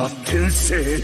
dulce.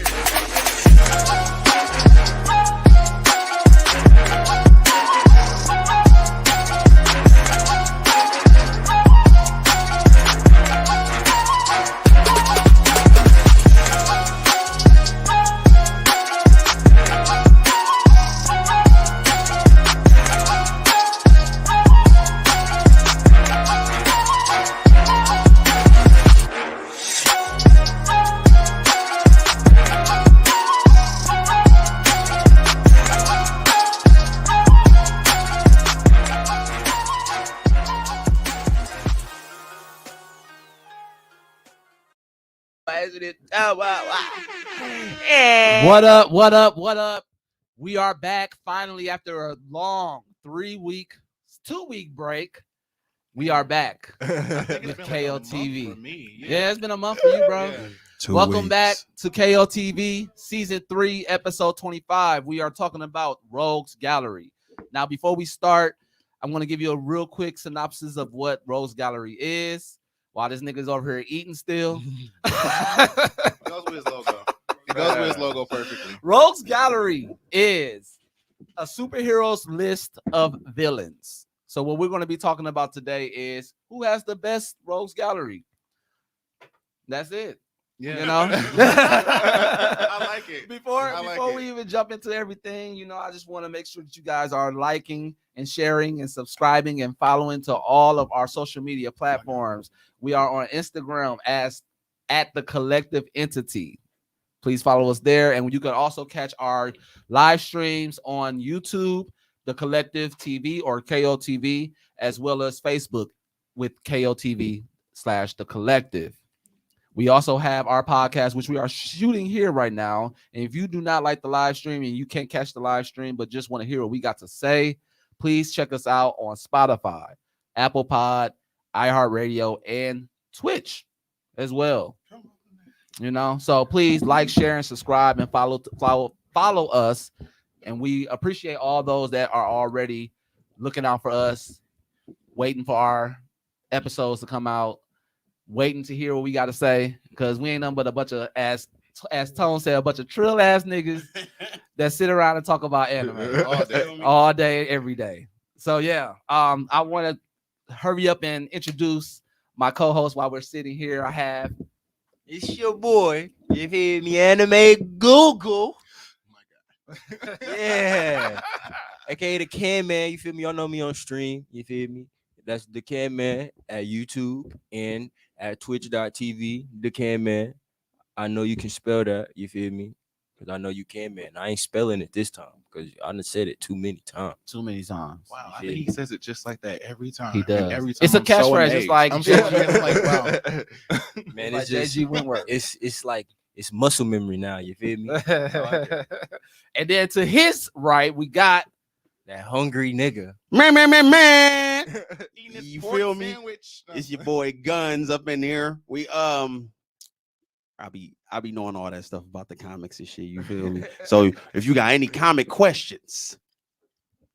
What up? We are back finally after a long 2-week break. We are back with KOTV. Yeah, it's been a month for you, bro. Yeah. Welcome back to KOTV Season 3, Episode 25. We are talking about Rogues Gallery. Now, before we start, I'm going to give you a real quick synopsis of what Rogues Gallery is. While this nigga's over here eating still. It goes with his logo. It goes with his logo perfectly. Rogues Gallery is a superheroes list of villains. So what we're going to be talking about today is who has the best Rogues Gallery. That's it. Yeah. You know? I like it. Before we even jump into everything, you know, I just want to make sure that you guys are liking and sharing and subscribing and following to all of our social media platforms. We are on Instagram as at the Kollective Entity. Please follow us there. And you can also catch our live streams on YouTube, the Kollective TV or KOTV, as well as Facebook with KOTV/the Kollective. We also have our podcast, which we are shooting here right now. And if you do not like the live stream and you can't catch the live stream, but just want to hear what we got to say, please check us out on Spotify, Apple Pod, iHeartRadio, and Twitch as well. You know, so please like, share, and subscribe and follow us. And we appreciate all those that are already looking out for us, waiting for our episodes to come out, waiting to hear what we got to say, because we ain't nothing but a bunch of, as Tone said, a bunch of trill ass niggas that sit around and talk about anime all day, every day. So yeah, I want to hurry up and introduce my co-host while we're sitting here. I have it's your boy, you hear me, Anime Google. Oh my God. Yeah. AKA the Can Man, you feel me? Y'all know me on stream, you feel me? That's the Can Man at YouTube and at twitch.tv, the Can Man. I know you can spell that, you feel me? Because I know you can, man. I ain't spelling it this time because I done said it too many times. Wow, I think he says it just like that every time. He does. Every time it's a catchphrase. It's like, I'm so like, wow. Man, like it's just JG Wentworth. It's like it's muscle memory now. You feel me? And then to his right, we got that hungry nigga. Man. You feel me? It's your boy Guns up in here. We I be knowing all that stuff about the comics and shit. You feel me? So if you got any comic questions,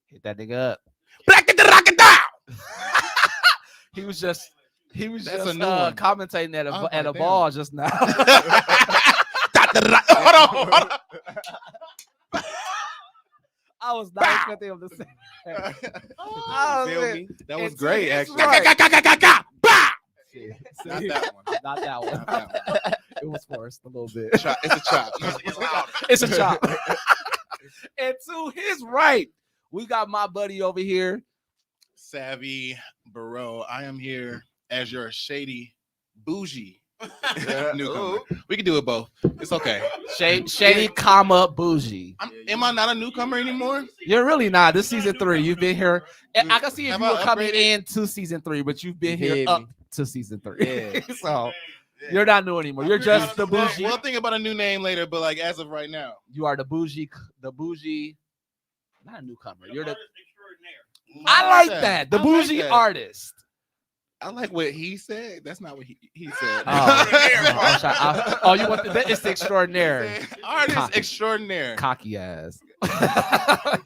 hit that nigga up. Black the rocket down. He was just one. commentating at a ball just now. Hold on. I was not expecting him to say that. Oh, feel me? That was great, actually. Right. Not that one. Not that one. It was forced a little bit. It's a chop. It's a chop. And to his right, we got my buddy over here, Savvy Barreau. I am here as your shady bougie newcomer. We can do it both. It's okay. Shady, comma, bougie. Am I not a newcomer anymore? You're really not. This season 3. You've been here. I can see if Have you I were coming upgraded? into season 3, but you've been You here hear up me? to season 3. Yeah. So you're not new anymore. You're just the bougie. We'll think about a new name later, but like as of right now, You are the bougie. Not a newcomer. You're the. I like that. The I like bougie that. artist. I like what he said. That's not what he said. Oh, you want it's the extraordinaire. Artist Cocky. extraordinaire. Cocky ass. I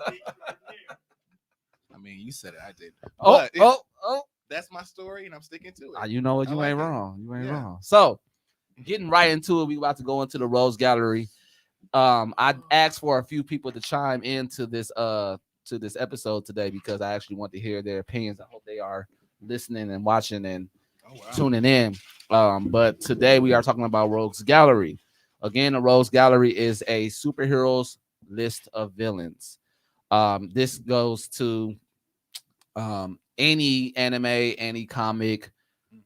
mean, you said it. I did. Oh, But oh. that's my story, and I'm sticking to it. You know what? You I ain't like it. wrong. You ain't Yeah. wrong. So, getting right into it, we about to go into the Rose Gallery. I asked for a few people to chime into this episode today because I actually want to hear their opinions. I hope they are listening and watching and tuning in. But today we are talking about Rogues Gallery. Again, the Rogues Gallery is a superheroes list of villains. This goes to any anime, any comic,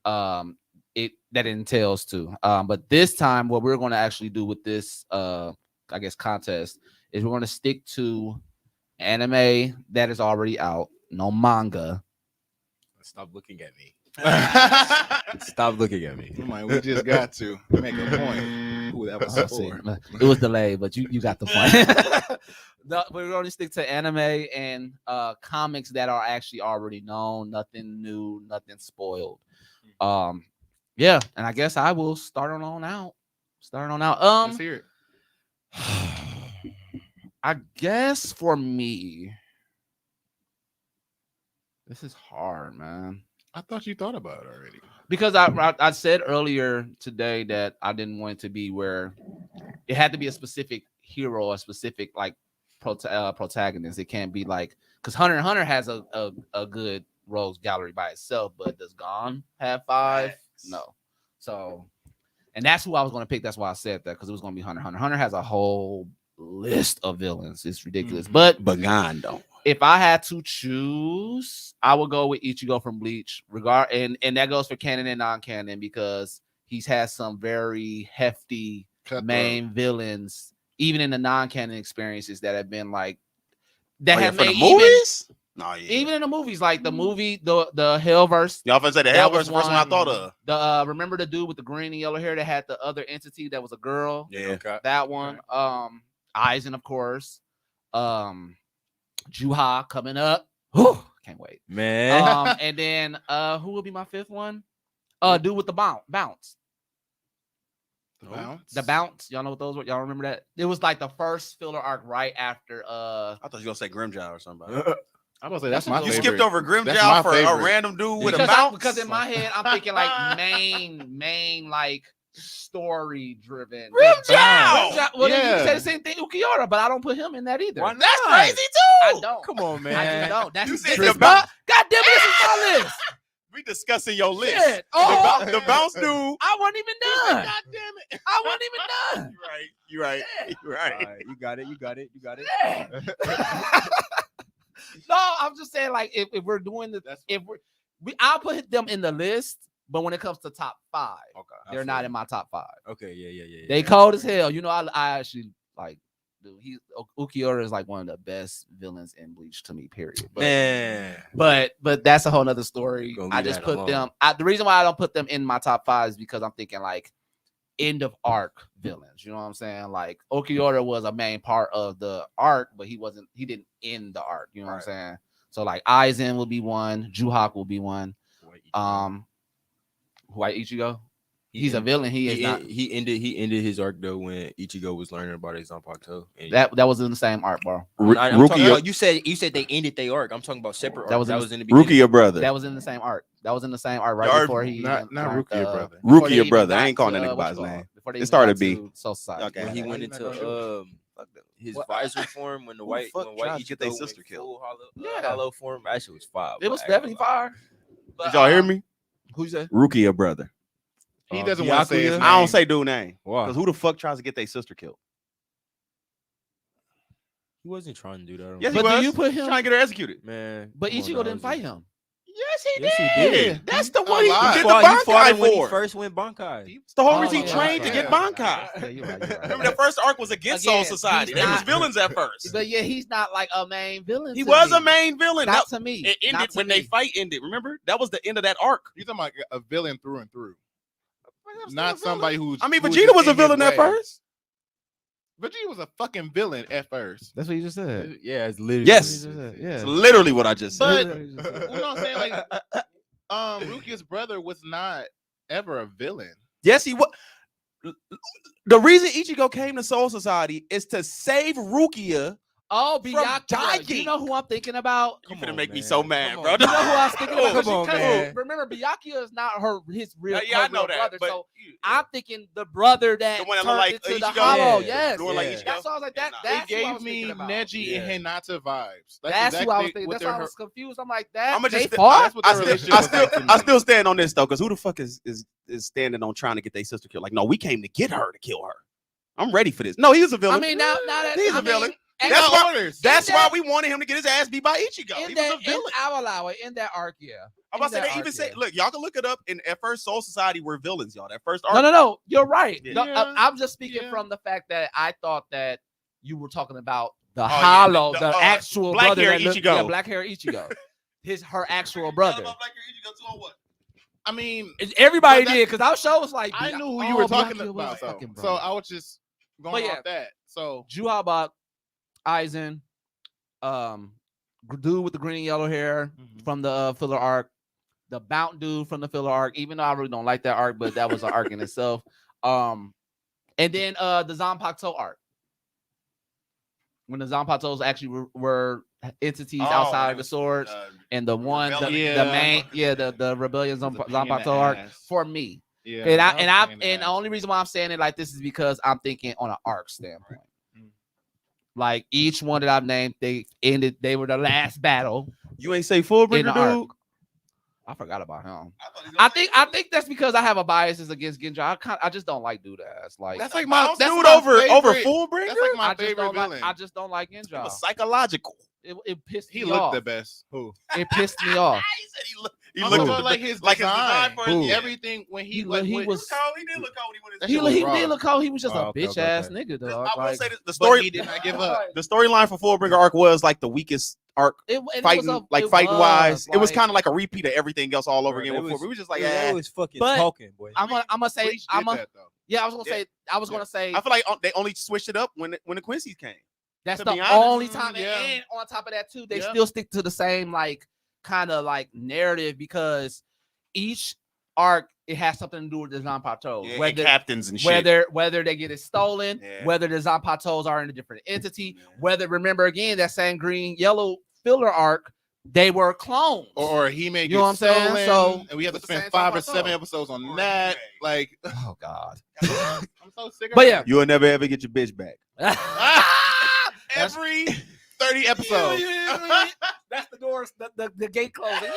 that entails to. But this time, what we're going to actually do with this, I guess, contest is we're going to stick to anime that is already out, no manga. Stop looking at me. Stop looking at me. We just got to make a point. Ooh, that was It was delayed, but you got the point. No, we're going to stick to anime and comics that are actually already known, nothing new, nothing spoiled. Yeah, and I guess I will start on out. Let's hear it. I guess for me, this is hard, man. I thought you thought about it already. Because I said earlier today that I didn't want it to be where it had to be a specific hero, a specific like protagonist. It can't be like, because Hunter x Hunter has a good Rogues Gallery by itself, but does Gone have 5? No. So, and that's who I was going to pick. That's why I said that, because it was going to be Hunter x Hunter. Hunter has a whole list of villains. It's ridiculous. But Gone don't. If I had to choose, I would go with Ichigo from Bleach. And that goes for canon and non-canon, because he's had some very hefty main villains, even in the non-canon experiences that have been like that have made movies. Even in the movies, like the movie, the Hellverse. Y'all finna say the Hellverse was the first one I thought of. The remember the dude with the green and yellow hair that had the other entity that was a girl? Yeah, that one. Aizen, of course. Juha coming up. Whew, can't wait, man. And then who will be my 5th one? Dude with the bounce. The bounce. Y'all know what those were? Y'all remember that? It was like the first filler arc right after. I thought you were gonna say Grimjaw or something. I was gonna say that's my favorite. You skipped over Grimjaw for a random dude with a bounce. Because in my head I'm thinking like main like story driven. Grimjaw. Well, then you can say the same thing Ukiura, but I don't put him in that either. Why not? That's crazy too. I don't. Come on, man. I just don't. That's you said the bounce. God damn it, this is my list. We discussing your list. Shit. Oh, the bounce dude. I wasn't even done. God damn it. I wasn't even done. You're right. Right. You got it. Yeah. No, I'm just saying, like, if we're doing I'll put them in the list, but when it comes to top 5, they're not in my top 5. Okay, yeah. They cold as hell. You know, I actually like, dude. Ukiura is like one of the best villains in Bleach to me. Period. But that's a whole nother story. I just put them. The reason why I don't put them in my top 5 is because I'm thinking like end of arc villains. You know what I'm saying? Like Ukiura was a main part of the arc, but he didn't end the arc. You know what I'm saying? So like Aizen will be one, Juhak will be one. White Ichigo. He's a villain. He ended his arc though when Ichigo was learning about his Zanpakuto. That was in the same arc, bro. You said they ended their arc. I'm talking about separate. That was in the beginning. Rukia brother. That was in the same arc. Right before he not Rukia brother. Rukia brother. I ain't calling that nigga by his name. It started B. Okay. When he went into his visor form when white Ichigo get their sister killed. Hollow form. That shit was fire. It was definitely fire. Did y'all hear me? Who said? Rukia brother. He doesn't want to say his name. I don't say dude name. Why? Because who the fuck tries to get their sister killed? He wasn't trying to do that. Yes, but he was. do you put him trying to get her executed? Man. But Ichigo didn't fight him. Yes, he Yes, did. he did. That's the one he lied. did He the fought Bankai him when he for. first went Bankai. It's the whole reason he yeah, trained to yeah. get Bankai. Yeah, you're right. Remember, the first arc was against Soul Society. They was villains at first. But yeah, he's not like a main villain. He was a main villain. Not to me. It ended when they fight ended. Remember? That was the end of that arc. You're talking about a villain through and through. Not somebody who's. I mean, Vegeta was a villain at first. Vegeta was a fucking villain at first. That's what you just said. Yeah, it's literally. Yes. Yeah. It's literally what I just said. But you know what I'm saying? Like, Rukia's brother was not ever a villain. Yes, he was. The reason Ichigo came to Soul Society is to save Rukia Oh, from Byakuya. dying. You know who I'm thinking about? You Come finna on, make me man. so mad, Come bro. on. You know who I was thinking about? Come 'Cause on, because man. remember, Byakuya is not his real, Yeah, I her know real that. brother. But So I'm thinking the brother that the one that turned look like into the Ichigo? hollow. Yeah. Yes. Doing like Yeah. Ichigo? That's why I was like, Yeah, that. nah. That's It who I gave was me thinking about. Neji Yeah. and Hinata vibes. That's who I was thinking. what That's why I their- was confused. I'm like, that I'ma they just- fought? That's what their relationship was like to me. I still stand on this though, because who the fuck is standing on trying to get their sister killed? Like, no, we came to get her to kill her. I'm ready for this. No, he was a villain. I mean, now that He's a a villain. And That's got why. orders. That's In why that- we wanted him to get his ass beat by Ichigo. He in was that, a villain. I'll allow it. In that arc, yeah. I'm about to say in that they even arc, say, yeah. look, y'all can look it up. At first, Soul Society were villains, y'all. That first arc. No. You're right. Yeah. No, Yeah. I'm just speaking Yeah. from the fact that I thought that you were talking about the yeah, hollow, the, the actual black brother hair that looked, Ichigo. yeah, black hair Ichigo. Her actual brother. I mean, Everybody But that- did because our show was like, I knew who oh, you were talking Byakuya was about, a though. fucking So brother. I was just going But yeah. off that. So Juhabak, Aizen, dude with the green and yellow hair from the filler arc, the Bout dude from the filler arc. Even though I really don't like that arc, but that was an arc in itself. And then the Zanpakuto arc, when the Zanpakutos actually were entities outside of the swords, and the one, the main, the rebellion Zanpakuto arc for me. yeah, And that was a pain in and the ass. only reason why I'm saying it like this is because I'm thinking on an arc standpoint. Like each one that I've named, they were the last battle You ain't say in Fullbringer, the dude. arc. I forgot about him. I think that's because I have a biases against Genja. I just don't like dude ass. Like That's like my Bounce that's dude my over favorite- Fullbringer. That's like my I just favorite don't villain. like. I just don't like It Genja. was psychological. It pissed He me looked off. the best. Who? It pissed me off. He said he looked. He I'm looked talking at about like his like his design. design for his, yeah. Everything when he He like, he when- was. He did look cold. He went That He, shit was he raw. did look cold. He was just Oh, a okay, bitch okay, ass okay. nigga, I dog. will Like, say the but story. he did not give up. The storyline for Fullbringer arc was like the weakest arc fighting wise. It was kind of like a repeat of everything else all over Bro, again. they Before was- we was just like, They was fucking But- talking, boy. I'm gonna say. Bleach did that, though. Yeah, I was gonna Yeah. say. I was gonna say. I feel like they only switched it up when the Quincy's came. That's to the be honest, only time. yeah. And on top of that, too, they Yeah. still stick to the same like kind of like narrative because each arc it has something to do with the Zanpakuto. Yeah, and Whether captains and shit. whether they get it stolen, Yeah. whether the Zanpakutos are in a different entity, Yeah. whether remember again that same green yellow filler arc, they were clones. Or he may You get know what I'm saying? stolen, So- and we have to With the spend same 5 or Zanpakuto. 7 episodes on Or that. he Like, Oh God. I'm so sick of But it. yeah. You'll never ever get your bitch back. Every 30 episodes. That's the doors, the gate closing.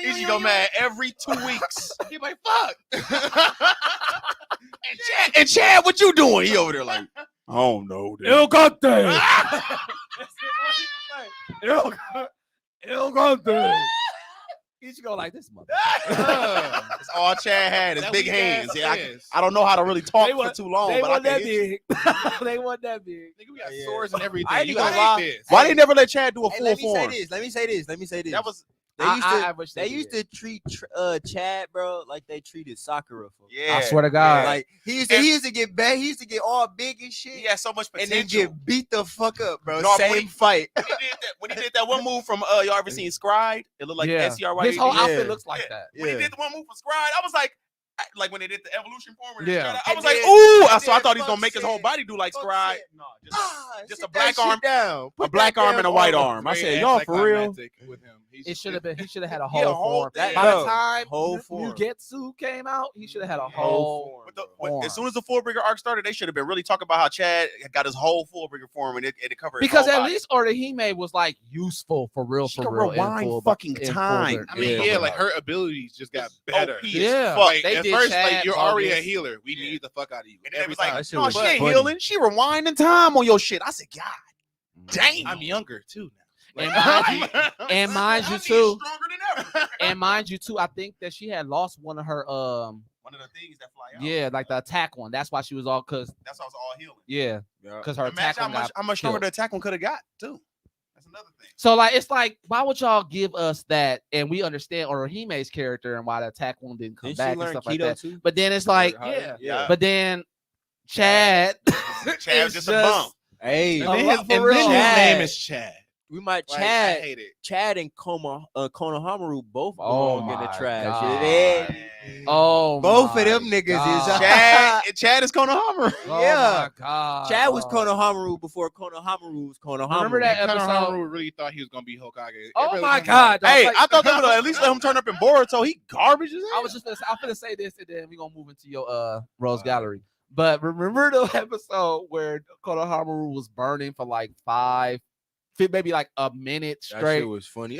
Easy go mad every 2 weeks. He like, fuck. And Chad, what you doing? He over there like, I don't know. dude." Eu cantei. Eu cantei. You should go like this, mother. That's all Chad had is That big weak hands. ass Yeah, fist. I don't know how to really talk They for wa- too long, They but I weren't can that hit you. big. They weren't that big. Nigga, we got Yeah. swords and everything. I ain't You gonna gonna lie. hate this. Why they never let Chad do a Hey, full let me form? say this. That was They used to. I wish They did. used to treat Chad, bro, like they treated Sakura. For yeah. I swear to God. Like he used to get bad. He used to get all big and shit, He had so much and potential. then get beat the fuck up, bro. No, but Same fight. When he did that one move from y'all ever seen Scried? It looked like Yeah. SCRY. His whole Yeah. outfit looks like Yeah. that. When he did the one move for Scried, I was like when they did the evolution form. Yeah. I was And like, then- ooh! and So I then thought he was Fuck gonna make his whole said- body do like Fuck Scried. said, No, just sit a black that shit arm, down. Put a black that arm damn and a white arm. arm. I Very said, y'all for real? anticlimactic with him. It should have been. He should have had a Yeah, whole whole form. thing. By the Bro, time whole form. Mugetsu came out, he should have had a Whole whole. But form. as soon as the Fullbringer arc started, they should have been really talking about how Chad got his whole Fullbringer form and it covered his Because whole at body. least Orihime was like useful for real, She for could real. in rewind full- fucking in time. I mean, full- yeah, like her abilities just got better. OP as Yeah. fuck. Like, They at did first, Chad, like you're already a August. healer. We Yeah. need the fuck out of you. And then it Every was like, time. That shit no, was she ain't funny. healing. She rewinding time on your shit. I said, God damn. I'm younger too now. And Like, and mind you I'm too, stronger than ever. and mind you too, I think that she had lost one of her One of the things that fly out. yeah, like the attack one. That's why she was all cause That's why it's all healing. yeah, because her attack Imagine one got how much stronger killed. the attack one could have got too. That's another thing. So like it's like why would y'all give us that and we understand Orihime's character and why the attack one didn't come Didn't back she and learn stuff keto like that. too? But then it's like How- yeah. But then Chad Chad's is just a bum. Hey, And Oh, then for his, and real. then his Chad. name is Chad. We might Like, I Chad. hate it. Chad and Konohamaru both Oh belong in the my trash. God. Yeah. Oh, Both my of them niggas God. is Chad is Konohamaru. Oh Yeah. my God. Chad was dog. Konohamaru before Konohamaru was Konohamaru. Remember that And episode? Konohamaru really thought he was gonna be Hokage. Oh Everybody my was God. dog. Hey, Like- I thought they would at least let him turn up in Boruto. He garbage as hell. I was just I'm gonna say this, and then we're gonna move into your Rose Gallery. But remember the episode where Konohamaru was burning for like maybe like a minute That straight? shit was funny.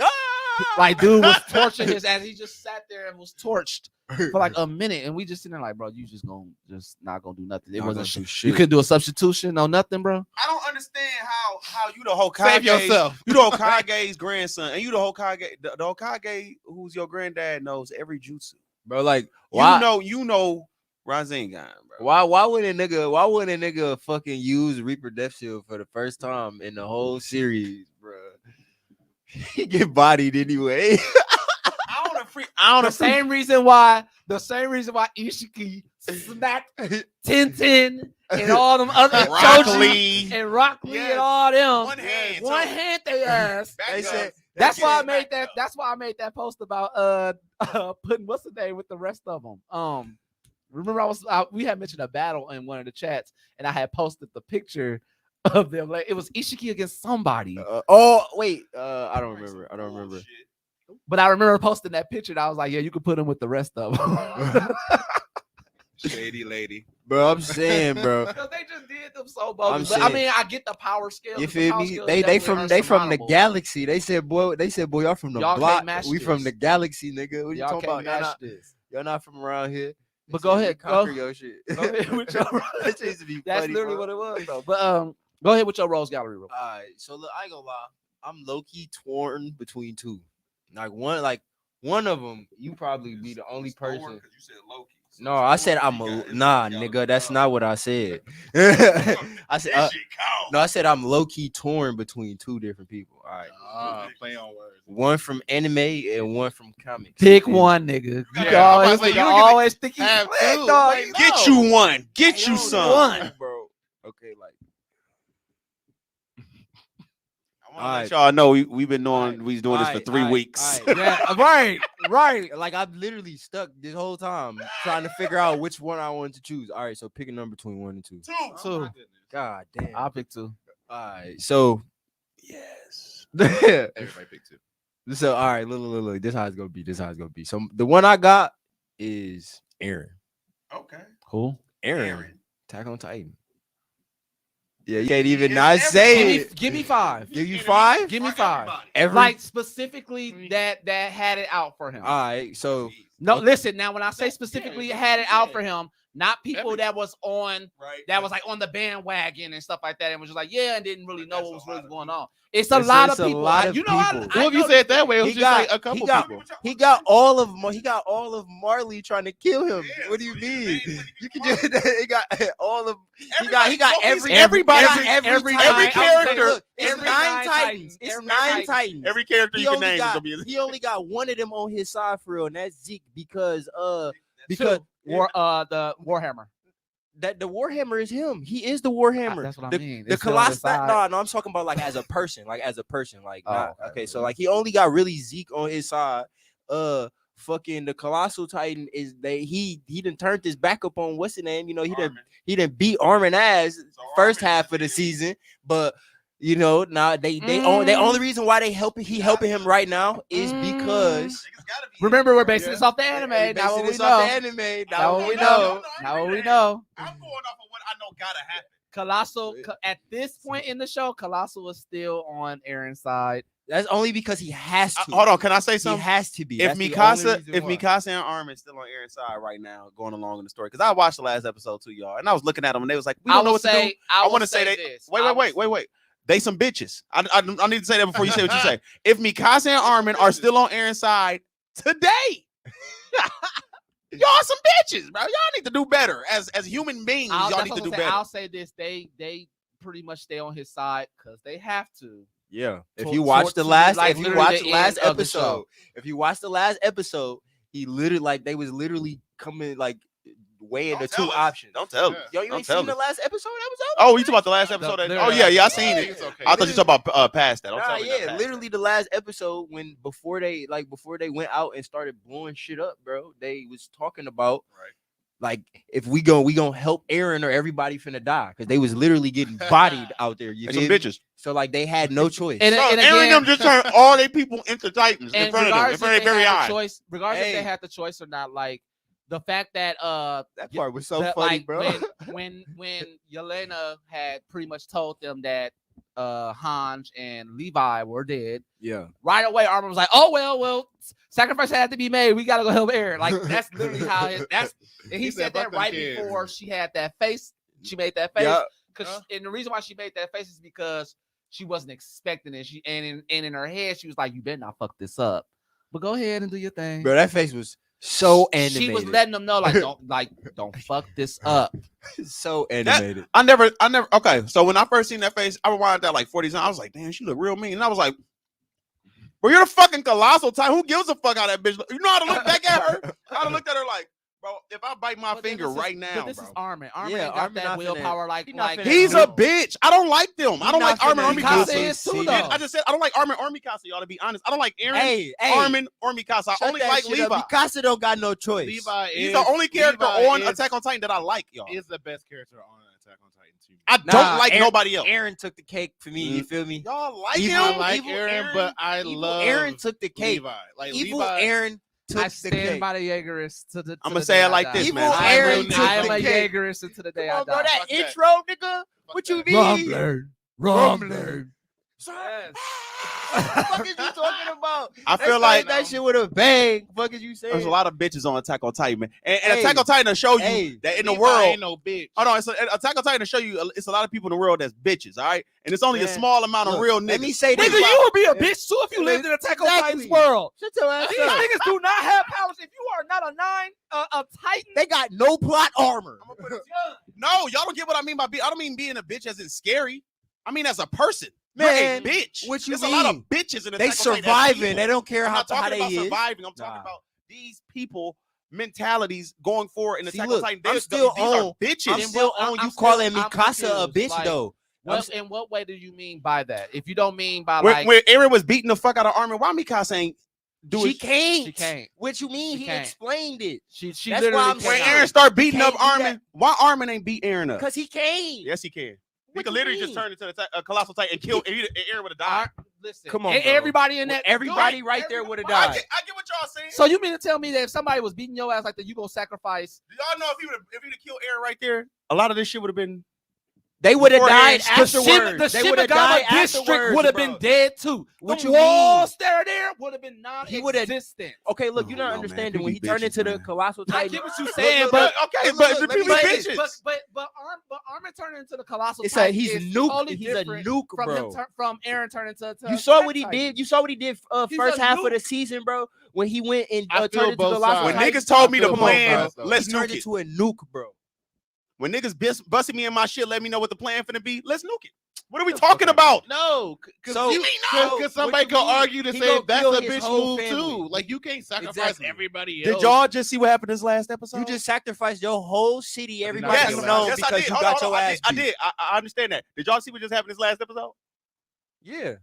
Like dude was torching his ass. He just sat there and was torched for like a minute, and we just sitting there like, bro, you just not gonna do nothing. It wasn't shit. You couldn't do a substitution, no nothing, bro. I don't understand how you the Hokage. Save yourself. You the Hokage's grandson, and you the Hokage. The Hokage, who's your granddad, knows every jutsu. Bro, like why? You know Rasengan, bro. Why wouldn't a nigga fucking use Reaper Death Shield for the first time in the whole series, bro? He get bodied anyway. The same reason why Ishiki smacked Tintin and all them other Rock Choji Lee. and Rock Lee Yes. and all them. One hand, hand they ass. They said That's why I made that. That's why I made that post about putting what's the name with the rest of them. Remember we had mentioned a battle in one of the chats, and I had posted the picture of them. Like it was Ishiki against somebody. oh wait, I don't remember. But I remember posting that picture, and I was like, yeah, you could put him with the rest of them. Shady lady. Bro, I'm saying, bro. Because they just did them so bogus. I'm But, I saying- mean, I get the power scale. You feel me? They from the galaxy. They said, boy, y'all from the Y'all can't block. match We this. from the galaxy, nigga. What you Y'all talking can't about? match this. Y'all not from around here. But They go said, ahead, conquer go. your shit. Go ahead with your That shit used to be That's funny, literally bro. what it was, though. But go ahead with your Rose Gallery real quick. All right, so look, I ain't gonna lie. I'm low key torn between two. One of them, you probably be the only person. You said Loki. No, I said nigga. That's not what I said. I said no. I said I'm low key torn between two different people. All right, Play on words. one from anime and one from comics. Pick one, nigga. You Yeah, can I'm always, about to say, you you can can always think you have slick, two. dog. Like, You Get know. you one. Get you some. One, bro. Okay, like. I want to let y'all know we've been doing this for Alright, 3 weeks. alright. Yeah, right. Like I'm literally stuck this whole time trying to figure out which one I wanted to choose. All right, so pick a number between 1 and 2. Two. God damn. I'll pick two. All right, so Yes. Everybody pick two. So all right, look. This how it's gonna be. So the one I got is Aaron. Okay. Cool. Aaron. Attack on Titan. Yeah, you can't even not say it. Give me five. Give you 5? Give me five. Like specifically that had it out for him. All right, so No, listen. Now, when I say specifically had it out for him, not people that was on like on the bandwagon and stuff like that, and was just like, yeah, and didn't really know what was really going on. It's a lot of people. You know, people. I Well, if you say it that way, it was He just got- like a couple he got- people. He got all of Marley trying to kill him. What do you mean? You can just he got all of he got every everybody- every character. Look, it's every 9 nine Titans. Titans. It's Every 9 Titans. Every character He you can only name is got gonna be. he only got one of them on his side for real, and that's Zeke because Two. because The Warhammer. that the Warhammer is him. He is the Warhammer. That's what I the, mean. The It's still on Colossus. side. No, I'm talking about like as a person, like Oh, not, okay. okay. So like he only got really Zeke on his side. Fucking the Colossal Titan is he done turned his back up on what's the name? You know, he done beat Armin ass first half of the season, but you know now the only reason why he helping him right now is because Remember, we're basing this off the anime. Basing Now what we this off know. the anime. Now what we know. Now what we know. I'm going off of what I know gotta happen. Colossal at this point in the show, Colossal is still on Aaron's side. That's only because he has to. Hold on, can I say He something? has to be. If That's the only reason why. Mikasa and Armin still on Aaron's side right now, going along in the story, because I watched the last episode too, y'all, and I was looking at them and they was like, "We don't know what to do." I want to say that. Wait. They some bitches. I need to say that before you say what you say. If Mikasa and Armin are still on Aaron's side today, y'all some bitches, bro. Y'all need to do better as human beings. Y'all need to do better. I'll say this: they pretty much stay on his side because they have to. Yeah. If To- you watch to- the last, like, if you literally watch the the last end of the episode, if you watch the last episode, he literally like they was literally coming like weighing Don't the tell two us. options. Don't tell me. Yo, you Don't ain't tell seen the us. last episode that was out? Oh, you talking about the last episode? Oh yeah, I seen it. It's okay. I thought you talking about past that. Don't Nah, tell me yeah, that past literally the last episode when before they went out and started blowing shit up, bro. They was talking about like if we gonna help Aaron or everybody finna die because they was literally getting bodied out there. You that. Some feel me? bitches. So like they had no choice. And Aaron again, them just turned all their people into Titans in and front of them, in regardless front if of their they very had the eyes. choice, regardless if Hey. they had the choice or not, like the fact that that part was so that, funny, like, bro. when Yelena had pretty much told them that Hanj and Levi were dead, Yeah. right away Armin was like, "Oh well, sacrifice had to be made. We gotta go help Aaron." Like that's literally how and he said that "Fuck them right kids." before she had that face. She made that face Yeah. and the reason why she made that face is because she wasn't expecting it. She and in her head she was like, "You better not fuck this up." But go ahead and do your thing. Bro, that face was so animated. She was letting them know, don't fuck this up. so animated. I never. Okay, so when I first seen that face, I rewound that like 40 times. I was like, damn, she look real mean. And I was like, bro, you're the fucking colossal type. Who gives a fuck how that bitch look? You know how to look back at her? I'd have looked at her like, bro, if I bite my finger right now, but this bro. is Armin. Armin Yeah, ain't got Armin that not willpower finna- like he not finna He's No. a bitch. I don't like them. I don't like Armin or finna Mikasa Mikasa. is too, see though. I just said I don't like Armin or Mikasa, y'all, to be honest. I don't like Aaron, Hey, Armin, or Mikasa. I shut only that like shit up. Levi. Mikasa don't got no choice. Levi He's is the only character Levi on is- Attack on Titan that I like, y'all. Is the best character on Attack on Titan too. I Nah, don't like Aaron- nobody else. Aaron took the cake for me. You feel me? Y'all like Evil- him? I like Evil Aaron, Aaron- but I Evil love Aaron took the cake. Levi. Like Evil Levi, Aaron took I the stand cake. by the Jaegerists to the. I'ma say it like this, Evil man. Aaron took I am the a cake. Jaegerist until the day Come I on, bro, die. that Fuck that. intro, nigga. What you mean? Rumbler. Yes. What the fuck is you talking about? I They feel like started that shit with a bang. Fuck is you saying? there's a lot of bitches on Attack on Titan, man. And Hey. Attack on Titan will show you Hey. that in the Levi world. ain't no bitch. Oh no, Attack on Titan to show you it's a lot of people in the world that's bitches, all right? And it's only a Man, small amount of look, real niggas. Let me say this. Nigga, you would be a bitch too if you lived in Attack on Exactly. Titan's world. Shut your ass These up. niggas do not have powers. If you are not a Titan, They got no plot armor. No, y'all don't get what I mean by bitch. I don't mean being a bitch as in scary. I mean as a person. Man, You're a bitch. what you There's a lot of mean? bitches in Attack They on Titan. That's surviving. evil. They don't care I'm how not talking they about is. surviving. I'm talking Nah. about these people mentalities going forward in See, Attack look, on Titan. I'm still these are on- bitches. I'm still on you I'm calling still- I'm Mikasa a confused. bitch Like, though. in what way do you mean by that? If you don't mean by when, like when Aaron was beating the fuck out of Armin, why Mikasa ain't do She it? can't. she can't. What you mean? She He can't. explained it. She That's literally why I'm cannot. When saying- Aaron start beating Can't up do that. Armin, why Armin ain't beat Aaron up? Because he can't. Yes, he can. He What could you literally mean? just turn into a colossal titan and kill. And Aaron would have died. Listen, Come on, and bro. everybody in that, Everybody right there would have Well, I died. get what y'all saying. So you mean to tell me that if somebody was beating your ass like that, you gonna sacrifice? Do y'all know if he would have killed Aaron right there, a lot of this shit would have been. They would have Before died Aaron- afterwards. The They would have died Shimagama district afterwards, would have bro. been dead too. What the you mean? walls there would have been He would've- non-existent. Okay, look, Oh, you're no, not man. understanding. People When he be turned bitches, into the man. colossal I titan, get what you're saying, look, but okay, look, but look, the let me people say be this. bitches. but Armin turning into the colossal. it's Titan he's is nuke. totally He's a different nuke, from bro. him from Aaron turning into. You saw what he Titan. did. You saw what he did He's first a half nuke. of the season, bro. When he went and I feel turned into both the colossal sides. When titan. niggas told me I to feel both plan, sides, though. let's he turned nuke it. into a nuke, bro. When niggas busting me in my shit, let me know what the plan finna be. Let's nuke it. What are we Get the fuck talking out of about? No, because So- somebody What could you mean? argue to He say gonna that's kill a his bitch whole move family. too. Like you can't sacrifice Exactly. everybody else. Did y'all just see what happened this last episode? You just sacrificed your whole city. Everybody yes, you Yes, know yes, I because did. you Hold got on, your ass I beat. did. I understand that. Did y'all see what just happened this last episode? Yeah,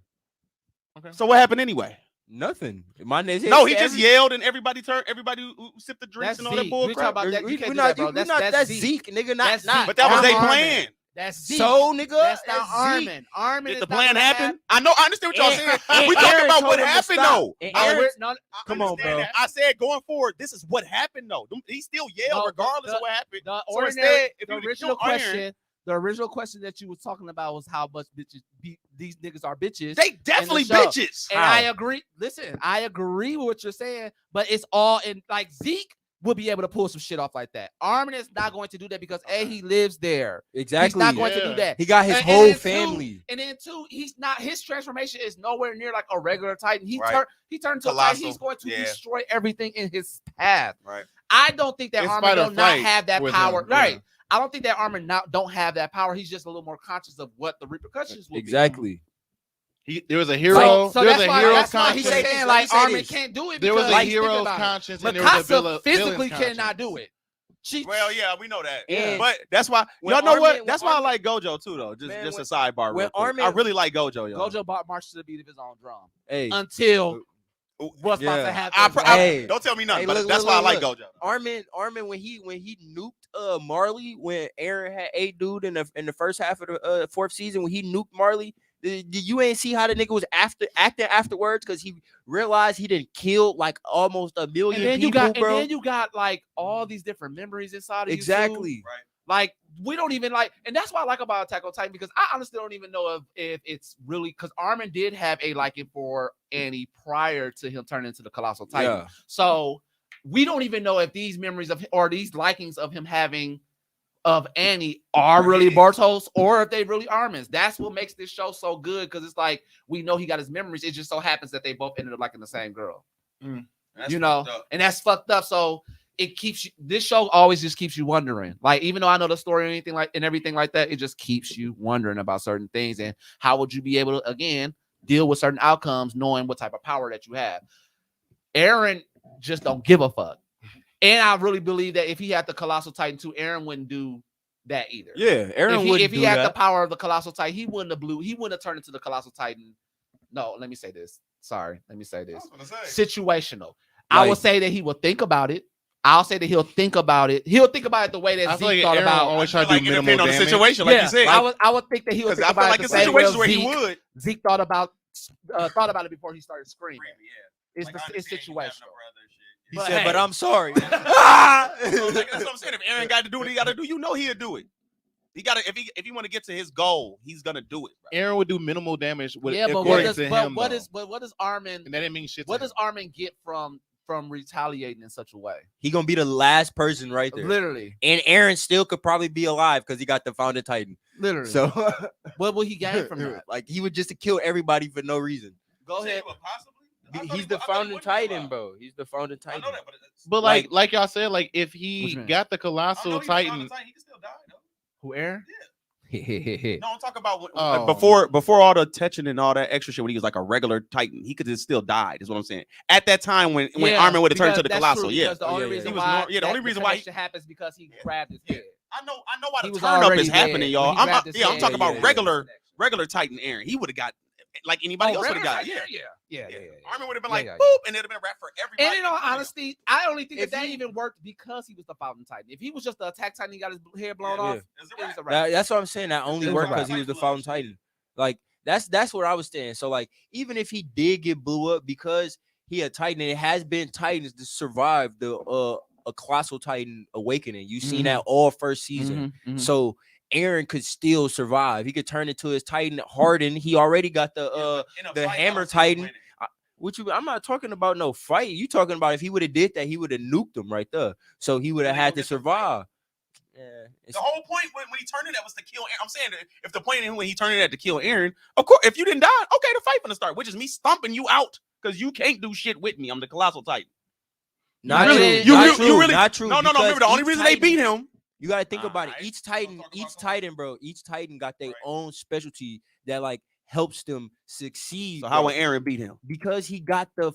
So what happened anyway? nothing. My name. No, he just yelled and everybody turned. Everybody who sipped the drinks That's and all that Zeke. bull We crap. talking about that. You can't do not, that, bro. That's Zeke. Zeke. Nigga. That's Not. Zeke. But that was their Armin. plan. That's Zeke. So, nigga, That's not Zeke. Armin. Armin Did is the not plan gonna happen? have- I know. I understand what y'all And- saying. and We talking Aaron about told what him to happened stop. though. And I Aaron- we're not- Come on, understand bro. that. I said going forward, this is what happened though. He still yelled No, regardless the- of what happened. The So ordinary, instead, if the you would've original killed Aaron- question, the original question that you was talking about was how much bitches these niggas are bitches. They definitely show. bitches. And I agree. Listen, I agree with what you're saying, but it's all in like Zeke will be able to pull some shit off like that. Armin is not going to do that because he lives there. Exactly. He's not going to Yeah. do that. He got his And whole then two- family. And then two, he's not. His transformation is nowhere near like a regular Titan. He Right. turned to a Titan. Colossal. He's going to Yeah. destroy everything in his path. Right. I don't think that It's Armin fight or will not flight have that with power. him, Right. yeah. I don't think that Armin don't have that power. He's just a little more conscious of what the repercussions will be. Exactly. There was a hero. So there that's was a why, hero's that's why he's conscience. saying Let like me say Armin this. can't do it. There was because a like, think hero's about it. conscience and there was a Mikasa physically villain's cannot conscience. do it. Well, yeah, we know that. Yeah. But that's why y'all know what? That's why I like Gojo too, though. Just a sidebar. Real quick. I really like Gojo, yo. Gojo bought March to the beat of his own drum. Hey, until what's about to happen? Hey, don't tell me nothing. Hey, but look, that's look, why look, I like look. Gojo. Armin, when he nuked Marley, when Aaron had 8 dude in the first half of the 4th season, when he nuked Marley, you ain't see how the nigga was acting afterwards because he realized he didn't kill like almost a million people, bro. And then you got like all these different memories inside of you. Exactly. Right. Like we don't even like, and that's what I like about Attack on Titan, because I honestly don't even know if it's really, because Armin did have a liking for Annie prior to him turning into the Colossal Titan. Yeah. So we don't even know if these memories of or these likings of him having of Annie are really Bartos or if they really Armin's. That's what makes this show so good, because it's like we know he got his memories. It just so happens that they both ended up liking the same girl. You know, and that's fucked up. So it keeps you, this show always just keeps you wondering. Like, even though I know the story or anything like and everything like that, it just keeps you wondering about certain things and how would you be able to again deal with certain outcomes knowing what type of power that you have. Aaron just don't give a fuck. And I really believe that if he had the Colossal Titan too, Aaron wouldn't do that either. Yeah, Aaron would. If he had that. the power of the Colossal Titan, he wouldn't have turned into the Colossal Titan. No, let me say this. Sorry, let me say this. Situational. I would say that he will think about it. I'll say that he'll think about it. He'll think about it the way that Zeke thought about. Always try to do minimal on the damage. situation, like you said. I would think that he would think about like it in the same way situations where he would. Zeke thought about it before he started screaming. Yeah. It's situational. He said, "But I'm sorry." That's what I'm saying. If Aaron got to do what he got to do, you know he'll do it. He got to if he want to get to his goal, he's gonna do it. Bro. Aaron would do minimal damage. What does Armin? And that didn't mean shit. What does Armin get from retaliating in such a way? He gonna be the last person right there, literally. And Aaron still could probably be alive because he got the Founding Titan, literally. So what will he gain from that? Like he would just kill everybody for no reason. Go ahead. He's the Founding Titan, bro. He's the Founding Titan. I know that, but like y'all said, like if he got the Colossal Titan, he can still die. No? Who, Aaron? Yeah. No, I'm talking about before all the touching and all that extra shit. When he was like a regular Titan, he could have still died. Is what I'm saying. At that time when Armin would have turned to the Colossal, the only reason why it happens because he grabbed his head. I know why the turn up is happening, y'all. I'm talking about regular Titan Aaron. He would have got like anybody else would have got. Yeah. Armin would have been like boop, and it'd have been a wrap for everybody. And in all honesty, I only think that even worked because he was the Founding Titan. If he was just the Attack Titan, he got his hair blown off. It was a wrap. That's what I'm saying. That only worked because he was the Founding Titan. Like that's what I was saying. So like even if he did get blew up because he a Titan, and it has been Titans to survive the a Colossal Titan awakening. You've seen that all first season. So Aaron could still survive. He could turn into his Titan hardened. He already got the Hammer Titan. I'm not talking about no fight. You talking about if he would have did that, he would have nuked him right there. So he would have had to survive. Yeah, the whole point when he turned it that was to kill Aaron. I'm saying that if the point when he turned it that to kill Aaron, of course, if you didn't die, okay, the fight gonna start, which is me stomping you out because you can't do shit with me. I'm the Colossal Titan. Not true. No. Remember, the only reason they beat him. You gotta think about it. Each Titan, bro. Each Titan got their own specialty that like helps them succeed. So how would Aaron beat him? Because he got the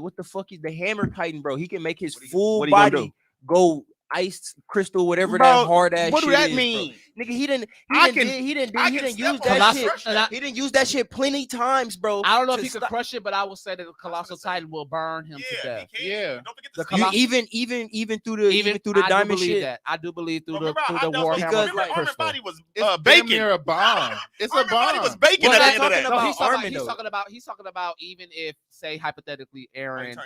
what the fuck is the Hammer Titan, bro? He can make his full body go ice crystal, whatever that hard ass. What do that is, mean? Nigga, he didn't use that shit. He didn't use that shit plenty times, bro. I don't know if he could crush it, but I will say that the Colossal Titan will burn him to death. Yeah. Don't forget even through the diamond shit. I do believe through the Warhammer. Because Armin's body was bacon. A bomb. It's a bomb. Body was bacon at the end of that. He's talking about even if, say, hypothetically, Aaron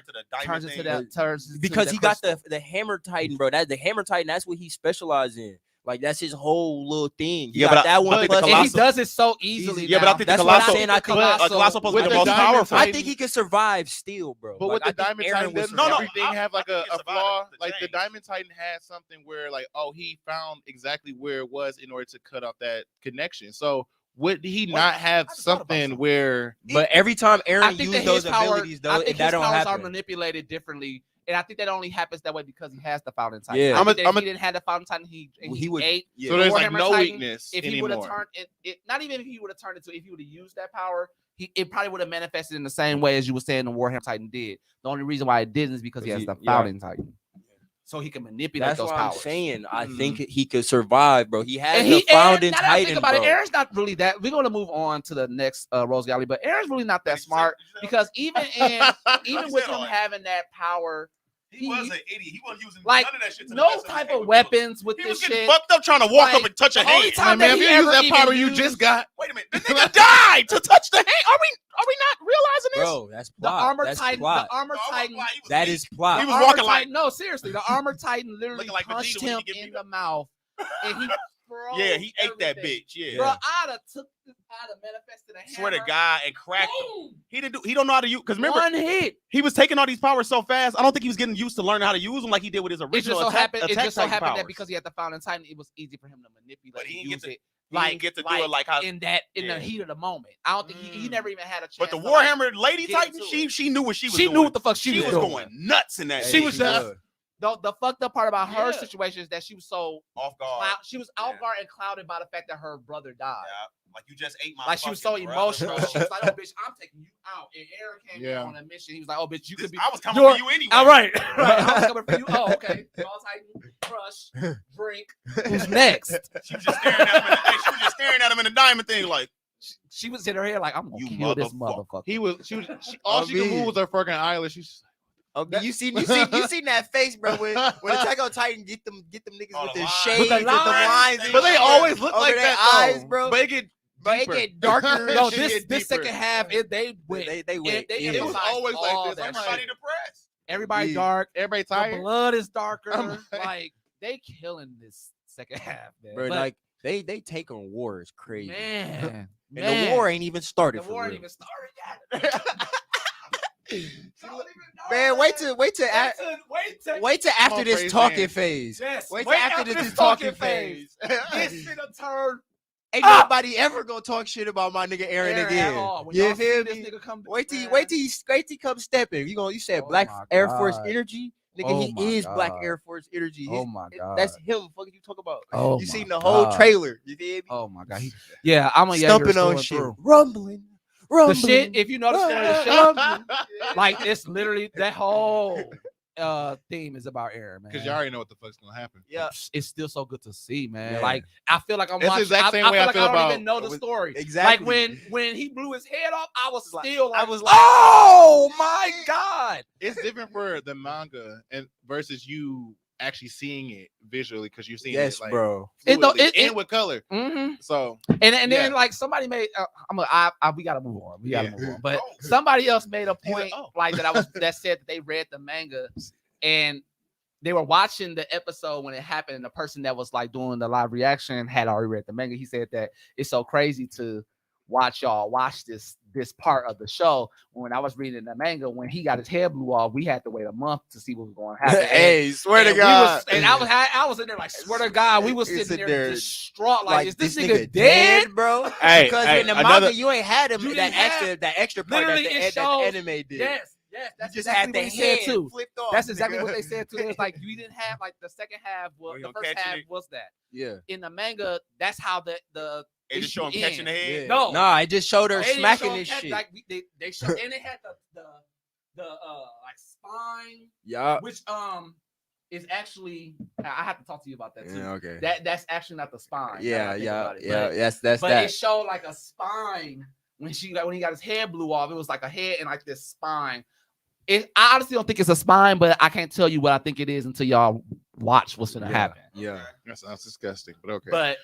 turns into that. Because he got the Hammer Titan, bro. The Hammer Titan, that's what he specializes in. Like that's his whole little thing. But that one. And he does it so easily. Yeah, but I think the Colossal supposed to be the most powerful. I think he can survive still, bro. But with the Diamond Titan, doesn't everything have like a flaw? Like the Diamond Titan has something where like, he found exactly where it was in order to cut off that connection. So would he not have something where? But every time Aaron used those abilities, though, that don't happen. His powers are manipulated differently. And I think that only happens that way because he has the Founding Titan. Yeah. If he didn't have the Founding Titan, he would ate. Yeah. So there's like no Titan, weakness if he would have turned it, not even if he would have turned into, if he would have used that power, it probably would have manifested in the same way as you were saying the Warhammer Titan did. The only reason why it didn't is because he has the Founding Titan. so he can manipulate That's those what powers. I'm saying. I think he could survive, bro. He has And the founding now that I think titan, about bro. it, Aaron's not really that. We're gonna move on to the next Rose Gallery, but Aaron's really not that smart because even with him having that power. He was an idiot. He wasn't using like none of that shit. No type of weapons with this shit. He was getting fucked up trying to walk up and touch a hand. Only time man, that if he you use ever that power even you just got. Wait a minute, the nigga died to touch the hand. Are we not realizing this? Bro, that's plot. The armor that's titan. plot. The armor titan. That is plot. He was walking like no, seriously. The armor titan literally like punched Vegeta when him he get in beat the mouth, and he yeah, he ate that everything. bitch. Yeah, Bro, I'd have manifested a hammer. Swear to God, and cracked Boom. him. He don't know how to use. Because remember, One hit. he was taking all these powers so fast. I don't think he was getting used to learning how to use them like he did with his It original just so happened. attack. It just so happened powers. that because he had the founding titan, it was easy for him to manipulate. But he and didn't use it. He didn't get to do it like how. in the heat of the moment. I don't think he never even had a chance. But the to, Warhammer Lady get Titan, into she knew what she was She doing. knew what the fuck she was doing. going nuts in that. She shit. was just the fucked up part about her Yeah. situation is that she was so off guard. she was off guard and clouded by the fact that her brother died. Yeah. Like you just ate my. Like she was so fucking emotional. brother. She was like, "Oh, bitch, I'm taking you out." And Aaron came Yeah. on a mission. He was like, "Oh, bitch, you could be." I was coming for you anyway. All right, right. I was coming for you. Oh, okay. All Titan, crush, drink. Who's next? She was just staring at him. She was just staring at him in the diamond thing, like She was in her head like, "I'm gonna You kill this motherfucker." motherfucker." All she could move was her fucking eyelash. She's Okay, you seen that face, bro? When Attack on Titan get them niggas Oh, with the the lines. shades, With the with the lines. lines, and but they shit always look over like their that eyes, though. bro. But it get Bro, it deeper. get darker. No, and shit this get deeper. second half, they went. They went. They in. It was emphasized always like all this. that I'm shit. like, everybody depressed. Everybody Yeah. dark. everybody The tired. blood is darker. I'm Like, like- they killing this second half, man. Bro, But, like they take on war is crazy. man, And the war ain't even started. the for war ain't real. even started yet. Man, wait till wait till after on, this praise talking man. phase. Yes, Wait till after this talking phase. This finna turn Ain't nobody ever gonna talk shit about my nigga Aaron Aaron again. at all. When You y'all see feel this me? nigga come, Wait till man. he come stepping. You said Oh Black my Air Force God. Energy. Nigga, Oh he my is Black God. Air Force Energy. Oh my God. That's him. Fuck you talk about. Oh You my seen the whole God. trailer. You feel me? Oh my god. Yeah, I'm a Stumping on shit. Rumbling. The shit, if you know the story of the shit, like it's literally that whole theme is about Aaron, man. Because you already know what the fuck's gonna happen. Yeah. It's still so good to see, man. Yeah. Like I feel like I'm It's the watching. exact same way I feel I don't about- even know the story. Exactly. Like when he blew his head off, I was still like, I was like, oh my god. It's different for the manga and versus you actually seeing it visually because you're seeing yes, it like bro. fluidly and with color. Mm-hmm. So And then Yeah. like somebody made, we gotta move on. We gotta Yeah. move on. But Oh. somebody else made a point oh. like that said that they read the manga and they were watching the episode when it happened, and the person that was like doing the live reaction had already read the manga. He said that it's so crazy to watch this part of the show. When I was reading the manga, when he got his head blew off, we had to wait a month to see what was going to happen. Hey, swear And to we God. I was in there like, swear to God, we was It's sitting in there there distraught. Like, is this nigga dead, dead? bro? Hey, Because hey, in the another- manga, you ain't had him You that didn't extra part that Literally, the, it that the shows- anime did. Yes, You that's just exactly had the what he said head too. flipped off. That's exactly nigga. what they said too. It's like you didn't have like the second half was Were you the gonna first catch half it? was that. Yeah. In the manga, that's how the They just show him issue catching the ends. head. Yeah. No. Nah, it just showed her They didn't smacking show him this catch- shit. Like they showed, and it had the like spine, Yeah. which is actually I have to talk to you about that too. Yeah, okay. That's actually not the spine. now that Yeah, I think yeah, about it. yeah. But- That's But that. it showed like a spine when he got his head blew off. It was like a head and like this spine. I honestly don't think it's a spine, but I can't tell you what I think it is until y'all watch what's gonna Yeah. happen. Yeah. that sounds disgusting, but okay.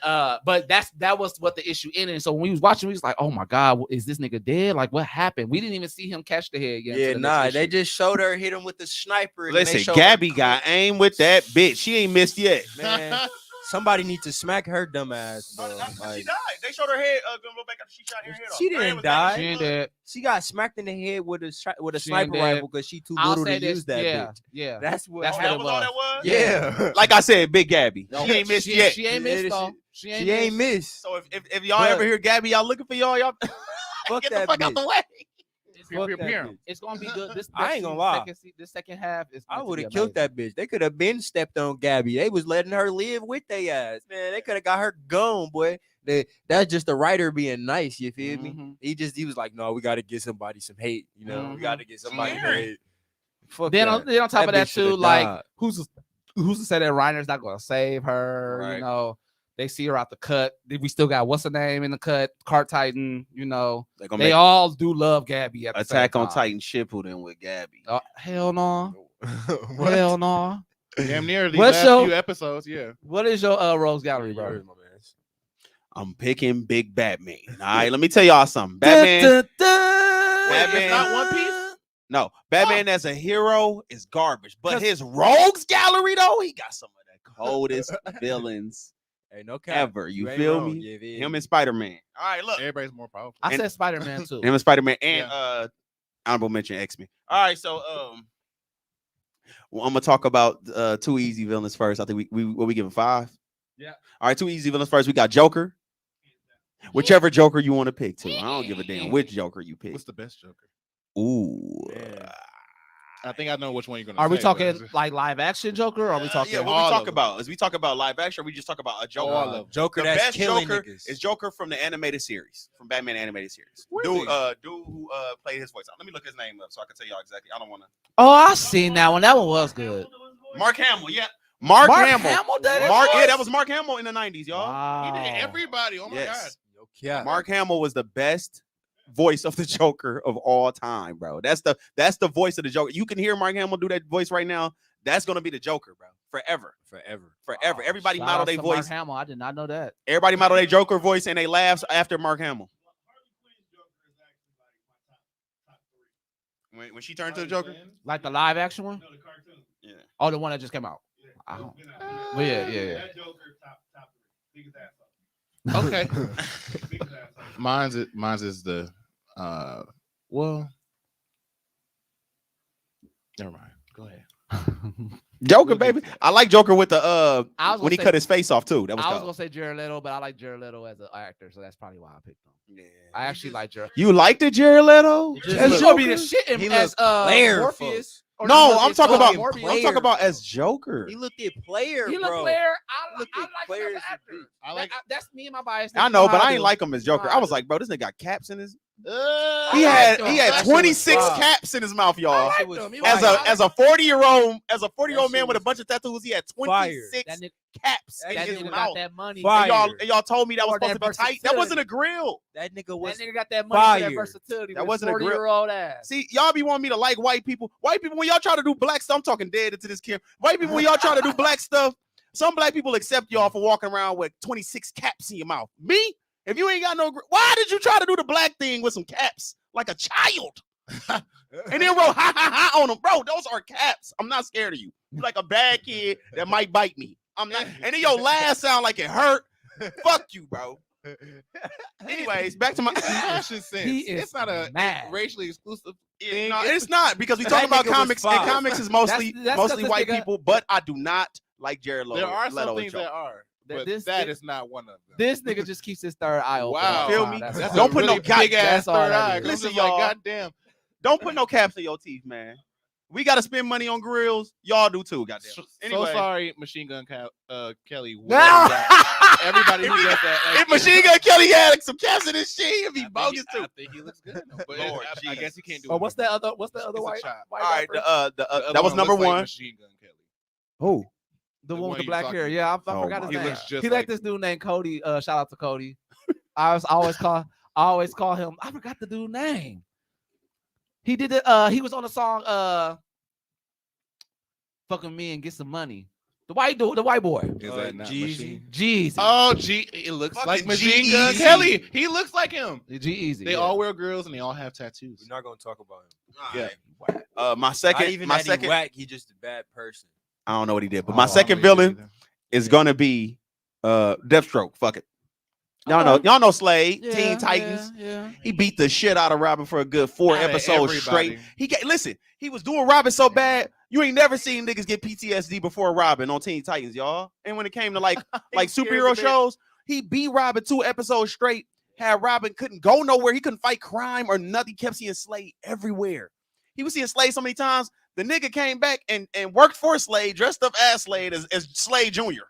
But that was what the issue ended. So when we was watching, we was like, oh my god, is this nigga dead? Like what happened? We didn't even see him catch the head yet. Yeah, until the nah, next they issue. just showed her hit him with the sniper. And they Listen, showed Gabby her got aim with that bitch. She ain't missed yet. man. Somebody need to smack her dumb ass, bro. She Like, died. They showed her head gonna go back after she shot her head off. She Her didn't head was die. back She in ain't blood. dead. she got smacked in the head with a She ain't sniper dead. rifle because she too I'll little say to this. use that Yeah, bitch. yeah. That's what. That's Oh, what that it was all was. that was? Yeah. Like I said, Big Gabby. No, She ain't missed yet. She ain't missed though. She ain't She ain't missed. So if y'all But- ever hear Gabby, y'all looking for y'all Fuck get that the fuck out bitch. the way. Fuck that Pew. bitch. It's gonna be good. I ain't gonna lie. This second half is. I meant to would be have killed amazing. that bitch. They could have been stepped on Gabby. They was letting her live with their ass. Man, they could have got her gone, boy. That's just the writer being nice. You feel me? Mhm. He was like, no, we got to get somebody some hate. You know, we Mhm. got to get somebody Scary. hate. Fuck Then that. on top of that bitch shoulda too, like died. who's who's to say that Reiner's not going to save her? Right. You know, they see her out the cut. We still got what's her name in the cut? Cart Titan. You know, they all do love Gabby. At the Attack same on time. Titan Shippuden with Gabby. Hell no. Hell no. Damn near these last few episodes. Yeah. What is your Rose Gallery, bro? I'm picking Big Batman. All right, let me tell y'all something. Batman. Batman. It's not One Piece. No, Batman as a hero is garbage. But his Rogues Gallery, though, he got some of the coldest villains ever. You feel me? Yeah, him and Spider-Man. All right, look. Everybody's more powerful. I said Spider-Man too. Him and Spider-Man and honorable mention X-Men. All right, so well, I'm gonna talk about 2 easy villains first. I think we giving 5. Yeah. All right, 2 easy villains first. We got Joker. Whichever Joker you want to pick, too. I don't give a damn which Joker you pick. What's the best Joker? Ooh. I think I know which one you're gonna. Are we talking like live action Joker? Or are we talking? Yeah, what we talk about? Is we talk about live action? Or we just talk about a Joker? Joker the that's best killing Joker niggas. is Joker from the animated series, from Batman animated series. Really? Dude who played his voice. Let me look his name up so I can tell y'all exactly. I don't want to. Oh, I seen that one. That one was good. Mark Hamill, yeah. Mark Hamill did it? yeah, that was Mark Hamill in the 90s, y'all. Wow. He did everybody. Oh my god. Yeah. Mark Hamill was the best voice of the Joker of all time, bro. That's the voice of the Joker. You can hear Mark Hamill do that voice right now. That's gonna be the Joker, bro. Forever. Everybody model their voice. Mark Hamill. I did not know that. Everybody model their Joker voice and they laughs after Mark Hamill. When she turned to the Joker, Like the live action one? No, the cartoon. yeah. Oh, the one that just came out. Yeah. Well, yeah. That Joker top 3. Biggest ass up. Okay. Biggest ass up. Mine's is the well. Never mind. Go ahead. Joker, baby. I like Joker with the when he say- cut his face off too. That was I was cool. gonna say Jared Leto, but I like Jared Leto as an actor, so that's probably why I picked him. Yeah. I actually like Jared. You liked it, Jared Leto? He He's just gonna be the Joker? shit He as player, Morpheus. Or No, Morpheus. I'm talking about Morpheus. I'm talking about as Joker. He looked at player, He bro. look player. I Look like at him as players an as actor. big. I like. That's me and my bias. I know, but I ain't like him as Joker. I was like, bro, this nigga got caps in his. He had That 26 was caps in his mouth, y'all. I Shit liked was him. He fire. was As a 40-year-old That man with a shit bunch of tattoos, he had fire. 26 That nigga, caps That that in his nigga got mouth. that money. Fire. And y'all told me that was Or supposed to that be tight. That wasn't a versatility. grill. That nigga was That nigga got that money for that fire. versatility. That with wasn't a grill. 40-year-old ass. See, y'all be wanting me to like white people. White people, when y'all try to do black stuff, I'm talking dead into this camera. White people, when y'all try to do black stuff, some black people accept y'all for walking around with 26 caps in your mouth. Me? If you ain't got no, why did you try to do the black thing with some caps like a child? And then wrote ha ha ha on them, bro. Those are caps. I'm not scared of you. You're like a bad kid that might bite me. I'm not. And then your laugh sound like it hurt. Fuck you, bro. Anyways, back to my. Fashion sense. He is It's not a mad. racially exclusive Yeah, thing. no, it's not because we That talking about nigga was comics. And fire. comics is mostly That's 'cause mostly this white nigga- people, but I do not like Jared Leto. There are some Leto things Joker. that are, but This- that this- is not one of them. This nigga just keeps his third eye open. Wow. all the Feel time. me? That's Don't all. put no big ass that's all third that eye. is. Listen, Listen, y'all. y'all. Goddamn. Don't put no caps in your teeth, man. We got to spend money on grills. Y'all do too. Goddamn. So Anyway. sorry, Machine Gun Kelly. No. Everybody who does that. Like, If Machine Gun Kelly had like, some caps in his shit, it'd be I think bogus I too. think he looks good. Though, but Lord I guess he can't do. Oh, it what's no more. that other? What's the other It's a white? chop. white All right, rapper? The other that was one number looks like one. Machine Gun Kelly. Who? The one with one the you black talking hair. about. Yeah, I Oh, forgot my his He name. looks just He like like this dude named Cody. Shout out to Cody. I always call him. I forgot the dude's name. He did it. He was on the song. Fucking me and get some money. The white dude, the white boy. Is that not Jeezy. Machine? Jeezy. Oh, it looks Fucking like Machine G-Eazy. Gun Kelly. He looks like him. G-Eazy. They all wear grills and they all have tattoos. We're not gonna talk about him. Yeah. My Not second. even My that second. he whack. He just a bad person. I don't know what he did, but Oh, my I second don't believe villain it is gonna be Deathstroke. Fuck it. Y'all know Slade, Yeah, Teen Titans. Yeah. He beat the shit out of Robin for a good 4 Out of episodes everybody. straight. Listen, he was doing Robin so bad. You ain't never seen niggas get PTSD before Robin on Teen Titans, y'all. And when it came to like superhero shows, he beat Robin 2 episodes straight. Had Robin couldn't go nowhere. He couldn't fight crime or nothing. He kept seeing Slade everywhere. He was seeing Slade so many times. The nigga came back and worked for Slade, dressed up as Slade as Slade Jr.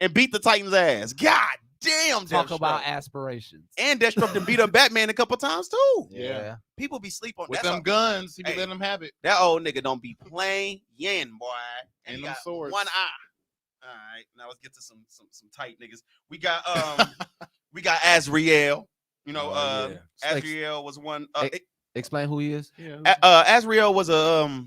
and beat the Titans' ass. God damn Talk about Deathstroke. aspirations. And Deathstroke done beat up Batman a couple times too. Yeah. People be sleep on With that's them guns, he be letting them have it. That old nigga don't be playing, boy. And And he them got swords. one eye. All right, now let's get to some tight niggas. We got Azrael. You know, Azrael was one. Explain who he is. Azrael was a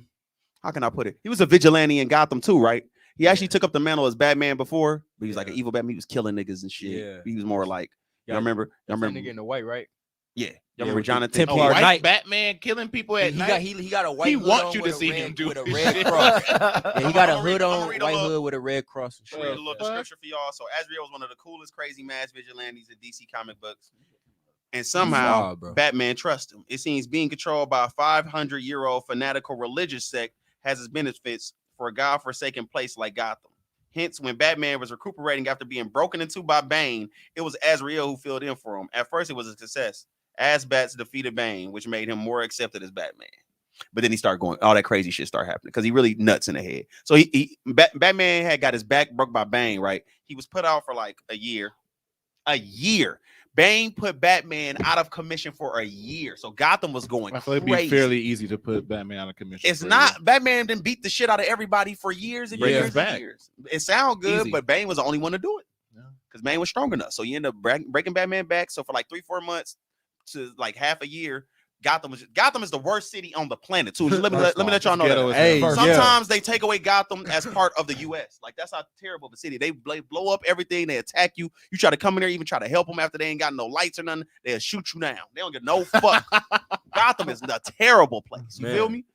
how can I put it? He was a vigilante in Gotham too, right? He actually took up the mantle as Batman before, but he was like an evil Batman. He was killing niggas and shit. Yeah. He was more like y'all remember? Y'all remember? Nigga in the white, right? Yeah. Yeah, Y'all remember with the Jonathan? Templar A white Knight. Batman killing people at He night. got he got a white. He hood wants on you to with a see red- him do with a this red shit. cross. Yeah, he got a I'ma hood read- I'ma on, read a white little- hood with a red cross. And Read a shit. little description for y'all. So Azrael was one of the coolest, crazy mass vigilantes in DC comic books. And somehow wild, bro. Batman trusts him. It seems being controlled by a 500-year-old fanatical religious sect has its benefits for a godforsaken place like Gotham. Hence, when Batman was recuperating after being broken into by Bane, it was Azrael who filled in for him. At first, it was a success. Azbats defeated Bane, which made him more accepted as Batman. But then he started going, all that crazy shit started happening because he really nuts in the head. So Batman had got his back broke by Bane, right? He was put out for like a year. A year. Bane put Batman out of commission for a year. So Gotham was going I feel it'd crazy. be fairly easy to put Batman out of commission. It's for not. Batman didn't beat the shit out of everybody for years and Bring years us back. and years. It sounds good, Easy. but Bane was the only one to do it. Yeah. Because Bane was strong enough. So you end up breaking Batman back. So for like 3-4 months to like half a year, Gotham is the worst city on the planet too. Just let me let y'all know Ghetto that. as Hey, hell. Sometimes they take away Gotham as part of the U.S. Like that's how terrible of a city. They blow up everything. They attack you. You try to come in there, even try to help them after they ain't got no lights or nothing. They'll shoot you down. They don't get no fuck. Gotham is a terrible place. You feel Man. me?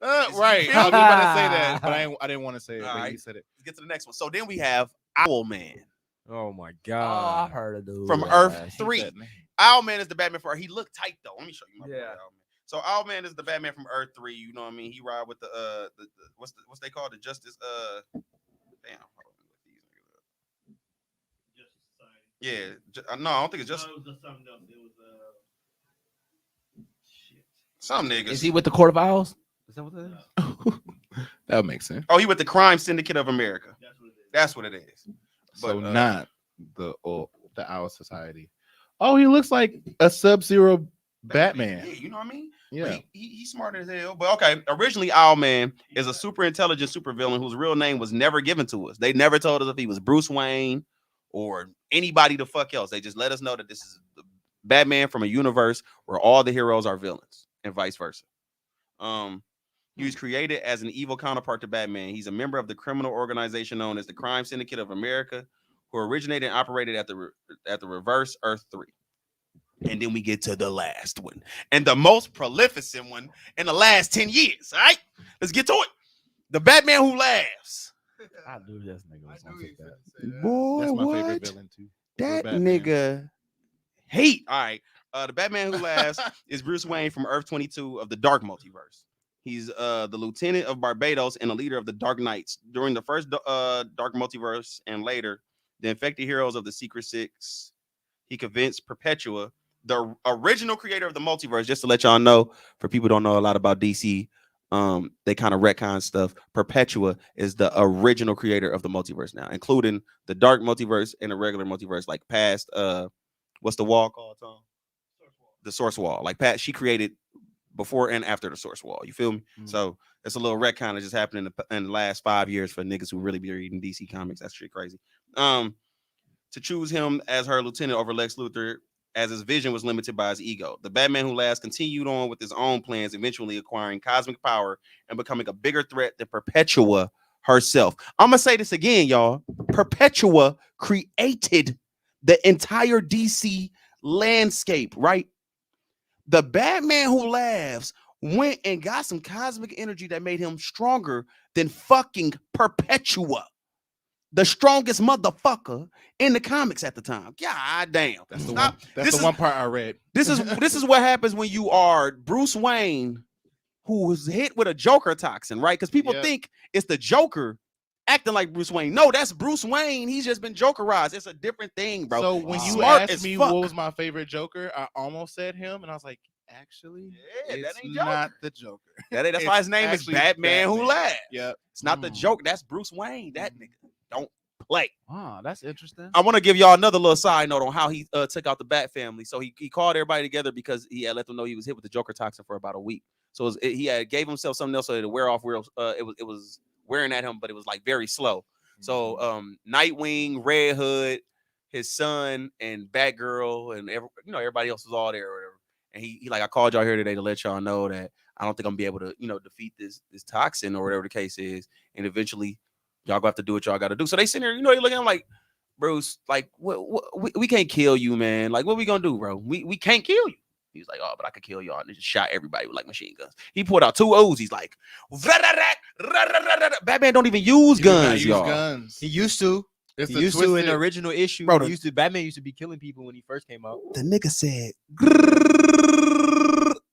Right. I was about to say that, but I didn't want to say it. All But right. you said it. Let's get to the next one. So then we have Owlman Oh my Oh, god. I've heard of dude. from Yeah. Earth 3. Owlman is the Batman for. He looked tight though. Let me show you my boy, Yeah. Owlman. So Owlman is the Batman from Earth 3. You know what I mean? He ride with the what's they called? The Justice damn. Hold on, let these niggas up. Justice Society. Yeah, no, I don't think it's just No, it was just something else. It was shit. some niggas. Is he with the Court of Owls? Is that what that is? That would make sense. Oh, he with the Crime Syndicate of America. That's what it is. That's what it is. So But, not the Owl Society. Oh, he looks like a Sub-Zero Batman. Yeah, you know what I mean? Yeah. But he's smart as hell. But okay, originally Owlman is a super intelligent supervillain whose real name was never given to us. They never told us if he was Bruce Wayne or anybody the fuck else. They just let us know that this is the Batman from a universe where all the heroes are villains and vice versa. He was created as an evil counterpart to Batman. He's a member of the criminal organization known as the Crime Syndicate of America, who originated and operated at the reverse Earth 3. And then we get to the last one, and the most prolific one in the last 10 years. All right, let's get to it. The Batman who laughs. I knew this nigga was gonna pick that. Boy, That's my what? favorite villain too. That Batman. nigga hate. All right. The Batman who laughs is Bruce Wayne from Earth 22 of the Dark Multiverse. He's the lieutenant of Barbados and a leader of the Dark Knights. During the first Dark Multiverse and later, the infected heroes of the Secret Six, he convinced Perpetua, the original creator of the multiverse, just to let y'all know, for people who don't know a lot about DC, they kind of retcon stuff. Perpetua is the original creator of the multiverse now, including the Dark Multiverse and the regular multiverse, like past what's the wall called, Tom? The Source Wall. Like she created before and after the Source Wall. You feel me? So it's a little retcon that just happened in the last 5 years for niggas who really be reading DC comics. That's shit crazy. To choose him as her lieutenant over Lex Luthor, as his vision was limited by his ego. The Batman who laughs continued on with his own plans, eventually acquiring cosmic power and becoming a bigger threat than Perpetua herself. I'm gonna say this again, y'all. Perpetua created the entire DC landscape, right? The Batman who laughs went and got some cosmic energy that made him stronger than fucking Perpetua, the strongest motherfucker in the comics at the time. God damn. That's the Stop. one. That's the one part I read. This is what happens when you are Bruce Wayne, who was hit with a Joker toxin, right? Because people think it's the Joker acting like Bruce Wayne. No, that's Bruce Wayne. He's just been Jokerized. It's a different thing, bro. So when you Smart asked as me fuck. what was my favorite Joker, I almost said him, and I was like, actually, Yeah, that it's ain't not the Joker. That's why his name is actually Batman Who Batman. Laughs. Yep. It's not the joke. That's Bruce Wayne. That nigga don't play. Oh, that's interesting. I want to give y'all another little side note on how he took out the Bat family. So he called everybody together because he had let them know he was hit with the Joker toxin for about a week. So he had gave himself something else so it wear off. It was wearing at him, but it was like very slow. So Nightwing, Red Hood, his son, and Batgirl, and everybody else was all there or whatever. And he like, I called y'all here today to let y'all know that I don't think I'm gonna be able to defeat this toxin or whatever the case is, and eventually y'all gonna have to do what y'all gotta do. So they sitting there, they looking at him like, Bruce, like, we can't kill you, man. Like, what we gonna do, bro? We can't kill you. He's like, oh, but I could kill y'all. And he just shot everybody with like machine guns. He pulled out 2 Uzis, like, Batman don't even use guns, y'all. He used to. It's he used to in the original issue. Bro, Batman used to be killing people when he first came out. The nigga said,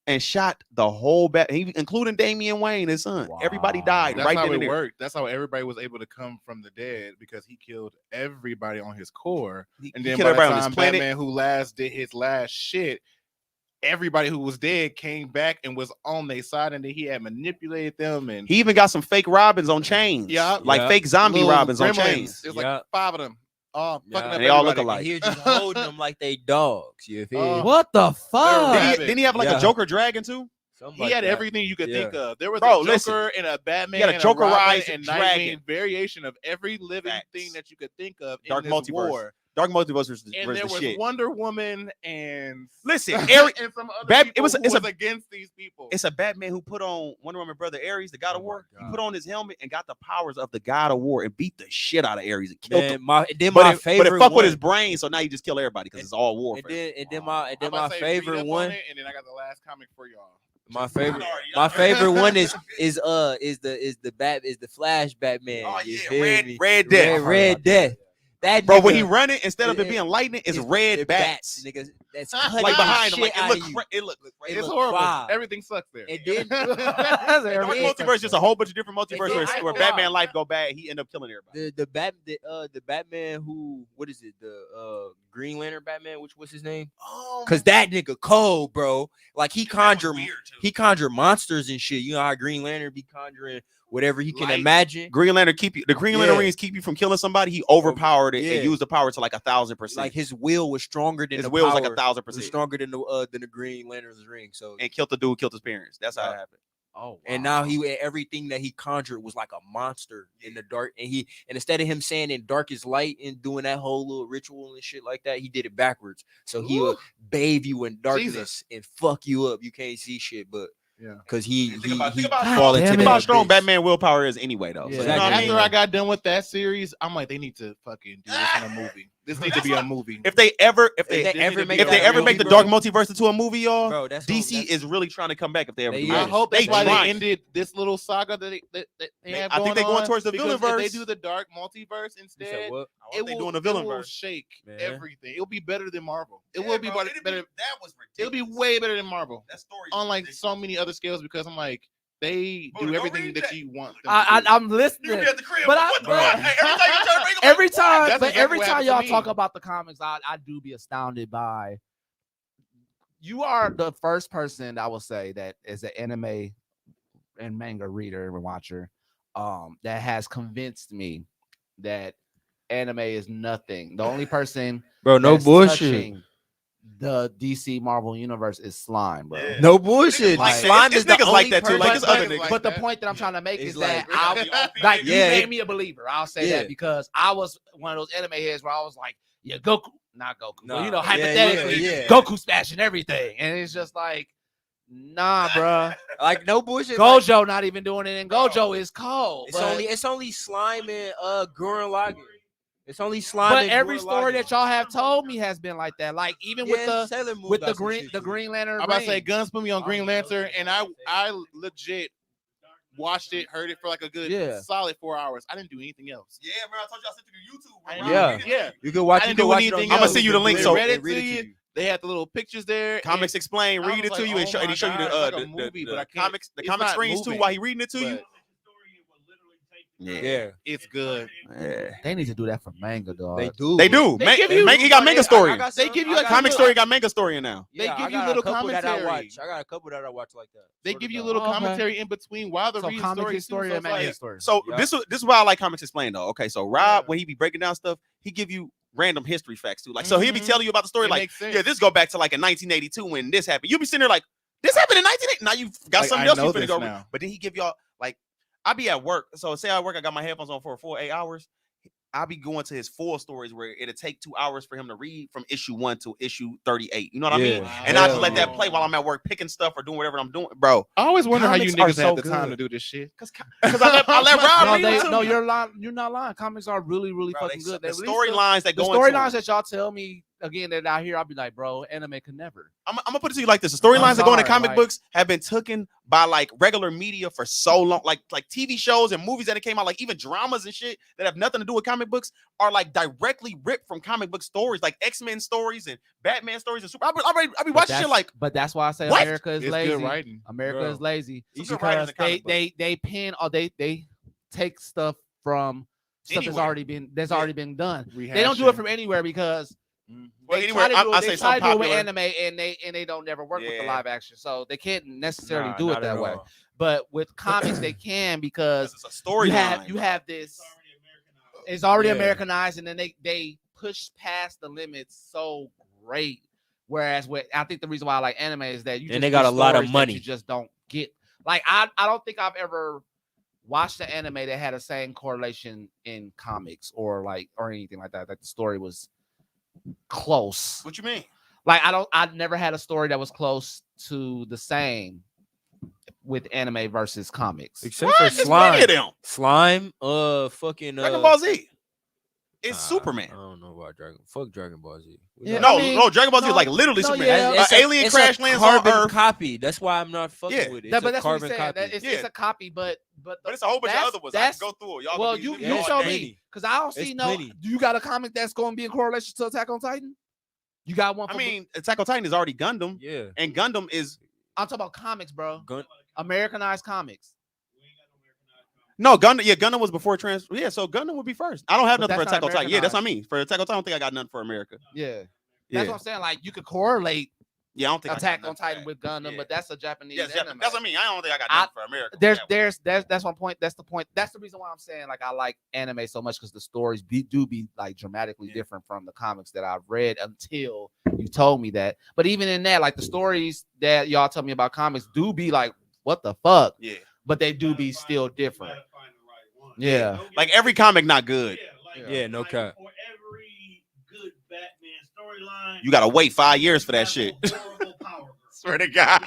and shot the whole including Damian Wayne, his son. Wow. Everybody died. That's right how then it worked. That's how everybody was able to come from the dead because he killed everybody on his core. And then by the time Batman who did his last shit, everybody who was dead came back and was on their side, and then he had manipulated them. And he even got some fake Robins on chains. Yeah, like fake zombie Robins on chains. It was like 5 of them. Oh, and they all look alike. He was just holding them like they dogs. You feel? What the fuck? Didn't he have like a Joker dragon too? He had everything you could think of. There was a Joker and a Batman, he had a Jokerized and dragon variation of every living thing that you could think of Dark in this Multiverse. war. Dark Multiverse was and there was shit. Wonder Woman and listen, and some other people it was against these people. It's a Batman who put on Wonder Woman brother Ares, the God of War. He put on his helmet and got the powers of the God of War and beat the shit out of Ares and killed him. My favorite but it fucked with his brain, so now you just kill everybody because it's all war. And then my favorite one. And then I got the last comic for y'all. My favorite one is the Flash Batman. Oh yeah, Red Death. Red Death. That bro, nigga, when he running, instead of it being lightning, it's red bats. Niggas, that's like behind him. Like it look it's horrible. Wild. Everything sucks there. And then multiverse, just a whole bunch of different multiverses where Batman life go bad, he end up killing everybody. The Batman who, what is it? The Green Lantern Batman, what's his name? Cause that nigga cold, bro. Like he conjure monsters and shit. You know how Green Lantern be conjuring whatever he can imagine. Green Lantern the Green Lantern rings keep you from killing somebody. He overpowered it and used the power to like 1,000%. Like his will was stronger than his will was like 1,000%. Stronger than the Green Lantern's ring. So and killed the dude, killed his parents. That's how it happened. Oh, wow. And now everything that he conjured was like a monster in the dark. And instead of him saying in darkest light and doing that whole little ritual and shit like that, he did it backwards. So he would bathe you in darkness and fuck you up. You can't see shit, but because think about how strong Batman willpower is anyway, though. Yeah. So after I got done with that series, I'm like, they need to fucking do this in a movie. This needs to be a movie. If they ever make the Dark Multiverse into a movie, y'all, bro, DC is really trying to come back. If they ever, I hope that's why they ended this little saga that they have. I think they're going towards the villainverse. If they do the Dark Multiverse instead, it will shake everything. It'll be better than Marvel. It will be better. That was ridiculous. It'll be way better than Marvel. That story, unlike so many other scales, because I'm like. They do everything that you want them to do. I'm listening, but every time y'all talk about the comics, I do be astounded by. You are the first person I will say that is an anime and manga reader and watcher, that has convinced me that anime is nothing. The only person, bro, no bullshit. The DC Marvel universe is slime, bro. Yeah. No bullshit. Like, slime is niggas like that too. Like it's other niggas. But the point that I'm trying to make is that you made me a believer. I'll say that because I was one of those anime heads where I was like, yeah, Goku, not Goku. No. But, hypothetically, Goku smashing everything, and it's just like, nah, bro. Like no bullshit. Gojo not even doing it, and Gojo is cold. It's only slime and Gurren Lagann. It's only slime. But every story that y'all have told me has been like that. Like even with the Green Lantern. I'm about to say Guns put me on Green Lantern, and I legit watched it, heard it for like a good solid 4 hours. I didn't do anything else. Yeah, man. I told you I sent you YouTube. Yeah. You can watch. I didn't do anything else. I'm gonna send you the link. So read it to you. They had the little pictures there. Comics explain, read it to you, and show you the comic screens too while he reading it to you. Yeah. It's good. Yeah. They need to do that for manga, dog. They do. They do. They give you- He got manga story. They give you a Comic story got manga story in now. They give I you got a little couple that I commentary. watch. I got a couple that I watch like that. They Sort give of you a that. little Okay. commentary in between while the So reading comic story story too, and so it's manga like- story. So Yeah. this is why I like Comics Explained though. Okay, so Rob, Yeah. when he be breaking down stuff, he give you random history facts too. Like, so he'll be Mhm. telling you about the story, It like, makes sense. yeah, this go back to like in 1982 when this happened. You be sitting there like, this happened in 1980. Now you got Like, something I else you know finna this go. now. But then he give y'all like, I be at work. So say I work, I got my headphones on for a full 8 hours. I'll be going to his full stories where it'll take 2 hours for him to read from issue 1 to issue 38. You know what I mean? Yeah. And I just Hell let that yeah. play while I'm at work picking stuff or doing whatever I'm doing, bro. I always wonder how you Comics are niggas have so the time to good. do this shit. Because I let Rob No, read it to no, me. you're lying. You're not lying. Comics are really, really Bro, fucking good. the They release storylines that the go into storylines it. that y'all tell me again that out here, I'll be like, bro, anime could never. I'm gonna put it to you like this: the storylines that go into sorry, comic like- books have been taken by like regular media for so long, like TV shows and movies that it came out, like even dramas and shit that have nothing to do with comic books are like directly ripped from comic book stories, like X-Men stories and Batman stories and super. I be watching shit like But that's why I say What? America is It's lazy. good writing. America Bro. is lazy Some good writers because in comic they pin or they take stuff from stuff that's Anywhere. already been done. They Rehashing. don't do it from anywhere because well, they anyway, try to do I it, say they try something to do it with popular. anime and they don't never work with the Yeah. live action, so they can't necessarily Nah, do it not that at way. all. But with comics, they can because It's a story. you have this. It's already Americanized, and then they push past the limits so great. Whereas I think the reason why I like anime is that you And just they got get a lot of stories that money. you just don't get. Like I don't think I've ever watched an anime that had the same correlation in comics or anything like that. Like the story was close. What you mean? Like I've never had a story that was close to the same with anime versus comics. Except What? for There's many of slime. them. Slime, fucking Dragon Ball Z. It's nah, Superman. I don't know about Fuck Dragon Ball Z. Yeah, No, I mean, no, Dragon Ball Z is no, like literally no, Superman. yeah. It's Alien it's crash lands on carbon Earth. copy. That's why I'm not fucking Yeah. with it. But It's that's a what carbon I'm saying. copy. It's a copy, but it's a whole bunch of other ones. I can go through it. Y'all Well, gonna you use Yeah, you it's show plenty. me because I don't see It's no. plenty. Do you got a comic that's going to be in correlation to Attack on Titan? You got one. I For, mean, Attack on Titan is already Gundam, Yeah. and Gundam is I'm talking about comics, bro. Gun- Americanized comics. no Gundam. Yeah, Gundam was before trans. Yeah, so Gundam would be first. I don't have But nothing for that's Attack not on Titan. Yeah, that's what I Americanized. mean. For Attack on Titan, I don't think I got nothing for America. Yeah, Yeah, that's what I'm saying. Like you could correlate yeah, I don't think I Attack got on nothing for Titan that. with Gundam, Yeah. but that's a Japanese Yes, anime. that's what I mean. I don't think I got I- nothing for America. Yeah. That's one point. That's the point. That's the reason why I'm saying like I like anime so much because the stories do be like dramatically Yeah. different from the comics that I've read until you told me that. But even in that, like the stories that y'all tell me about comics do be like, what the fuck? Yeah, But they do be still different. Yeah. like every comic not good. Yeah, no cap. For every good Batman storyline, You gotta wait 5 years for that shit. Swear to God.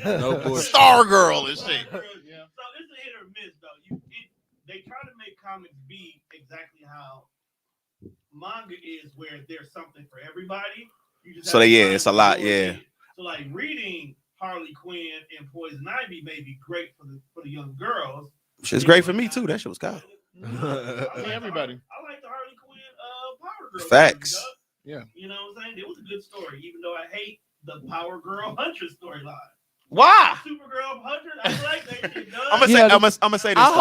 No bullshit. Star Girl and shit. So it's a hit or miss, though. They try to make comics be exactly how manga is, where there's something for everybody. You just So have to yeah, find it's a lot, what yeah. it is. So like reading Harley Quinn and Poison Ivy may be great for the young girls. Shit's great for me too. That shit was God. Everybody. I like the Harley Quinn Power Girl. Facts. story, Yeah. You know what I'm saying? It was a good story, even though I hate the Power Girl Huntress storyline. Why? Supergirl Huntress, I like that shit. Dog. I'm gonna Yeah, say. I'm gonna say this. I though.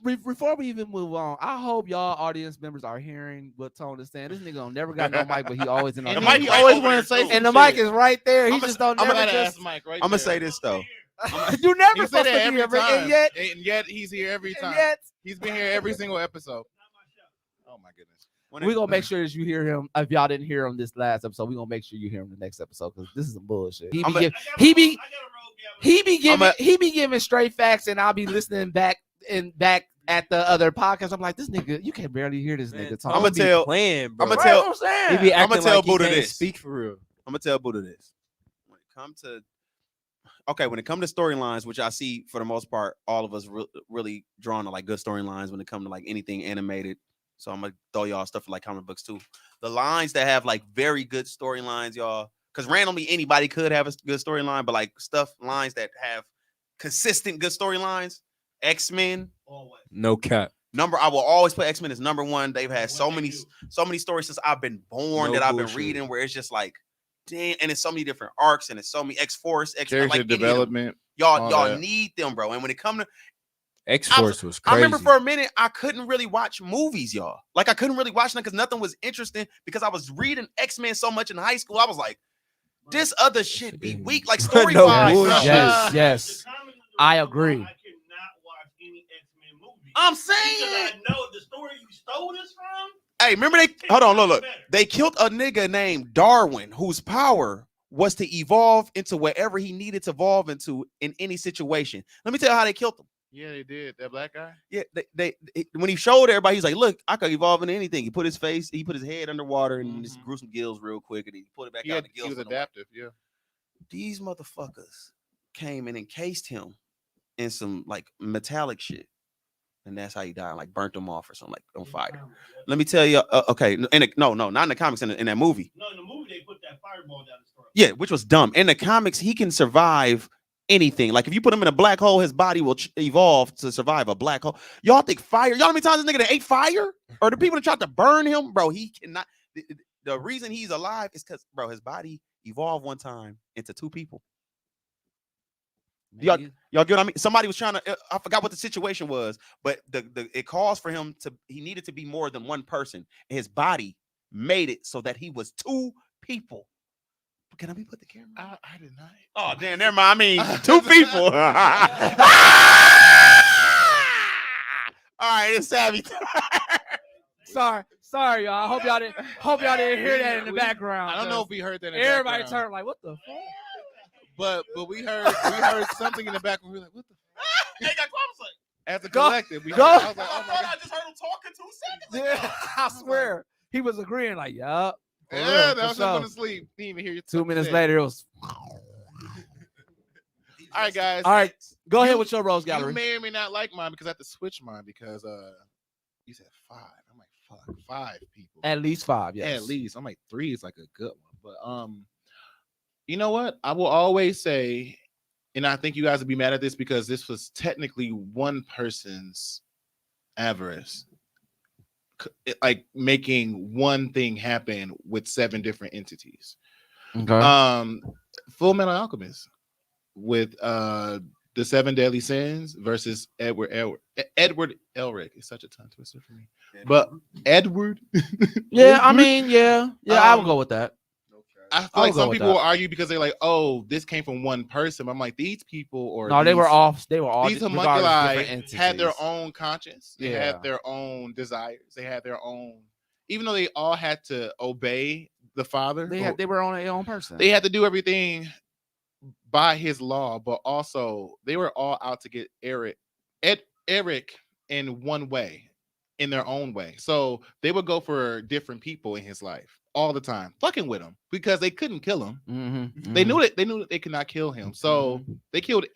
hope before we even move on, I hope y'all audience members are hearing what Tone is saying. This nigga don't never got no mic, but he always in The our mic he right always over want there, to say, too. and the mic is right there. He I'ma- just don't I'ma never Gotta just. ask Mike right I'm gonna there. say this though. You never He said supposed to it be every here, but time, and yet he's here every time. yet He's been here every single episode. Oh my goodness. we're gonna make sure that you hear him. If y'all didn't hear him this last episode, we're gonna make sure you hear him the next episode because this is some bullshit. He be giving straight facts, and I'll be listening back at the other podcast. I'm like, this nigga, you can barely hear this nigga talk. I'ma tell- playing, bro. I'ma Right, tell- what I'm saying. He be I'ma acting tell like he Buddha can't this. speak for real. I'm gonna tell Buddha this. When it comes to when it comes to storylines, which I see for the most part, all of us really drawn to like good storylines when it comes to like anything animated. So I'm gonna throw y'all stuff for like comic books too. The lines that have like very good storylines, y'all, because randomly anybody could have a good storyline, but like lines that have consistent good storylines. X-Men. No cap. I will always put X-Men as number one. They've had so many stories since I've been born No that I've bullshit. been reading where it's just like, damn, and it's so many different arcs and it's so many X-Force, Character like development. y'all all that. need them, bro. And when it comes to X-Force was crazy. I remember for a minute I couldn't really watch movies, y'all. Like I couldn't really watch them because nothing was interesting because I was reading X-Men so much in high school. I was like, this other shit be weak, like story No wise. bullshit. Yes. I agree. I cannot watch any X-Men movie. I'm Because saying, I know the story you stole this from. hey, remember they hold on, look. They killed a nigga named Darwin, whose power was to evolve into whatever he needed to evolve into in any situation. Let me tell you how they killed him. Yeah, they did. That black guy. Yeah, they when he showed everybody, he's like, "Look, I could evolve into anything." He put his head underwater and just grew some gills real quick, and he put it back out. The gills He was went away. adaptive. Yeah. These motherfuckers came and encased him in some like metallic shit, and that's how he died. Like burnt him off or something, like on fire. Let me tell you. Okay, not in the comics. In that movie. No, in the movie they put that fireball down his throat. Yeah, which was dumb. In the comics, he can survive anything. Like if you put him in a black hole, his body will evolve to survive a black hole. Y'all think fire? Y'all know how many times this nigga that ate fire? Or the people that tried to burn him, bro? He cannot. The reason he's alive is because, bro, his body evolved one time into two people. Y'all get what I mean? Somebody was trying to. I forgot what the situation was, but it caused for him to. He needed to be more than one person. His body made it so that he was two people. Can I put the camera? I did not. Oh, damn, never mind. I mean, two people. All right, it's Savvy. Sorry, y'all. I hope y'all didn't hear that in the background. I don't know if we heard that. Everybody turned like, what the fuck? But we heard something in the background. We were like, what the fuck? They got close. As a collective, we heard, go. I was like, I oh my thought God. I just heard him talking 2 seconds ago. Yeah, I swear. He was agreeing, like, yup. Yeah, that was going to sleep. Didn't even hear you. 2 minutes later, it was. All right, guys. All right, go ahead with your Rose You Gallery. may or may not like mine because I have to switch mine because you said 5. I'm like, fuck, 5 people. At least 5, yes. At least. I'm like 3 is like a good one. But you know what? I will always say, and I think you guys would be mad at this because this was technically one person's avarice. Like making one thing happen with 7 different entities. Okay. Full Metal Alchemist with the 7 Deadly Sins versus Edward Elric. It's such a tongue twister for me. But Edward. Yeah, I mean, yeah, I would go with that. I feel like some people will argue because they're like, "Oh, this came from one person." I'm like, these people or no, they were all. These homunculi had their own conscience. They Yeah. had their own desires. They had their own. Even though they all had to obey the father, They were on their own person. they had to do everything by his law, but also they were all out to get Eric in one way, in their own way. So they would go for different people in his life all the time, fucking with him because they couldn't kill him. Mm-hmm. They knew that they could not kill him. So they killed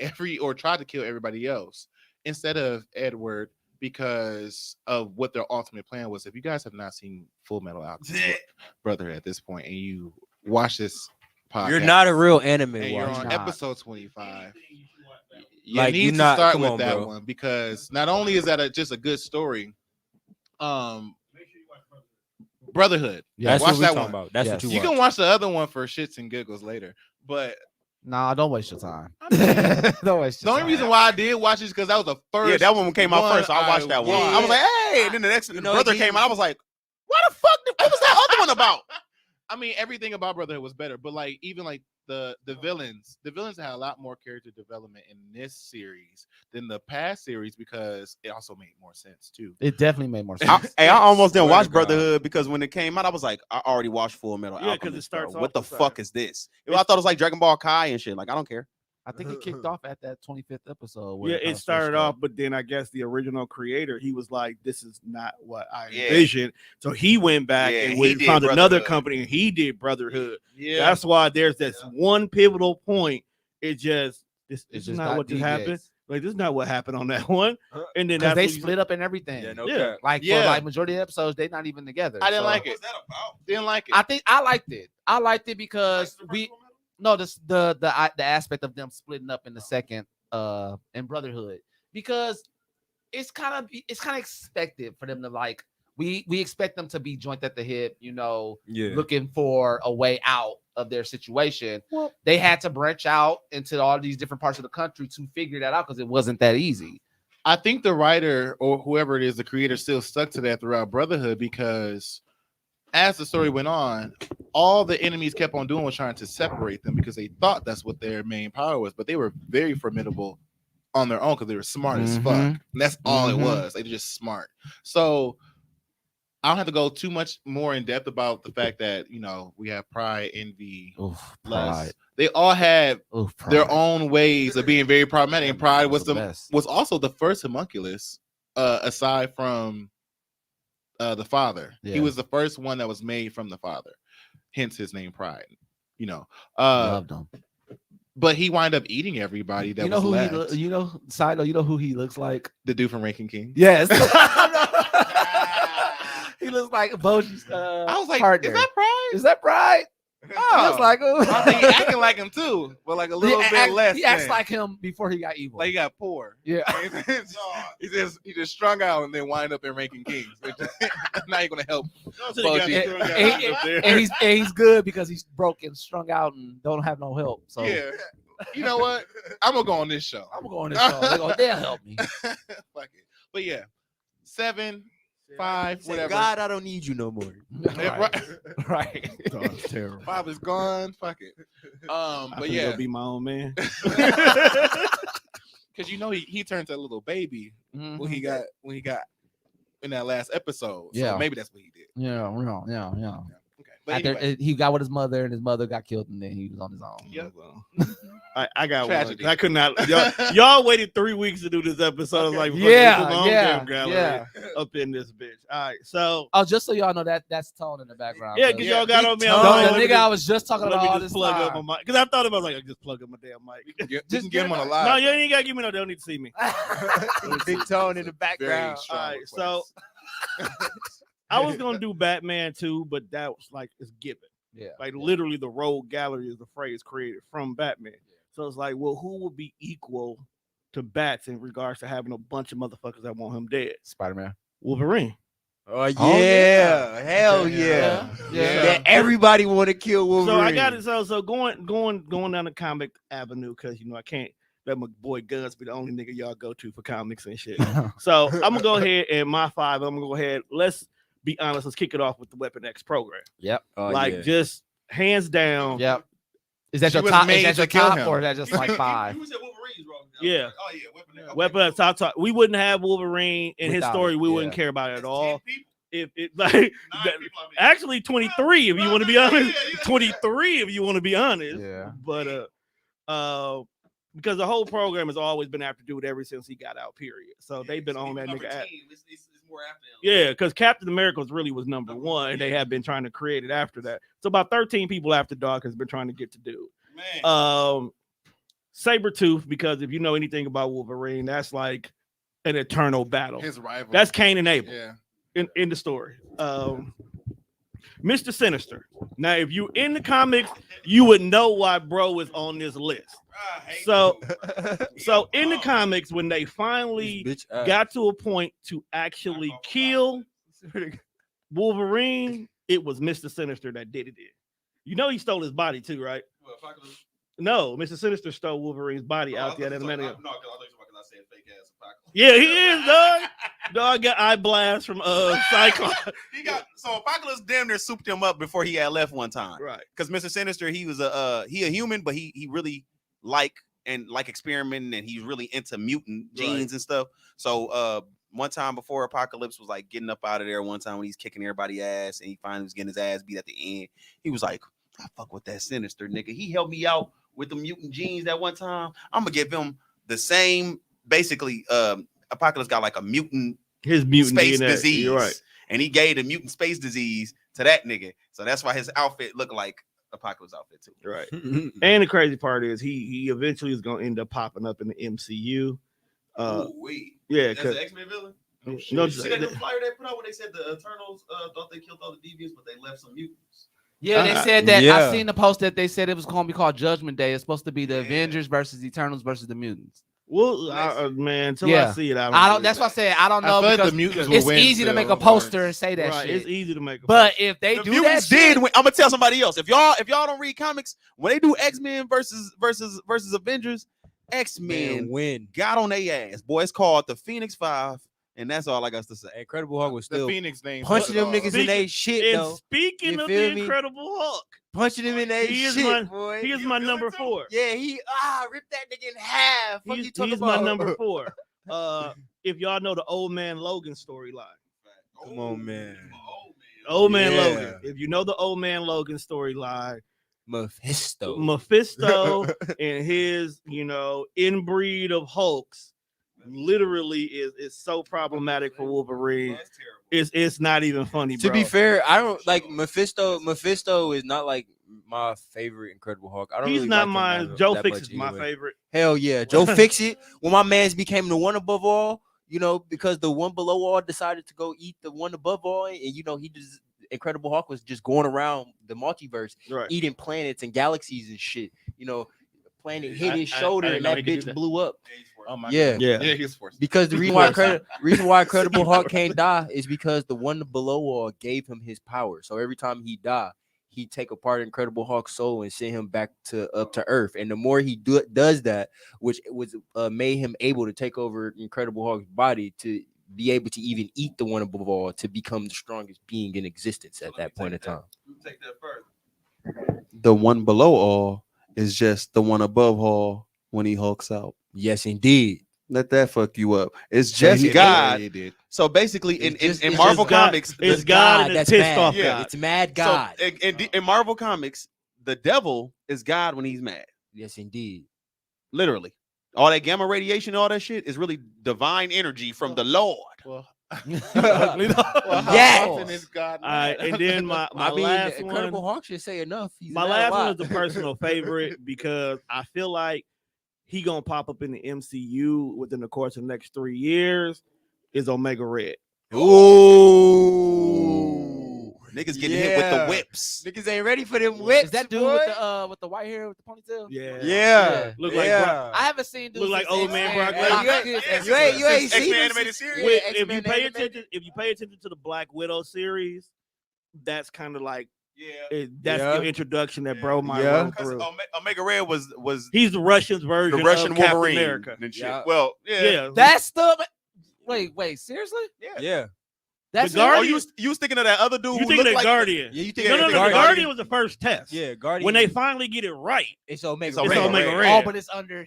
tried to kill everybody else instead of Edward because of what their ultimate plan was. If you guys have not seen Full Metal Alchemist Brotherhood at this point and you watch this podcast, You're not a real anime and you're watcher. on episode 25. You Like, need you to not- start come with on, that bro. one because not only is that just a good story, Brotherhood. Yes. That's watch what we're that talking one. about. That's Yes. what you You watch. can watch the other one for shits and giggles later, but Nah, don't waste your time. I mean, Don't waste the your only time. reason why I did watch it is because that was the first. Yeah, that one came out one first. So I watched that one. yeah. I was like, hey, and then the next You know, brother he- came out. I was like, what the fuck? What was that other one about? I mean, everything about Brotherhood was better, but like even like the villains had a lot more character development in this series than the past series because it also made more sense too. It definitely made more sense. I almost didn't Swear watch to God. Brotherhood because when it came out, I was like, I already watched Full Metal Yeah, 'cause it Alchemist. starts Bro. What off the the fuck side. is this? I thought it was like Dragon Ball Kai and shit. Like, I don't care. I think it kicked off at that 25th episode. Where Yeah, kinda it first started off, but then I guess the original creator, he was like, "This is not what I Yeah. envisioned." So he went back Yeah, and he went, did found another Brotherhood. company, and he did Brotherhood. Yeah, That's why there's this one pivotal point. It just this It's is just not not what just happened. deviates. Like this is not what happened on that one. And then because that's they what you- split up in everything. Yeah, no Yeah. cap. Like Yeah. for like majority of the episodes, they're not even together. I didn't So- like it. Didn't like it. I think I liked it. I liked it because the aspect of them splitting up in the second in Brotherhood because it's kind of expected for them to like we expect them to be joint at the hip, you know, Yeah. looking for a way out of their situation. Well, they had to branch out into all these different parts of the country to figure that out because it wasn't that easy. I think the writer or whoever it is, the creator, still stuck to that throughout Brotherhood because as the story went on, all the enemies kept on doing was trying to separate them because they thought that's what their main power was, but they were very formidable on their own because they were smart as fuck. And that's all it was. They were just smart. So I don't have to go too much more in depth about the fact that, you know, we have pride, envy, lust. They all had their own ways of being very problematic. And pride was also the first homunculus, aside from the father. Yeah. He was the first one that was made from the father. Hence his name Pride. You know. Loved him. But he wound up eating everybody that was left. Side note, you know who he looks like? The dude from Rankin King. Yes. He looks like Boji's I was like, partner. Is that Pride? Is that Pride? Oh, looks like him. I think he acting like him too, but like a little bit less. He acts like him before he got evil. Like he got poor. Yeah. he just strung out and then wind up in Rankin Kings. Now you're gonna help. And he's good because he's broken, strung out, and don't have no help. So yeah. You know what? I'm gonna go on this show. They'll help me. Fuck it. But yeah, 7, 5, whatever. God, I don't need you no more. Right. Oh, it's terrible. 5 is gone. Fuck it. But yeah, be my own man. Because you know he turned to a little baby when he got in that last episode. So maybe that's what he did. Yeah. Okay. But After he got with his mother, and his mother got killed, and then he was on his own. Yep. I got tragedy. One. I could not. Y'all waited 3 weeks to do this episode. Okay. Like, Yeah. Up in this bitch. All right, so just so y'all know that's Tone in the background. yeah, because y'all got on me. The nigga I was just talking about all this plug time. up my mic because I thought about I just plug up my damn mic. Just get him on a live. No, you ain't gotta give me no. They don't need to see me. Big Tone in the background. All right, so I was gonna do Batman too, but that was like it's given. Yeah, like literally the Rogue Gallery is the phrase created from Batman. So it's like, well, who will be equal to Bats in regards to having a bunch of motherfuckers that want him dead? Spider-Man, Wolverine. Oh yeah, hell yeah. That everybody want to kill Wolverine. So I got it. So going down the comic avenue because I can't let my boy Guns be the only nigga y'all go to for comics and shit. So I'm gonna go ahead and my 5. I'm gonna go ahead. Let's be honest. Let's kick it off with the Weapon X program. Yep. Just hands down. Yep. Is that your top? Is that your top, or is that just like 5? You said Wolverine's wrong. Yeah. Oh yeah, Weapon X. Top. We wouldn't have Wolverine in his story. We wouldn't care about it at all. If it like actually 23, if you want to be honest. 23, if you want to be honest. Yeah. But because the whole program has always been after dude ever since he got out. Period. So they've been on that nigga. It's more after him. Yeah, because Captain America was number one. They have been trying to create it after that. So about 13 people after dark has been trying to get to dude. Man. Sabretooth, because if you know anything about Wolverine, that's like an eternal battle. His rival. That's Cain and Abel. Yeah. In the story. Mr. Sinister. Now, if you in the comics, you would know why bro is on this list. So in the comics, when they finally got to a point to actually kill Wolverine, it was Mr. Sinister that did it. You know he stole his body too, right? No, Mr. Sinister stole Wolverine's body out there. Yeah, he is, dog. Dog got eye blast from Cyclops. So Apocalypse damn near souped him up before he had left one time. Right. Because Mr. Sinister, he was a human, but he really like experimenting, and he's really into mutant genes and stuff. So one time before Apocalypse was like getting up out of there, one time when he's kicking everybody's ass and he finally was getting his ass beat at the end, he was like, I fuck with that Sinister nigga. He helped me out with the mutant genes that one time. I'm gonna give him the same. Basically, Apocalypse got like a mutant, his mutant space DNA. disease, You're right? And he gave the mutant space disease to that nigga. So that's why his outfit looked like Apocalypse outfit too. Right. And the crazy part is he eventually is gonna end up popping up in the MCU. Yeah, because X-Men villain. No, You see that new flyer they put out when they said the Eternals thought they killed all the deviants, but they left some mutants. Yeah, they said that. I seen the post that they said it was going to be called Judgment Day. It's supposed to be the Avengers versus Eternals versus the mutants. Well, man, until I see it, I don't. That's why I said I don't know because it's easy to make a poster and say that shit. It's easy to make. But if they do that, shit, I'm gonna tell somebody else. If y'all don't read comics, when they do X-Men versus Avengers, X-Men win. got on their ass. Boy, it's called the Phoenix 5, and that's all I got to say. Incredible Hulk was The still Phoenix name. punching them niggas in Speaking- their shit, And though. speaking You of feel the me? Incredible Hulk, Punching them in their He is shit, my- boy. he is my number 4. Yeah, he ripped that nigga in half. Fuck you talking He's about? my number 4. If y'all know the Old Man Logan storyline. Come on, man. Old Man Yeah. Logan. If you know the Old Man Logan storyline, Mephisto. Mephisto and his, inbreed of Hulks literally is so problematic for Wolverine. It's not even funny, To bro. be fair, I don't like Mephisto. Mephisto is not like my favorite Incredible Hulk. I don't. He's really not like him mine. that Joe much Fix is my anyway. favorite. Hell yeah, Joe Fixit. When my man's became the one above all, because the one below all decided to go eat the one above all, and he just Incredible Hulk was just going around the multiverse, Right. eating planets and galaxies and shit. Planet hit his I shoulder didn't and know that he could do bitch that. blew up. Oh my Yeah. God. Yeah. Yeah, he's forced. Because the reason why Incredible Hulk can't die is because the one below all gave him his power. So every time he died, he'd take apart Incredible Hulk's soul and send him back up to Earth. And the more he does that, which was made him able to take over Incredible Hulk's body to be able to even eat the one above all to become the strongest being in existence at that point in time. Take that further. The one below all is just the one above all when he hulks out. Yes, indeed. Let that fuck you up. It's So just he- God. Yeah, he did. So basically, It's in just- it's Marvel just God. Comics, It's God and that's it's pissed mad. off Yeah. God. It's mad God. So in Marvel Comics, the devil is God when he's mad. Yes, indeed. Literally, all that gamma radiation, all that shit is really divine energy from the Lord. Well, Well, how Yes. often is God? All right, and then my last Incredible one. Hulk should say enough. He's My mad a last one lot. is a personal favorite because I feel like he gonna pop up in the MCU within the course of the next 3 years. Is Omega Red? Ooh. Niggas getting hit with the Yeah. whips. Niggas ain't ready for them whips. Is that dude boy. with the white hair with the ponytail? Yeah. Yeah. Look like yeah. I haven't seen dudes Look like since old man X-Men. Brock Lesnar. You ain't seen X-Men him animated since- series? Yeah, If X-Men you pay animated. attention to the Black Widow series, that's kind of like Yeah. that's Yeah. your introduction that bro might Yeah. roll Because through. Omega Red was He's the Russian's version the Russian of Captain Wolverine America. and shit. Yeah. Well, Yeah, That's the wait, seriously? Yeah. That's The it? Oh, Guardian- you was thinking of that other dude you who think looked the like Guardian? Yeah, you think Yeah, No, the the Guardian. Guardian was the first test. Yeah, Guardian. When they finally get it right, it's Omega. It's Red. It's Omega Red. Oh, but it's under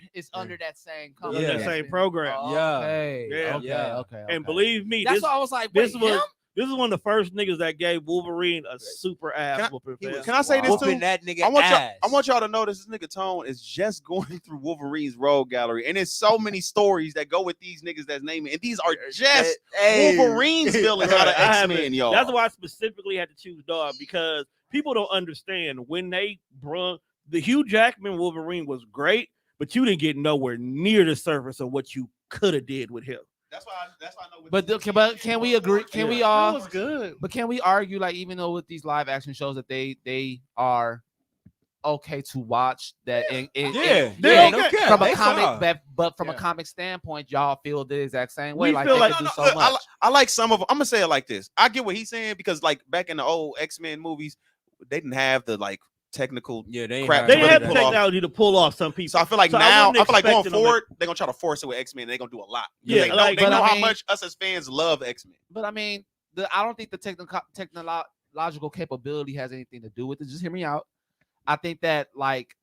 that same company. Yeah. that same program. Oh, Yeah. Okay. Yeah. Okay. Yeah. Okay. And okay. believe me, that's this, why I was like, this wait, was him? this is one of the first niggas that gave Wolverine a super ass whooping. He was fam. Can I say this whooping too? that nigga I want y'all. ass. I want y'all to know this nigga Tone is just going through Wolverine's rogue gallery, and there's so many stories that go with these niggas that's naming, and these are just Hey. Wolverine's villains out of I haven't- X-Men, y'all. That's why I specifically had to choose dog because people don't understand when they brung the Hugh Jackman Wolverine was great, but you didn't get nowhere near the surface of what you could have did with him. That's why I know. But can we agree? Can we It all? was good. But can we argue, like, even though with these live action shows that they are okay to watch, that They're no okay. cap, from a they comic, fine. but from a Yeah. comic standpoint, y'all feel the exact same way. We Like feel they like- can do so Look, much. I like some of them. I'm gonna say it like this. I get what he's saying because, like, back in the old X-Men movies, they didn't have the like technical. Yeah, they ain't Crap, have They really had the pull off. technology to pull off some people. So I feel like So I now, wasn't I feel like going expecting them to- forward, they're gonna try to force it with X-Men. They're gonna do a lot. Yeah, they know, like- they but know I how mean- much us as fans love X-Men. But I mean, I don't think the technological capability has anything to do with it. Just hear me out. I think that, like,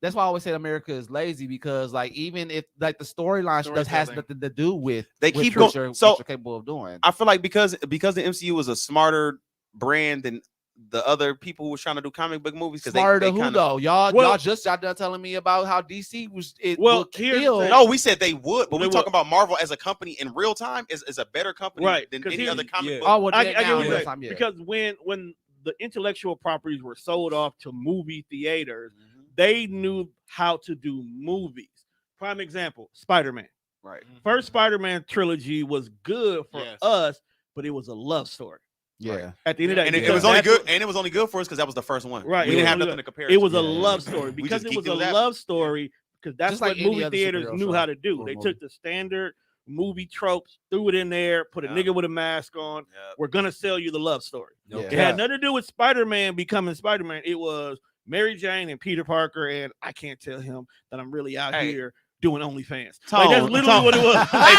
that's why I always say America is lazy, because, like, even if, like, the storyline has Storytelling. nothing to do with They with keep what going. you're, So what you're capable of doing. I feel like because the MCU is a smarter brand than the other people who was trying to do comic book movies. Because Smarter they than who kinda, though? Y'all Well- y'all done telling me about how DC was Well, would here's the kill. thing. No, we said they would, but They we talking would. about Marvel as a company in real time is a better company Right, than 'cause any here's- other comic yeah. book. Oh, well, I yeah, get now what you're yes, saying. I'm- yeah. Because when the intellectual properties were sold off to movie theaters, they knew how to do movies. Prime example, Spider-Man. Right. First Spider-Man trilogy was good for Yes. us, but it was a love story. Yeah. At the end of that, And it because was only that's good, what- and it was only good for us because that was the first one. Right, We it didn't was have only nothing to compare. It was to. a Yeah. love story We because just it geeked was it a was after. love story because that's Just like what any movie other theaters superhero knew show how to do. or They movie. took the standard movie tropes, threw it in there, put a Yeah. nigga with a mask on. Yeah. We're gonna sell you the love story. No Yeah. It cap. had nothing to do with Spider-Man becoming Spider-Man. It was Mary Jane and Peter Parker, and I can't tell him that I'm really out Hey. here doing OnlyFans. Tone, That's literally what it was. Hey,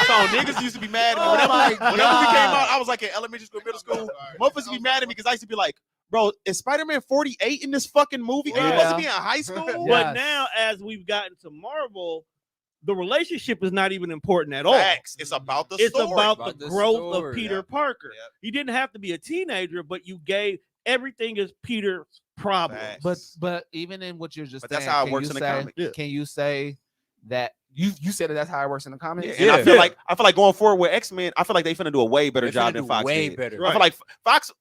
Tone, niggas used to be mad at me. When that movie came out, I was like in elementary school, middle school. Motherfuckers used to be mad at me because I used to be like, bro, is Spider-Man 48 in this fucking movie? Are you supposed to be in high school? But now, as we've gotten to Marvel, the relationship is not even important at all. Facts. It's about the story. It's about the growth story, of Peter Parker. Yep. He didn't have to be a teenager, but you gave everything is Peter's problem. Facts. But even in what you're just But saying, that's how it can works you in the say- comic. Yeah. Can you say that you said that's how it works in the comics? And I feel like going forward with X-Men, I feel like they finna do a way better They job finna than do Fox way did. better. I feel like Fox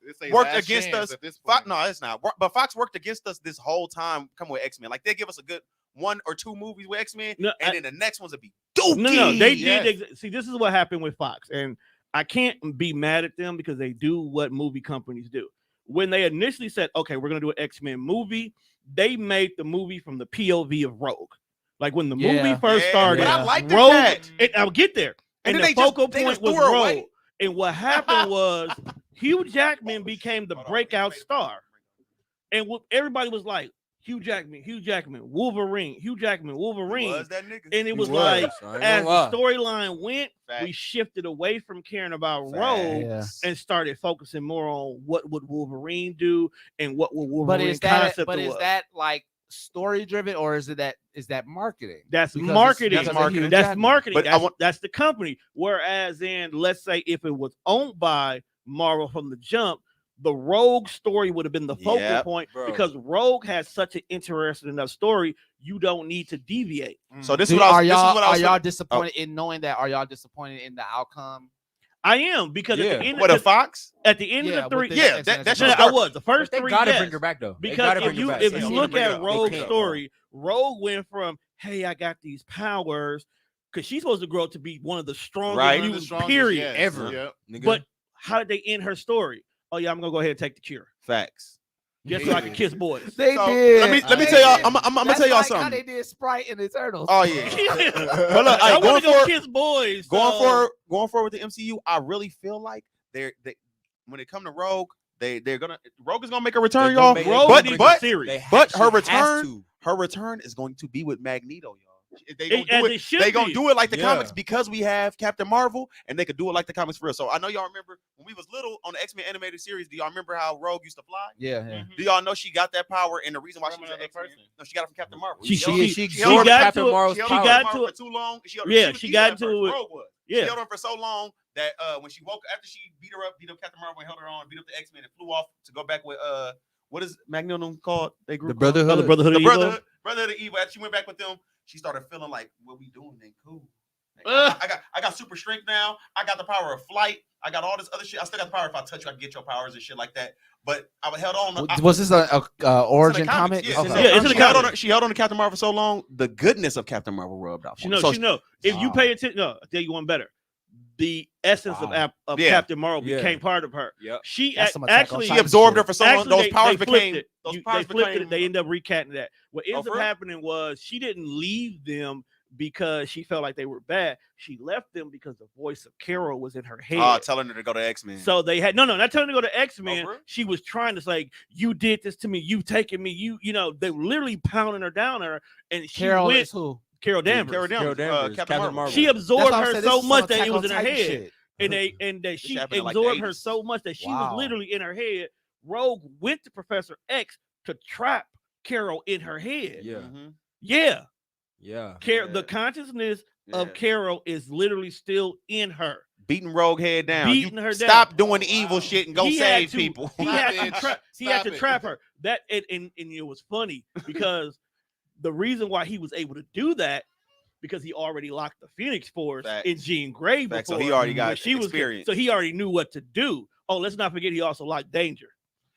It's a worked last against chance us. at this point. No, it's not. But Fox worked against us this whole time coming with X-Men. Like they give us a good 1 or 2 movies with X-Men, No, and then the next ones would be dookie. No, they Yes. did. See, this is what happened with Fox, and I can't be mad at them because they do what movie companies do. When they initially said, "Okay, we're gonna do an X-Men movie," they made the movie from the POV of Rogue. Like when the movie first started, But I liked Rogue. that. I'll get there. And And then the focal they point just was threw her Rogue. away. And what happened was Hugh Jackman became the breakout star, and everybody was like, Hugh Jackman, Wolverine, Hugh Jackman, Wolverine. Was that nigga? And it was He like, I ain't as gonna lie. the storyline went, we Facts. shifted away from caring about Rogue Facts. and started focusing more on what would Wolverine do and what would But Wolverine is that concept but is was. that like story driven or is that marketing? That's Because marketing. it's- That's marketing. That's marketing. But I That's, want- that's the company. Whereas in, let's say, if it was owned by Marvel from the jump, the Rogue story would have been the focal Yep, point bro. because Rogue has such an interesting enough story. You don't need to deviate. So this Do- is what I was. are This is y'all what I are was. y'all disappointed in knowing that? Are y'all disappointed in the outcome? I am because Yeah. at the end, What a Fox? at the end Yeah, of the three, with Yeah, the that X-Men. should I start. was the first They 3. gotta yes. bring her back though. They Because gotta if bring her you back. if They you can't look bring her at back. They Rogue's can't, story, Rogue went from, hey, I got these powers, because she's supposed to grow up to be one of the strongest Right. One of the mutants, strongest, period. yes. ever. Yep. Nigga. But how did they end her story? Oh yeah, I'm gonna go ahead and take the cure Facts. just so I can kiss boys. They So, did. Let me They tell y'all. did. I'm gonna That's tell y'all like how something. they did Sprite in Eternals. Oh yeah. But look, I hey, want going to go for kiss boys. going forward with the MCU, I really feel like they when it come to Rogue, Rogue is gonna make a return, They gonna y'all. make- Rogue but needs but a series. They ha- but she her has return- to. her return is going to be with Magneto, y'all. They As gonna do it it. should They gonna be. do it like the Yeah. comics because we have Captain Marvel, and they could do it like the comics for real. So I know y'all remember when we was little on the X-Men animated series. Do y'all remember how Rogue used to fly? Yeah. Do y'all know she got that power, and the reason why From she was an another X-Men? person. No, she got it from Captain Marvel. She held- She held absorbed got Captain to- Marvel's she held she on power. to got Marvel to- for too long. She Yeah, was she evil got at to first. it. Rogue was. She Yeah, held on for so long that when she woke after she beat up Captain Marvel and held her on, beat up the X-Men and flew off to go back with what is Magneto called? They group The called? Brotherhood. Brotherhood The of Evil. Brotherhood of Evil. After she went back with them, she started feeling like what we doing ain't cool. Like, I got super strength now. I got the power of flight. I got all this other shit. I still got the power. If I touch you, I can get your powers and shit like that. But I held on. Was this a origin comic? Yeah, Okay. Yeah, it's in the comics. She held on to Captain Marvel so long, the goodness of Captain Marvel rubbed off. She on know. her. So She know. If you Wow. pay attention, no, I'll tell you one better. The essence Wow. of Yeah. Captain Marvel Yeah. became part of her. Yep. She That's some Attack on actually she absorbed her for so long. Actually, Those powers flipped became. it. Those They powers flipped became. it. They ended up recanting that. What ends for up real? happening was she didn't leave them because she felt like they were bad. She left them because the voice of Carol was in her head. Telling her to go to X-Men. So they had not telling her to go to X-Men. for real? She was trying to say, "You did this to me. You taken me. You know." They were literally pounding her down her, and she Carol went. is who? Carol Danvers. Carol Danvers, Danvers, Captain Marvel. She That's absorbed why I her said this so is some much that Attack it on was in her Titan head, shit. and that she happened in, like, the absorbed her 80s. so much that she Wow. was literally in her head. Rogue went to Professor X to trap Carol in her head. Yeah. Mhm. Yeah. Yeah. Carol, Yeah. the consciousness of Yeah. Carol is literally still in her. Beating Rogue head down. Beating her down. Stop doing the evil shit and go He had save to- people. He Stop had it. to trap. He Stop had to it. trap her. That and it was funny because the reason why he was able to do that because he already locked the Phoenix Force Facts. in Jean Grey before. Facts. So he already got when she was experience. so he already knew what to do. Oh, let's not forget he also locked Danger.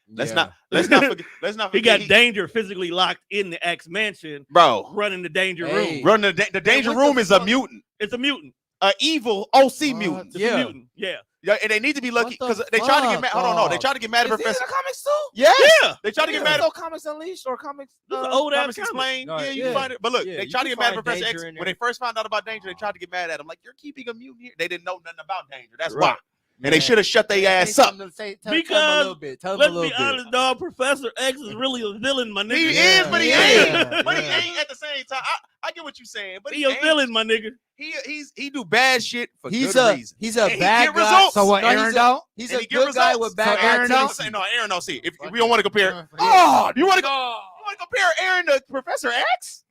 Let's Yeah. not forget. Let's not He forget. got Danger physically locked in the X mansion, bro. running the Danger Hey. room. Run the danger what the room is a fuck? mutant, It's a mutant. evil OC What? mutant. It's a Yeah. mutant. Yeah. Yeah, and they need to be lucky What the because they tried to get fuck, mad. Hold on, no, they dog? tried to get mad at Is it in Professor. the comics too? Yes, Yeah. they tried to get mad So at. Comics Unleashed or Comics? This is an old ass Comics comic. Explained. No, Yeah, you yeah. can find it. But look, Yeah, they you tried to can get mad at find Professor Danger X in when there. they first found out about Danger. They tried to get mad at him, like you're keeping a mutant here. They didn't know nothing about Danger. That's Right. why. and they should have shut their ass up. Because let's be honest, dog. Professor X is really a villain, my nigga. He is, but he ain't. But he ain't at the same time. I get what you're saying, but he a villain, my nigga. He do bad shit for good reason. He's a And bad he get guy. results. So what? Aaron don't? He's And a he get good guy results. with bad Aaron don't. activities. No, Aaron don't see. If we don't want to compare, Oh, you want to compare Aaron to Professor X?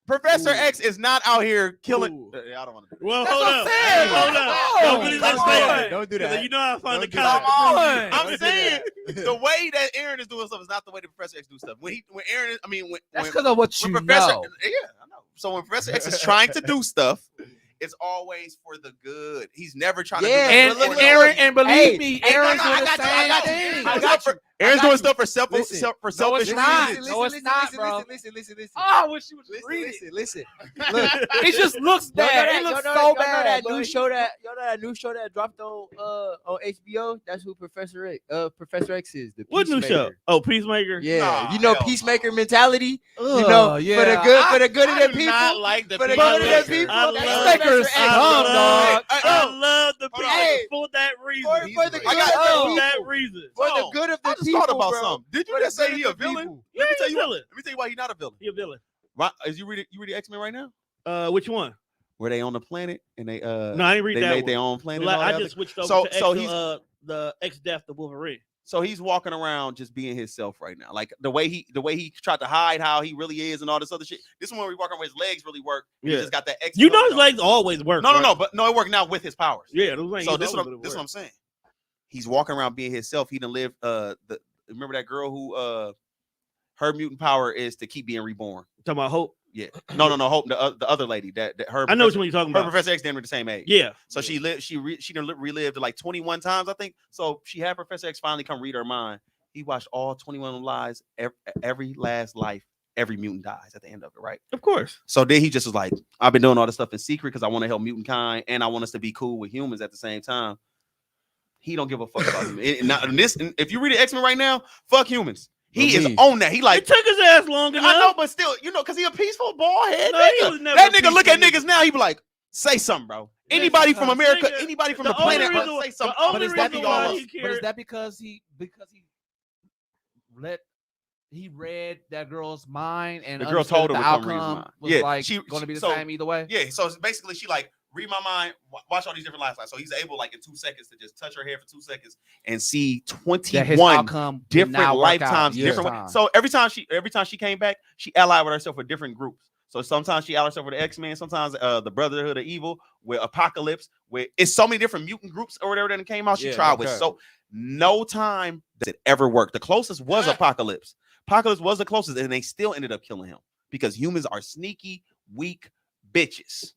Professor X is not out here killing. I don't want to. Well, That's hold what on. I'm saying. Hold on. Don't really Come understand on. that. Don't do 'Cause that. You know how I find the Don't do comment. that. I'm saying the way that Aaron is doing stuff is not the way that Professor X do stuff. When Aaron is, That's when because of what you Professor, know. yeah, I know. So when Professor X is trying to do stuff, it's always for the good. He's never trying to do And, nothing for the Aaron, good. and believe me, Aaron's doing the same I thing. got you. Aaron's doing stuff for Listen. selfish not. reasons. No, it's not, bro. Listen. Oh, I wish you was reading. Listen. Look, It just looks bad. It looks so bad. That but new show that dropped on HBO. That's who Professor X is. The What new show? Peacemaker. Oh, Peacemaker. Yeah, Nah, you know hell Peacemaker mentality. Ugh, You know, yeah. for the good of I the do people. not like the For the good of the Peacemaker. people. I that's love- Peacemaker is Professor X. dumb, dog. I love the Hold on. Peacemaker for that reason. For the I good got- of the For people. that reason. For the good of the I just people, thought about bro. something. Did you For the just say good he of a the villain? people. Yeah, he's a villain. Let me tell you why he's not a villain. He a villain. Right? As you read X-Men right now? Which one? Where they on the planet and they No, I ain't read they that made one. their own planet. and all I that just switched over So- to so X, he's- the X Death the Wolverine. So he's walking around just being himself right now. Like the way he tried to hide how he really is and all this other shit. This one where he walking around, his legs really work. He Yeah. just got that X. You know his on. legs always work. No, right? but it worked now with his powers. Yeah, those legs So this always is what work. I'm saying. He's walking around being himself. He done lived remember that girl who her mutant power is to keep being reborn. Talking about Hope. Yeah. No, Hope, the other lady that her I know which one you're talking her about. Professor X didn't were the same age. Yeah. So she done relived it like 21 times, I think. So she had Professor X finally come read her mind. He watched all 21 of them lives, every last life, every mutant dies at the end of it, right? Of course. So then he just was like, I've been doing all this stuff in secret because I want to help mutant kind and I want us to be cool with humans at the same time. He don't give a fuck about him. If you read the X-Men right now, fuck humans. He is on that. He like, It took his ass long enough. I know, but still, because he a peaceful bald head No, he nigga. was never That a nigga look at peaceful niggas now, he be like, say something, bro. Anybody from America, nigga, anybody from the the planet, only bro, reason- say something. the only But is that reason why because? he But is cared- that because he read that girl's mind and The girl understood told that him the to come read his outcome mind. was Yeah, like she- going to be the so- same either way? Yeah, so it's basically she like read my mind, watch all these different lifestyles. So he's able like in 2 seconds to just touch her hair for 2 seconds and see That his 21 outcome did different not work out lifetimes, this different. time. So every time she came back, she allied with herself with different groups. So sometimes she allied herself with the X-Men, sometimes the Brotherhood of Evil, with Apocalypse, with it's so many different mutant groups or whatever that came out. She Yeah, tried no with cap. so no time does it ever work. The closest was Apocalypse. Apocalypse was the closest, and they still ended up killing him because humans are sneaky, weak bitches.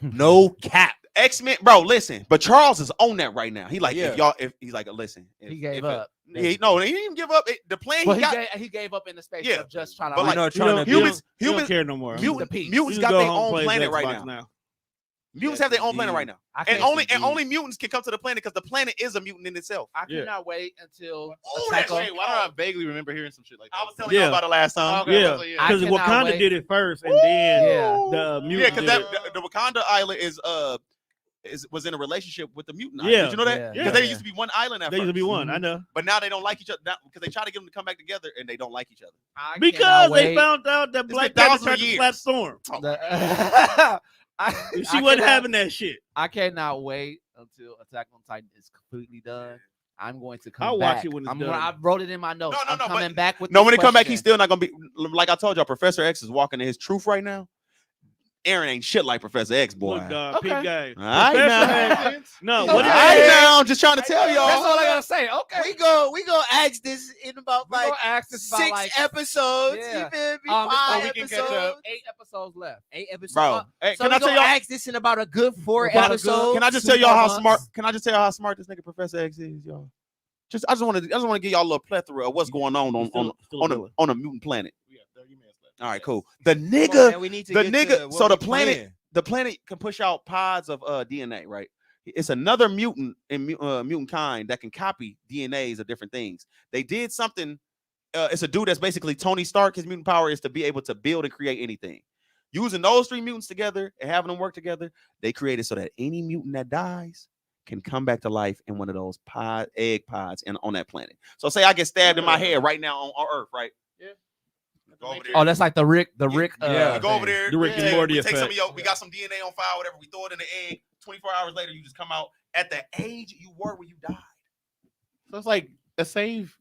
No cap. X-Men, bro, listen, but Charles is on that right now. He like, Yeah. if he's like, listen, He gave if up. he didn't even give up. The plan Well, he got. he gave up in the space Yeah, of just trying to but like, like, trying to humans don't care no more. Keep the peace. Mutants You got go their home, own play his planet right Xbox now. Mutants have their own planet right now, I and can't- only mutants can come to the planet because the planet is a mutant in itself. I Yeah. cannot wait until Oh, Attack that's on- right. Why don't I vaguely remember hearing some shit like that? I was telling Yeah. you about it last time. Okay, Yeah. I was like, I Because cannot Wakanda wait. did it first, and then Yeah. the mutant. Yeah, because did it. the Wakanda island was in a relationship with the mutant Yeah. island. Did you know that? Yeah. Because there used to be one island at There used to first. be one. I know. But now they don't like each other because they try to get them to come back together and they don't like each other. I Because cannot they wait. found out that It's Black been Panther thousands of tried to years. slap Storm. The- She I wasn't cannot- having that shit. I cannot wait until Attack on Titan is completely done. I'm going to come I'll back. watch it when it's I'm done. I wrote it in my notes. No, I'm no, coming but- back with No, this when he come back, question. he's still not gonna be like I told y'all. Professor X is walking in his truth right now. Aaron ain't shit like Professor X, boy. Look, dog, Okay. peep game. All right, Professor now. X- No, All what All is right, that? now. I'm just trying to tell y'all. That's all I gotta say. Okay, We go ask this in about we like gonna ask this about 6 like episodes. Yeah. You feel me? it's 5 so we can catch episodes. up. 8 episodes left. 8 episodes. Bro, hey, So can I we tell gonna y'all? ask this in about a good 4 About a good- episodes. Can I just 2 tell y'all how months. smart? Can I just tell y'all how smart this nigga Professor X is, y'all? I just want to give y'all a little plethora of what's going on on a mutant planet. We got 30 minutes left. All right, cool. The Come on, nigga, man, we need to the get nigga. to what So the we planet, playing. the planet can push out pods of DNA, right? It's another mutant in mutant kind that can copy DNAs of different things. They did something. It's a dude that's basically Tony Stark. His mutant power is to be able to build and create anything. Using those 3 mutants together and having them work together, they created so that any mutant that dies can come back to life in one of those egg pods and on that planet. So say I get stabbed in my head right now on Earth, right? Yeah. Go over there. Oh, that's like the Rick. You go over thing. there. The Rick and Morty we take some of effect. your, we got some DNA on file, whatever. We throw it in the egg. 24 hours later, you just come out at the age you were when you died. So it's like a save.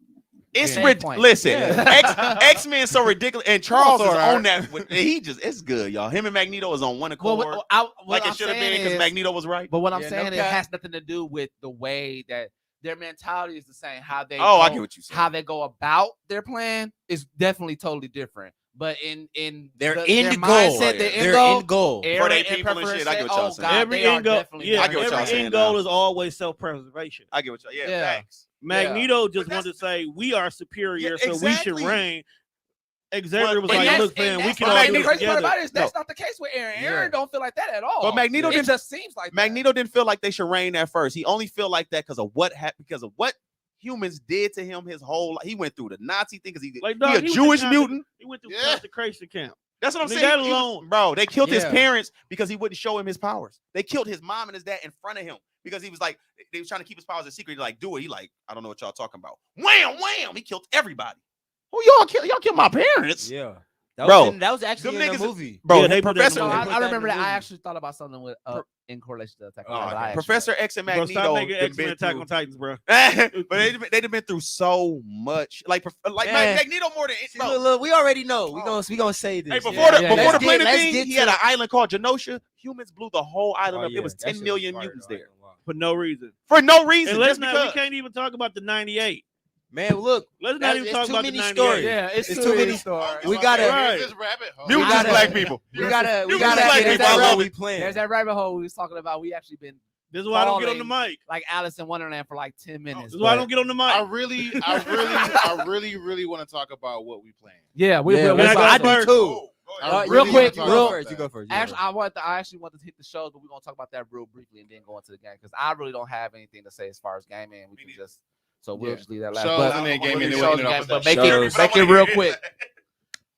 It's Yeah. listen, Yeah. X-Men so ridiculous, and Charles is alright. on that. It's good, y'all. Him and Magneto is on one accord, What it I'm should have been saying because is- Magneto was right. But what I'm Yeah, saying, no it cap. has nothing to do with the way that their mentality is the same. How they I get what you said. how they go about their plan is definitely totally different. But in Their the, end their goal. mindset, their end Their goal, end goal. For Aaron they and people and Pepper shit, I get said, what y'all oh, saying. God, Every they are end goal, definitely I get what y'all every saying end goal now. is always self-preservation. I get what y'all. Yeah, Yeah. facts. Magneto just But wanted to say we are superior, Yeah, so we should exactly. reign. Xavier was But like, that's- "Look, fam, we that's can the all crazy do it part together." about it is that's not the case with Aaron. Aaron don't feel like that at all. But Magneto it didn't. just seems like that. Magneto didn't feel like they should reign at first. He only feel like that because of what happened, because of what humans did to him his whole life. He went through the Nazi thing because he Like, he dog, a he was Jewish in mutant. He went through Yeah. concentration camp. That's what I'm Leave saying. that He was- alone. bro. They killed his Yeah. parents because he wouldn't show him his powers. They killed his mom and his dad in front of him because he was like, they was trying to keep his powers a secret. He's like, do it. He like, I don't know what y'all talking about. Wham, wham. He killed everybody. Who y'all kill? Y'all killed my parents. Yeah. That Bro, that was actually them in niggas the is- movie. Bro, Yeah, they put that in Professor the No, movie. I Put that in remember the that. I movie. actually thought about something with in correlation to Attack on Oh, Titan. okay. I Professor X and Bro, Magneto. stop making done X-Men been Attack through- on Titans, bro. but they've been through so much. Like Man. Magneto more than See, bro. look, we already know. We Oh. gonna say this. Hey, before Yeah, the yeah, before yeah. the planet Let's thing, get he to had an the- island called Genosha. Humans blew the whole island Oh, up. yeah, It was that 10 shit million fire, mutants though, I there ain't gonna lie. For no reason. for no reason. And let's Just not. We because. can't even talk about the '98. Man, look, Let's not That's- even it's talk too about the many '98. stories. Yeah, it's It's too too many many- stories. we gotta- Right. This rabbit hole. Mutants gotta- is black people. we gotta You get just like that people, I road love we it. playing. There's that rabbit hole we was talking about. We actually been This is why I don't get on the Falling. mic. like Alice in Wonderland for like 10 minutes. This is why I but- don't get on the mic. I really want to talk about what we playing. Yeah, we Yeah, will. let's I go do first. too. I real really quick, wanna talk real- about first. You that. go first. Actually, I actually want to hit the shows, but we're gonna talk about that real briefly and then go into the game because I really don't have anything to say as far as gaming. We can just we'll Yeah. just leave that last. Shows But and then I'm gaming. really Then shows we'll and end it off games, with but that. make Shows. it real quick.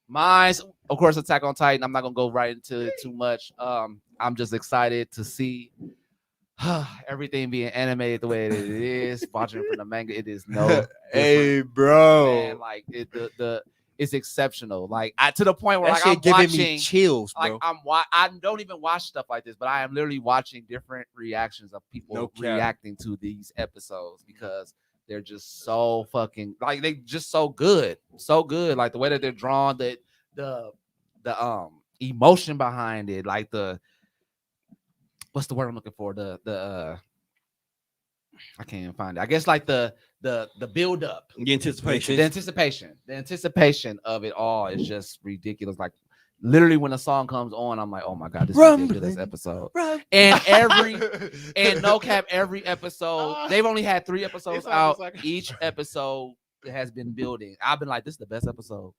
Mine's, of course, Attack on Titan. I'm not gonna go right into it too much. I'm just excited to see everything being animated the way that it is. Watching it from the manga, it is no. Hey, different, bro. man. Like the it's exceptional. Like to the point where That like shit I'm giving watching. me chills, Like bro. I don't even watch stuff like this, but I am literally watching different reactions of people No cap. reacting to these episodes because they're just so fucking like they just so good, like the way that they're drawn, the emotion behind it, like the what's the word I'm looking for, the I can't even find it. I guess like the build up, The anticipation. the anticipation of it all is just ridiculous. Like literally when a song comes on, I'm like, oh my god, this is gonna be this Rumbling. episode. And no cap, every episode they've only had 3 episodes It's out. almost like- Each episode has been building. I've been like, this is the best episode.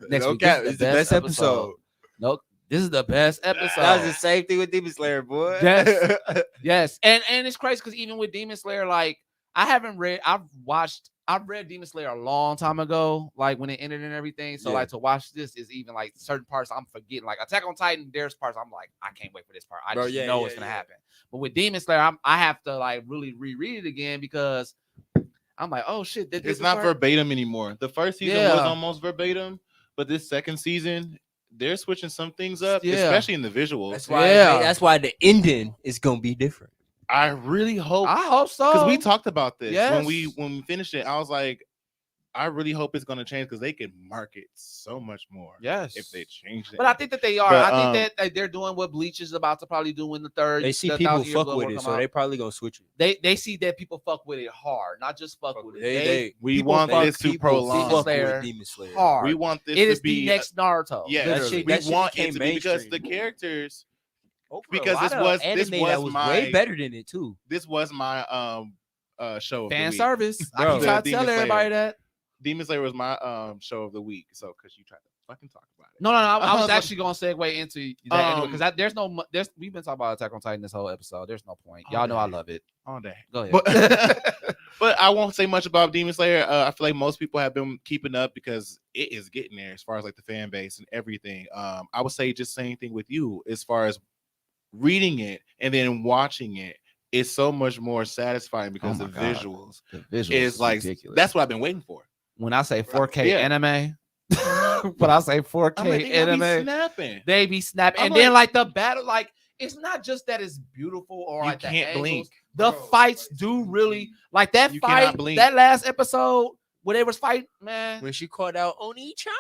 Next No week, cap, this is it's the best episode. Nope, this is the best episode. That was the same thing with Demon Slayer, boy. Yes. Yes, and it's crazy because even with Demon Slayer, like I've read Demon Slayer a long time ago, like when it ended and everything. So Yeah. like to watch this is even like certain parts I'm forgetting. Like Attack on Titan, there's parts I'm like, I can't wait for this part. I Bro, just yeah, know yeah, it's gonna yeah. happen. But with Demon Slayer, I have to like really reread it again because I'm like, oh shit, It's not verbatim anymore. The first season Yeah. was almost verbatim, but this second season, they're switching some things up, Yeah. especially in the visuals. That's why. Yeah. That's why the ending is gonna be different. I really hope I hope so. because we talked about this when Yes. we finished it. I was like, I really hope it's gonna change because they can market so much more. Yes. if they change it. But I think that they are. But, I think that they're doing what Bleach is about to probably do in the third. They see the people 1,000 Years fuck Ago with will it, come so out. they probably gonna switch it. They see that people fuck with it hard, not just fuck with it. They we people want fuck this to people prolong. fuck Slayer with Demon Slayer. hard. We want this It to is be the next Naruto. Yeah, That literally. shit- we that shit want it became to be because the mainstream. characters. Overall, Because a this lot of was- anime this that was was way my- better than it too. This was my show of the Fan week. service. I Bro. keep trying to Demon tell Slayer. everybody that. Demon Slayer was my show of the week. So because you tried to fucking talk about it. No. I was like- actually going to segue into that anyway because we've been talking about Attack on Titan this whole episode. There's no point. Y'all know I love it. all day. Go ahead. But I won't say much about Demon Slayer. I feel like most people have been keeping up because it is getting there as far as like the fan base and everything. I would say just same thing with you as far as reading it and then watching it. it's so much more satisfying because Oh the my God. visuals The visuals is like ridiculous. that's what I've been waiting for. When I say 4K Yeah. anime, when I say 4K I'm like, they gotta be anime, snapping. they be snapping. I'm And then like the battle, like it's not just that it's beautiful or You like the can't angles. blink. The Bro, fights like, do really like that You cannot fight. blink. That last episode where they was fighting, man. When she called out Oni-chan.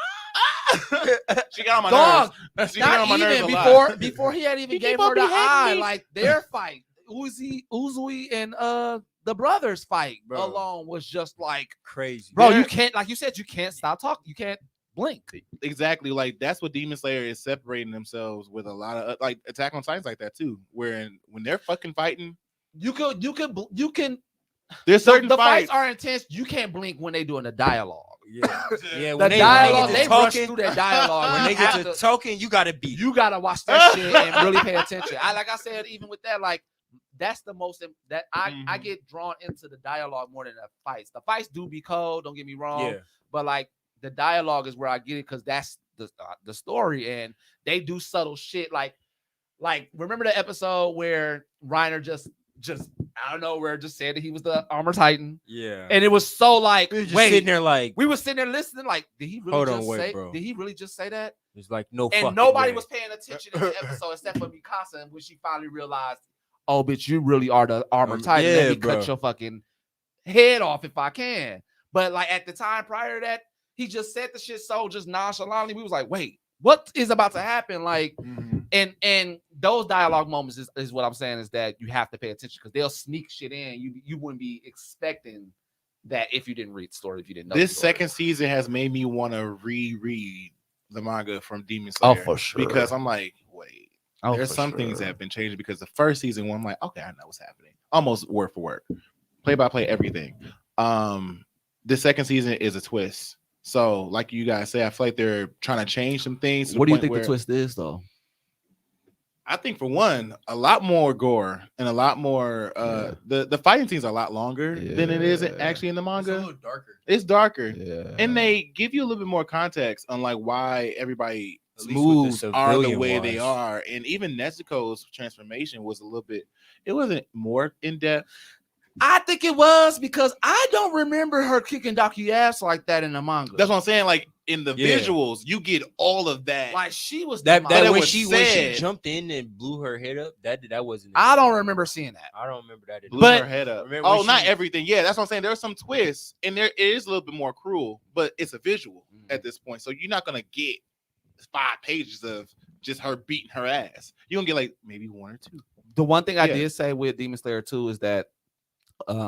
She got on my Dog, nerves. She got not on my nerves even a lot. before he had even He gave keep her on the beheading eye, me. like their fight, Uzui and the brothers fight Bro. alone was just like, Crazy. bro, They're- you can't, like you said, you can't stop talking, you can't blink. Exactly, like that's what Demon Slayer is separating themselves with a lot of like Attack on Titan's like that too, where when they're fucking fighting, You can there's the certain fights fights. are intense. You can't blink when they doing the dialogue. Yeah. Yeah. The When they dialogue, get they to rush talking, through that dialogue. when they You get have to talking, you gotta be. you gotta watch that shit and really pay attention. Like I said, even with that, like that's the most that I Mhm. get drawn into the dialogue more than the fights. The fights do be cold, don't get me wrong. Yeah. But like the dialogue is where I get it because that's the story, and they do subtle shit. Like remember the episode where Reiner just out of nowhere just said that he was the Armor Titan, Yeah. and it was so like We were just wait, sitting there like, we were sitting there listening. Like, did he really Hold on, just wait, say? bro. Did he really just say that? it's like no And fucking nobody way. was paying attention in the episode except for Mikasa, when she finally realized, oh, bitch, you really are the Armor Titan. yeah, Let me bro. cut your fucking head off if I can. But like at the time prior to that, he just said the shit so just nonchalantly. We was like, wait, what is about to happen? Like, and those dialogue moments is what I'm saying is that you have to pay attention because they'll sneak shit in. You wouldn't be expecting that if you didn't read the story, if you didn't know. This the story. second season has made me want to reread the manga from Demon Oh, Slayer. for sure. Because I'm like, wait, Oh, there's for some things sure. that have been changed because the first season one, I'm like, okay, I know what's happening. Almost word for word. Play by play, everything. The second season is a twist. So, like you guys say, I feel like they're trying to change some things. to What do you point think the where- twist is, though? I think for one, a lot more gore and a lot more the fighting scenes are a lot longer than it is Yeah. actually in the It's a manga. little darker. It's darker. Yeah, And they give you a little bit more context on like why everybody At least with the moves are the civilian way they wise. are. And even Nezuko's transformation was a little bit, it wasn't more in depth. I think it was because I don't remember her kicking Docu ass like that in the manga. That's what I'm saying. Like in the Yeah. visuals, you get all of that. like she was That the it when was she said. jumped in and blew her head up, that wasn't. I don't remember seeing that. I don't remember that. blew but- her head up. Remember when Oh, not she- everything. Yeah, that's what I'm saying. There are some twists, and there it is a little bit more cruel, but it's a visual at this point. So you're not gonna get 5 pages of just her beating her ass. You're gonna get like maybe 1 or 2. The one thing I Yeah. did say with Demon Slayer 2 is that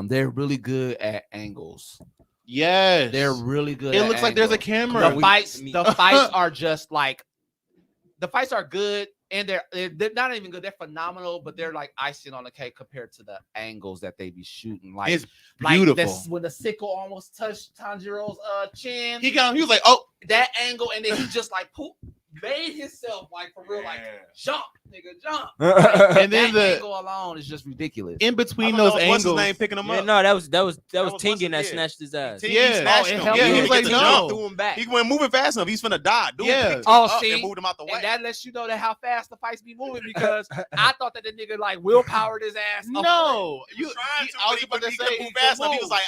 they're really good at angles. Yes, They're really good. It at looks like there's a angles. camera. The fights are just like the fights are good, and they're not even good. They're phenomenal, but they're like icing on the cake compared to the angles that they be shooting. Like It's like beautiful. this, when the sickle almost touched Tanjiro's chin. He was like, oh, that angle, and then he just like made himself like for real, like jump, nigga, jump. and then That the angle alone is just ridiculous. in I between don't know those what's his angles. name picking him Yeah, up. no, that was was Tengen that yeah. snatched his ass. He Yeah. snatched Oh, it him. helped Yeah, him. he He was like, like, no. jump. Threw him back. He went moving fast enough. He's finna die. Dude Yeah. picked him Oh, up see? and moved him out the way. And that lets you know that how fast the fights be moving because I thought that the nigga like willpowered his ass. up. No, He you. was trying to, I was but about to he say couldn't he move fast enough. He was like,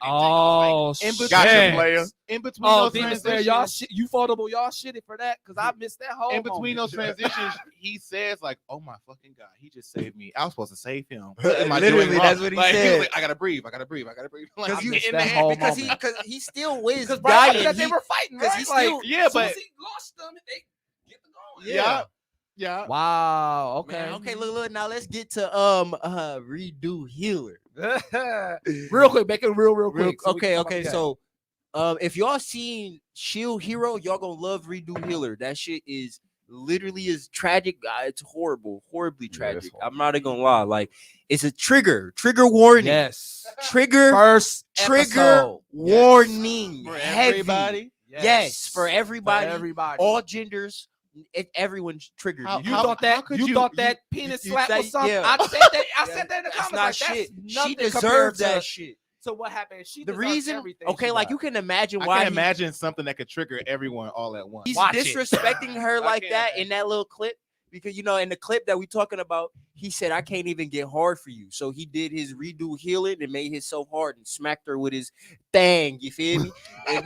Oh, In shit. Gotcha, player. in between Oh, those Demon Slayer, transitions. y'all shit, you foldable, y'all shitty for that because I missed that whole. In between moment. those transitions, he says like, "Oh my fucking god, he just saved me. I was supposed to save him. Literally, that's what he He said. was like, I gotta breathe. I gotta breathe. I gotta breathe. Like, I Because you missed in that the whole end, because moment. he still was Because right after dying. that they were fighting, 'cause right? he Like, still- yeah, as soon but- as he lost them, they get the going. yeah. Wow. Okay. Man, okay, look. Now let's get to redo healer. Real quick, make it real quick. so we can Okay, talk okay. about So, if y'all seen Shield Hero, y'all gonna love redo healer. That shit is literally is tragic. It's horribly Yeah, it's tragic. horrible. I'm not gonna lie. Like, it's a trigger warning. yes. Trigger First trigger episode. warning. For Heavy. everybody. Yes, for everybody. For everybody. All genders. Everyone's triggered. How- You how- thought that? how could You you- thought that penis you slap say- was something? yeah. I said that. I said that in the That's comments. not Like, shit. That's She nothing compared deserved to, that shit. to what happened. She The deserved reason, everything okay, she like got. you can imagine I why can he- imagine something that could trigger everyone all at once. he's Watch it. disrespecting her I like can't that imagine. in that little clip because in the clip that we talking about, he said, "I can't even get hard for you." So he did his redo healing and made himself hard and smacked her with his thing. You feel me? And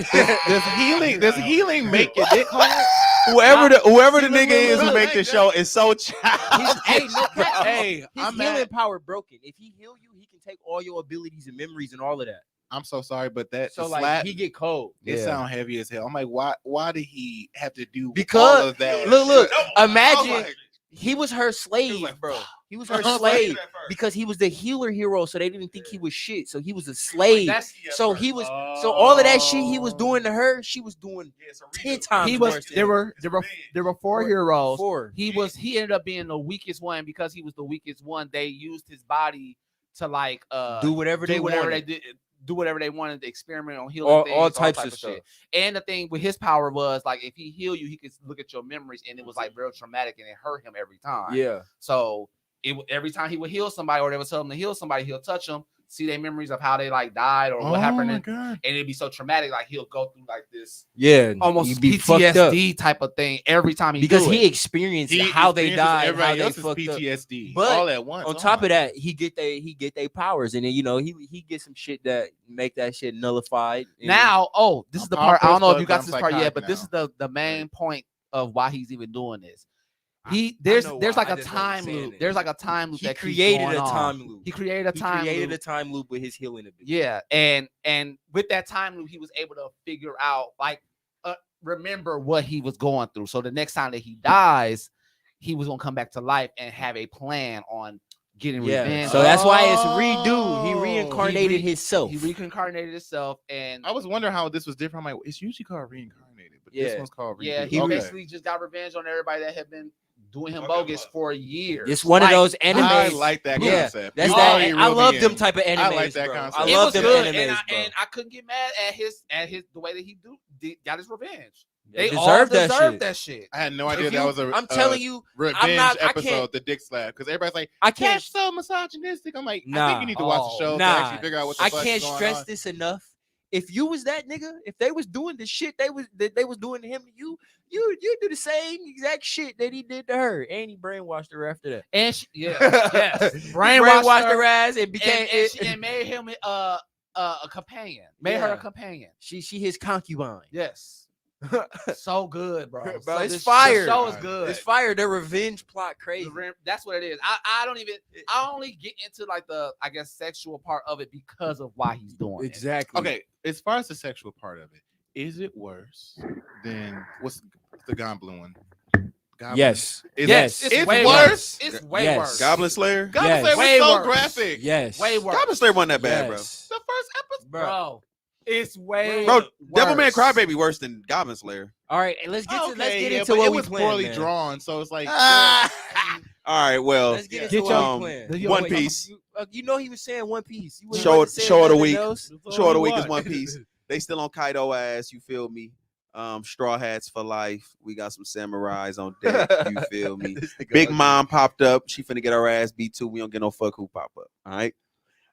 Does healing make your dick hard? Whoever the nigga is who make this show is so childish. His I'm healing mad. power broken. If he heal you, he can take all your abilities and memories and all of that. I'm so sorry, but that So the like slap, he get cold. it sound heavy as hell. I'm like, why did he have to do Because- all of that? Look, No, imagine I was like, he was her slave, like, bro. He was her I was slave like, because he was the healer hero, so they didn't think he was shit. So he was a slave. That's So he was. So all of that shit he was doing to her, she was doing 10 times he worse. was. than There him. were four Four- heroes. four. He ended up being the weakest one because he was the weakest one. They used his body to like Do whatever they wanted. did. Do whatever they wanted to experiment on healing things, all types of shit. stuff. And the thing with his power was like if he healed you, he could look at your memories, and it was like real traumatic, and it hurt him every time. Yeah. So every time he would heal somebody, or they would tell him to heal somebody, he'll touch them, see their memories of how they like died or what happened, and God. it'd be so traumatic. Like he'll go through like this Yeah. almost he'd be fucked up. PTSD type of thing every time he Because do he it. experienced how they experiences died, how everybody they else's fucked up. PTSD, But all at once. On Oh top my of that, he get they powers, and then he get some shit that make that shit nullified. And Now, this is I'm the part. I don't know if you got I'm this part yet, psychotic but this is now. the main point of why he's even doing this. There's There's like a time loop. There's like a time loop he that keeps created going a on. time loop. He created a time loop. a time loop with his healing ability. Yeah, and with that time loop, he was able to figure out like remember what he was going through. So the next time that he dies, he was gonna come back to life and have a plan on getting revenge. So that's why it's redo. He Oh. reincarnated himself. He reincarnated himself, and I was wondering how this was different. I'm like, it's usually called reincarnated, but this Yeah. one's called redo. yeah, he Okay. basically just got revenge on everybody that had been doing him bogus for years. It's one of those animes. I like that Yeah, concept. that's You that. already I reeled me love in. them type of animes. I like that bro. concept. I It love was them good, animes, bro. and I couldn't get mad at his the way that he got his revenge. They all deserve that deserved shit. that shit. I had no If idea you- that was a I'm telling you, revenge I can't- episode, the dick slap, because everybody's like, I can't. that's so misogynistic. I'm like, I Nah. think you need to watch the show to Nah. actually figure out what the I fuck's can't going stress on. this enough. If you was that nigga, if they was doing the shit they was doing to him, you do the same exact shit that he did to her, and he brainwashed her after that. And yes, He brainwashed her her, ass and became and made him a companion. Made her Yeah. a companion. she his concubine. Yes, so good, bro. Bro, So it's this- fire. The show is good. It's fire. The revenge plot crazy. That's what it is. I only get into like the sexual part of it because of why he's doing it. Exactly. Okay, as far as the sexual part of it, is it worse than what's the Goblin one? Goblin? Yes. Yes, it's way worse. It's way Yes. worse. Goblin Slayer. Goblin Yes. Slayer Way was so worse. graphic. Yes. Way worse. Goblin Slayer wasn't that bad, Yes. The first episode. bro. It's way bro. Bro, Devilman worse. Crybaby worse than Goblin Slayer. All right, let's get Okay, let's get yeah, into but what it we was playing, poorly man. drawn, so it's like All right, well, Let's get Get into your- what we playing. the- One wait, Piece. You know he was saying One Piece. You wasn't Show- about to say show of the nothing week. else? Show of the week is One Piece. They still on Kaido ass. You feel me? Straw hats for life. We got some samurais on deck. You feel me? Big Mom popped up. She finna get her ass beat too. We don't get no fuck who pop up. All right.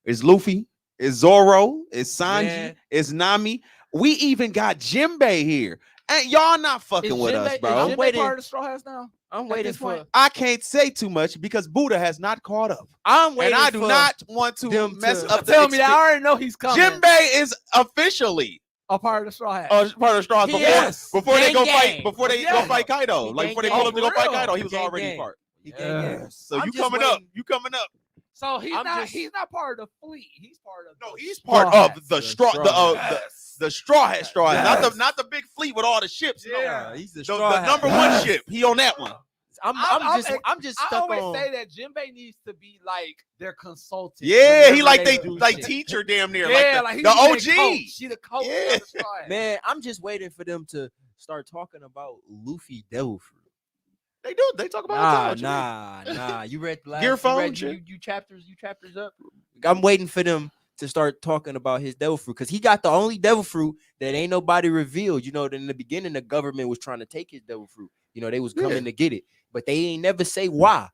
It's Luffy. It's Zoro. It's Sanji. Man. It's Nami. We even got Jinbei here. And y'all not fucking Is with Jinbei- us, is bro. Jinbei waiting. part of the Straw Hats now? I'm At waiting this point? for. I can't say too much because Buddha has not caught up. I'm waiting. And I do for not want to them mess to- up the Tell me that. I already know he's coming. Jinbei is officially A part of the Straw Hats. part of the Straw Hats before, Yes. before they Gang go fight. gang. Before they Yeah. go fight Kaido. He Like before they gang pull up to go gang. fight For real. Kaido, he was He gang already gang. part. He gang gang. Yes. So I'm you just coming up? waiting. You coming up? So he's I'm not. just- He's not part of the fleet. He's part of. No, the he's Straw part of Hats. the straw. The Straw Hat Straw Hat. Yes. Not the big fleet with all the ships. No. Yeah. He's the The straw hat. number one ship. He on that one. I'm just I stuck always on. say that Jinbei needs to be like their consultant. Yeah, he whenever like they they do like shit. teacher damn near. Yeah, like he the be their OG. coach. She the coach Yeah. of the Straw Hats. Man, I'm just waiting for them to start talking about Luffy Devil Fruit. They do. They talk about it all the time. Nah. You read the last Gear phone you read shit? you chapters up. I'm waiting for them to start talking about his devil fruit because he got the only devil fruit that ain't nobody revealed. You know, in the beginning, the government was trying to take his devil fruit. You know, they was coming to get it, but they ain't never say why.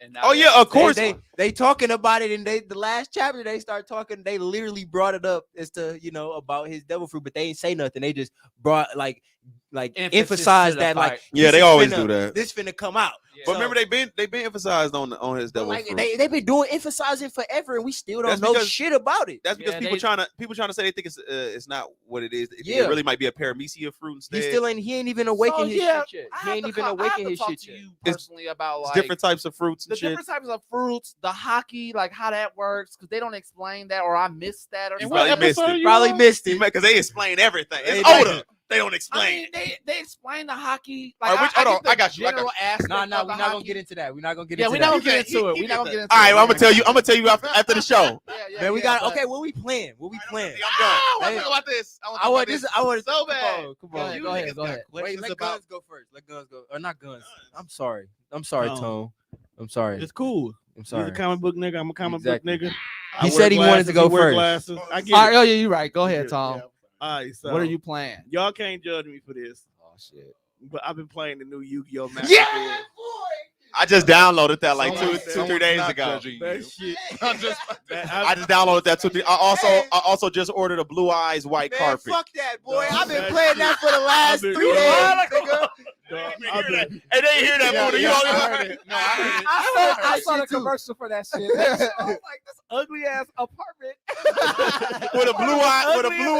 And now Oh they- yeah, of course. They talking about it, and the last chapter they start talking. They literally brought it up as to about his devil fruit, but they ain't say nothing. They just brought like Emphasis emphasized to the that fight. like Yeah, this they is always finna- do that. This finna come out. But remember, they been emphasized on his devil Like fruit. they've been doing emphasizing forever, and we still don't know shit about it. That's because Yeah, people trying to say they think it's not what it is. Yeah. It really might be a paramecia fruit instead. He ain't even awakened his shit yet. He ain't even awakened his shit yet. You personally about like different types of fruits and the shit. different types of fruits, the hockey, like how that works, because they don't explain that, or I missed that, or And something. what episode you Probably on? missed it. Because they explain everything. It's They- older. They don't I explain. mean, they explain the hockey. All Like, right, hold on, get the I got you. general aspect Nah, of we're the not gonna hockey. get into that. We're not gonna get Yeah, into we're that. not gonna get He- into it. he We're not gonna did get into All right, it. well, I'm gonna tell you after the show. Man, we got but- okay. What we playing? What we playing? I'm done. I want Hey, to talk about this. I want this. I want so bad. Come Go on. ahead, You go ahead, niggas go got ahead. Wait, questions let about guns go first. Let guns go. Or not guns. I'm sorry, Oh. Tone. I'm sorry. It's cool. I'm He's sorry. a comic book nigga. I'm a comic Exactly. book nigga. I He wear said he wanted to glasses, go he wear first. Glasses. I get All right, it. oh yeah, you're right. Go ahead, Yeah, Tom. All right, so What are you playing? y'all can't judge me for this, Oh shit. but I've been playing the new Yu-Gi-Oh! Master Yeah, Duel. I just downloaded that like Someone- 3 someone's days not ago. judging That you. shit. I'm just I just downloaded that 2 3. I also just ordered a Blue Eyes White Man, Carpet. fuck that, boy. Dog, I've been that playing shit- that for the last I've been- 3 days, nigga. Dog, I've been- Hey, they didn't hear that, Yeah, Buddha. yeah, You I only heard it. No, I heard it. I saw the shit, too. commercial for that shit. I was like, this ugly ass apartment with a Blue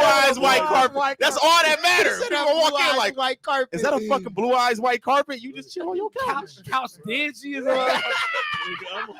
Eyes White Carpet. That's all that matters. Shut You up, gonna walk Blue in Eyes like, White Carpet. is that a fucking Blue Eyes White Carpet? You just chill on your couch. couch dingy as well. Nigga,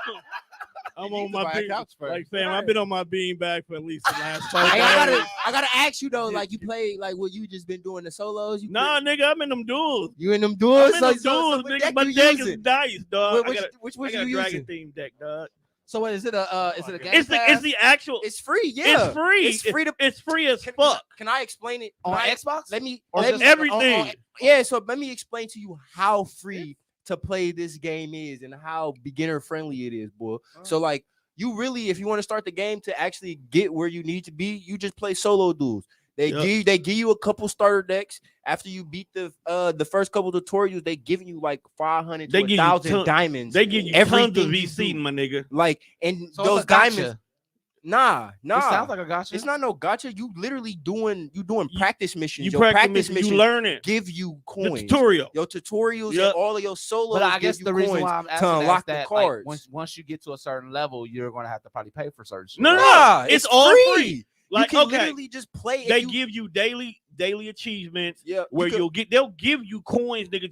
I'm on to my buy a bean. couch first. Like, fam, I've been on my bean bag for at least the last 5 Hey, days. I gotta ask you though, like you play like what you just been doing the solos. You Nah, nigga, I'm in them duels. you in them I'm duels? in them duels, what nigga. deck My you deck is using? dice, dog. Which I one got a you dragon using? themed deck, dog. So what is it? Is it a game? It's the actual. It's free, yeah. It's free. It's free to. It's free as Can, fuck. can I explain it on Can I- Xbox? Let me. Or let just me everything. yeah, so let me explain to you how free to play this game is and how beginner friendly it is, boy. So like, you really, if you want to start the game to actually get where you need to be, you just play solo duels. They give you a couple starter decks after you beat the first couple tutorials. They giving you like 500 They to give you 1,000 diamonds. They give you everything tons of you VC, do. my nigga. Like, and So those it's a gotcha. diamonds. Nah. It sounds like a gotcha. It's not no gotcha. You literally doing practice missions. You Your practice missions you learn it. give you The coins. tutorial. Your tutorials Yep. and all of your solos. But I give guess you the reason coins why I'm to asking that is unlock the that like, cards. once you get to a certain level, you're going to have to probably pay for certain shit. No, no, right? no. It's all free. Like, you can okay, literally just play. they give you daily achievements yeah, where they'll give you coins, nigga.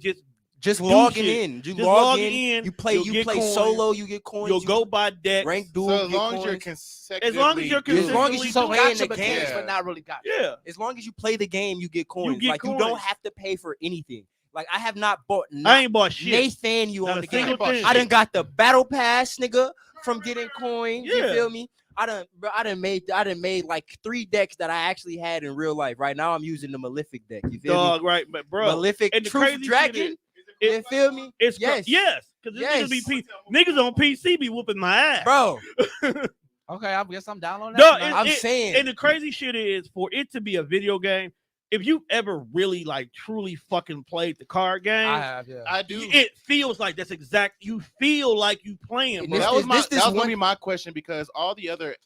just do logging shit. in. You Just log logging in. in, You play. you'll You get play coins. solo. You get coins. You'll you go by deck. rank duel. So as get long as you're coins. consecutively, As long as you're As long as consistently you So play doing in gotcha the mechanics, game. but not really gotcha. Yeah. As long as you play the game, you get coins. get Like you coins. don't have to pay for anything. Like I have not bought. I ain't bought shit. Nathan, you Not on a the game. single thing. I done got the battle pass, nigga, from getting coins. You Yeah. feel me? I done made like 3 decks that I actually had in real life. Right now, I'm using the Malefic deck. You feel Dog, right, but bro, me? Malefic and the Truth crazy shit Dragon. is, You feel me? it's Yes. yes, because Yes. niggas on PC be whooping my ass, Bro, Okay, I guess I'm downloading Dog, that. tonight. I'm saying. And the crazy shit is, for it to be a video game, if you ever really like truly fucking played the card game, I have, yeah. I do. it feels like that's exact. You feel like you playing, And bro. Well, this that was one- gonna be my question because all the other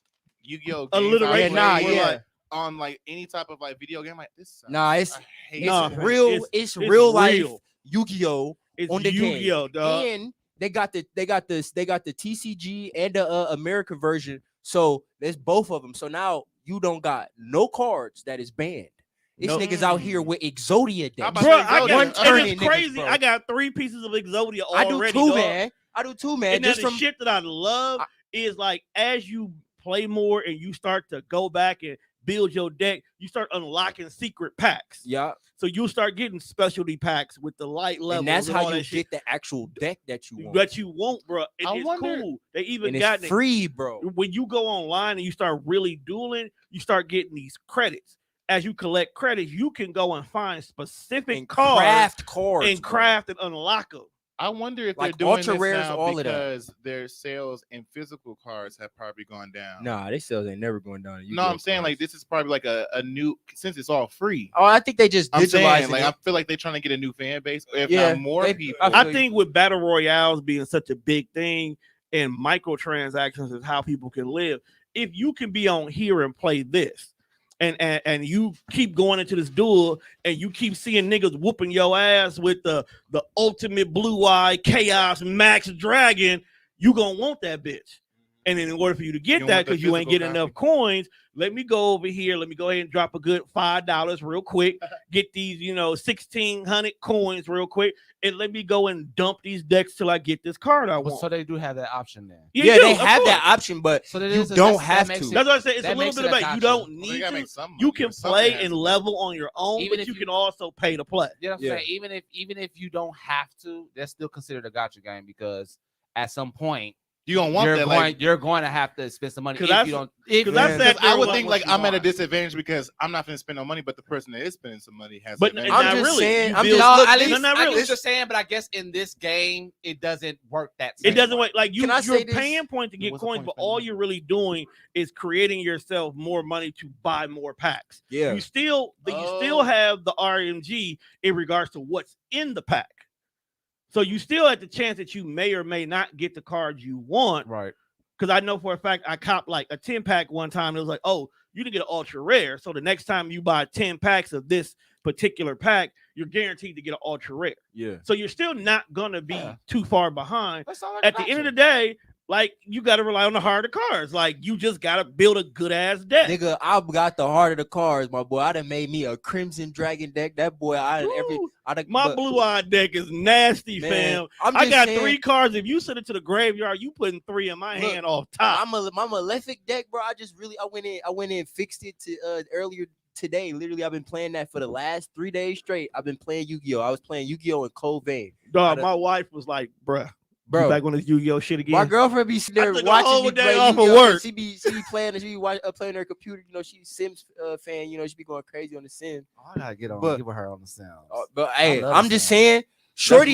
Yu-Gi-Oh games Alliteration. I played Yeah, were, yeah. like, on like any type of like video game, like this. Sucks. Nah, it's I hate Nah, it. real. It's real life Yu-Gi-Oh It's on the game. Yu-Gi-Oh, dog. and they got the TCG and the America version. So there's both of them. So now you don't got no cards that is banned. This Nope. niggas out here with Exodia How decks. about Bro, that I Exodia? got, One and turning it's niggas, crazy. bro. I got 3 pieces of Exodia I already. do too, dog. man. I do too, man. And now Just the from shit that I love is like, as you play more and you start to go back and build your deck, you start unlocking secret packs. yeah, So you start getting specialty packs with the light levels. and that's all how that you shit get the actual deck that you want. that you want, bro. And I it's wonder- cool. They even And got it's free, bro. when you go online and you start really dueling, you start getting these credits. As you collect credits, you can go and find specific And cards craft cards and bro. craft and unlock them. I wonder if Like they're doing ultra this rares, now all of that. because their sales in physical cards have probably gone down. Nah, they sales ain't never going down. No, I'm saying like this is probably like a new, since it's all free. Oh, I think they just I'm saying digitalized like it. I feel like they're trying to get a new fan base, or if Yeah, not more they- people. I I think with battle royales being such a big thing and microtransactions is how people can live. If you can be on here and play this, and you keep going into this duel and you keep seeing niggas whooping your ass with the ultimate blue eye chaos max dragon, you gonna want that bitch. And then in order for you to get that, because you ain't getting enough coins, let me go over here. Let me go ahead and drop a good $5 real quick. Get these, 1,600 coins real quick, and let me go and dump these decks till I get this card I want. So they do have that option then. Yeah, they have that option, but so you don't have to. That's what I say. It's a little bit about you don't need to. You can play and level on your own, but you can also pay to play. You know what I'm saying? Even if you don't have to, that's still considered a gotcha game because at some point. You don't want that. You're going to have to spend some money if you don't. I would think like I'm at a disadvantage because I'm not going to spend no money, but the person that is spending some money has. But I'm just saying. I'm just saying. But I guess in this game, it doesn't work that. It doesn't work. Like you're paying points to get coins, but all you're really doing is creating yourself more money to buy more packs. Yeah. You still have the RMG in regards to what's in the pack. So you still have the chance that you may or may not get the card you want. Right. Because I know for a fact I copped like a 10-pack one time. It was like, oh, you didn't get an ultra rare. So the next time you buy 10 packs of this particular pack, you're guaranteed to get an ultra rare. Yeah. So you're still not going to be too far behind. At the end of the day, like you got to rely on the harder cards. Like you just got to build a good ass deck. Nigga, I got the heart of the cards, my boy. I done made me a Crimson Dragon deck. That boy, my blue eye deck is nasty, man, fam. I got 3 cards. If you send it to the graveyard, you putting 3 in my hand off top. My Malefic deck, bro. I went in, fixed it to earlier today. Literally, I've been playing that for the last 3 days straight. I've been playing Yu-Gi-Oh. I was playing Yu-Gi-Oh in Cold Vein. Dog, my wife was like, bruh. Bro, back on this Yu-Gi-Oh shit again. My girlfriend be sitting there watching me play off Yu-Gi-Oh. of work. She be playing and she be playing her computer. She's Sims fan. She be going crazy on the Sims. Oh, I gotta get her on the Sims. But hey, I'm just saying, Shorty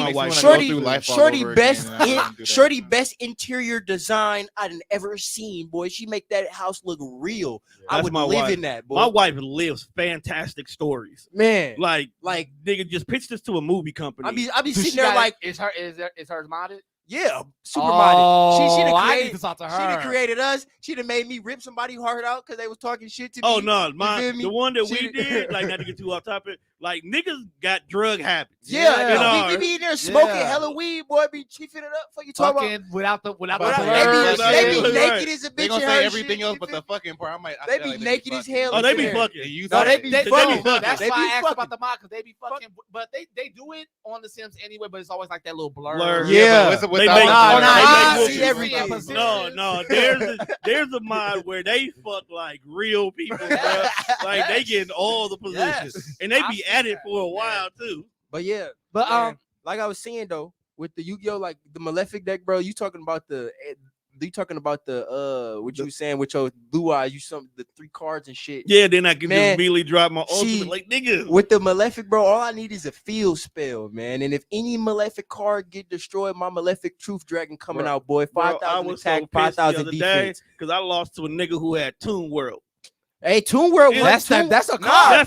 best interior design I done ever seen, boy. She make that house look real. I would live in that, boy. My wife lives fantastic stories, man. Like nigga, just pitch this to a movie company. I be sitting there like, is hers modded? Yeah, super modded. She I need to talk to her. She done created us. She done made me rip somebody's heart out because they was talking shit to me. Oh no, the one that we did, like not to get too off topic, like niggas got drug habits. Yeah, we be in there smoking hella weed, boy. Be chiefing it up for you talking about without the they be naked as a bitch. They gonna say everything else but the fucking part. They be naked as hell. Oh, they be fucking. No, they be fucking. That's why I asked about the mod because they be fucking. But they do it on the Sims anyway. But it's always like that little blur. Yeah, No. There's a mod where they fuck like real people, bro. Like they getting all the positions, and they be at it for a while too. But like I was saying though, with the Yu-Gi-Oh, like the Malefic deck, bro, you talking about the what you were saying with your blue eyes, the 3 cards and shit. Yeah, then I can just immediately drop my ultimate like nigga. With the Malefic, bro, all I need is a field spell, man. And if any Malefic card get destroyed, my Malefic Truth Dragon coming out, boy. 5,000 attack, 5,000 defense. Because I lost to a nigga who had Toon World. Hey, Toon World, that's a card. That's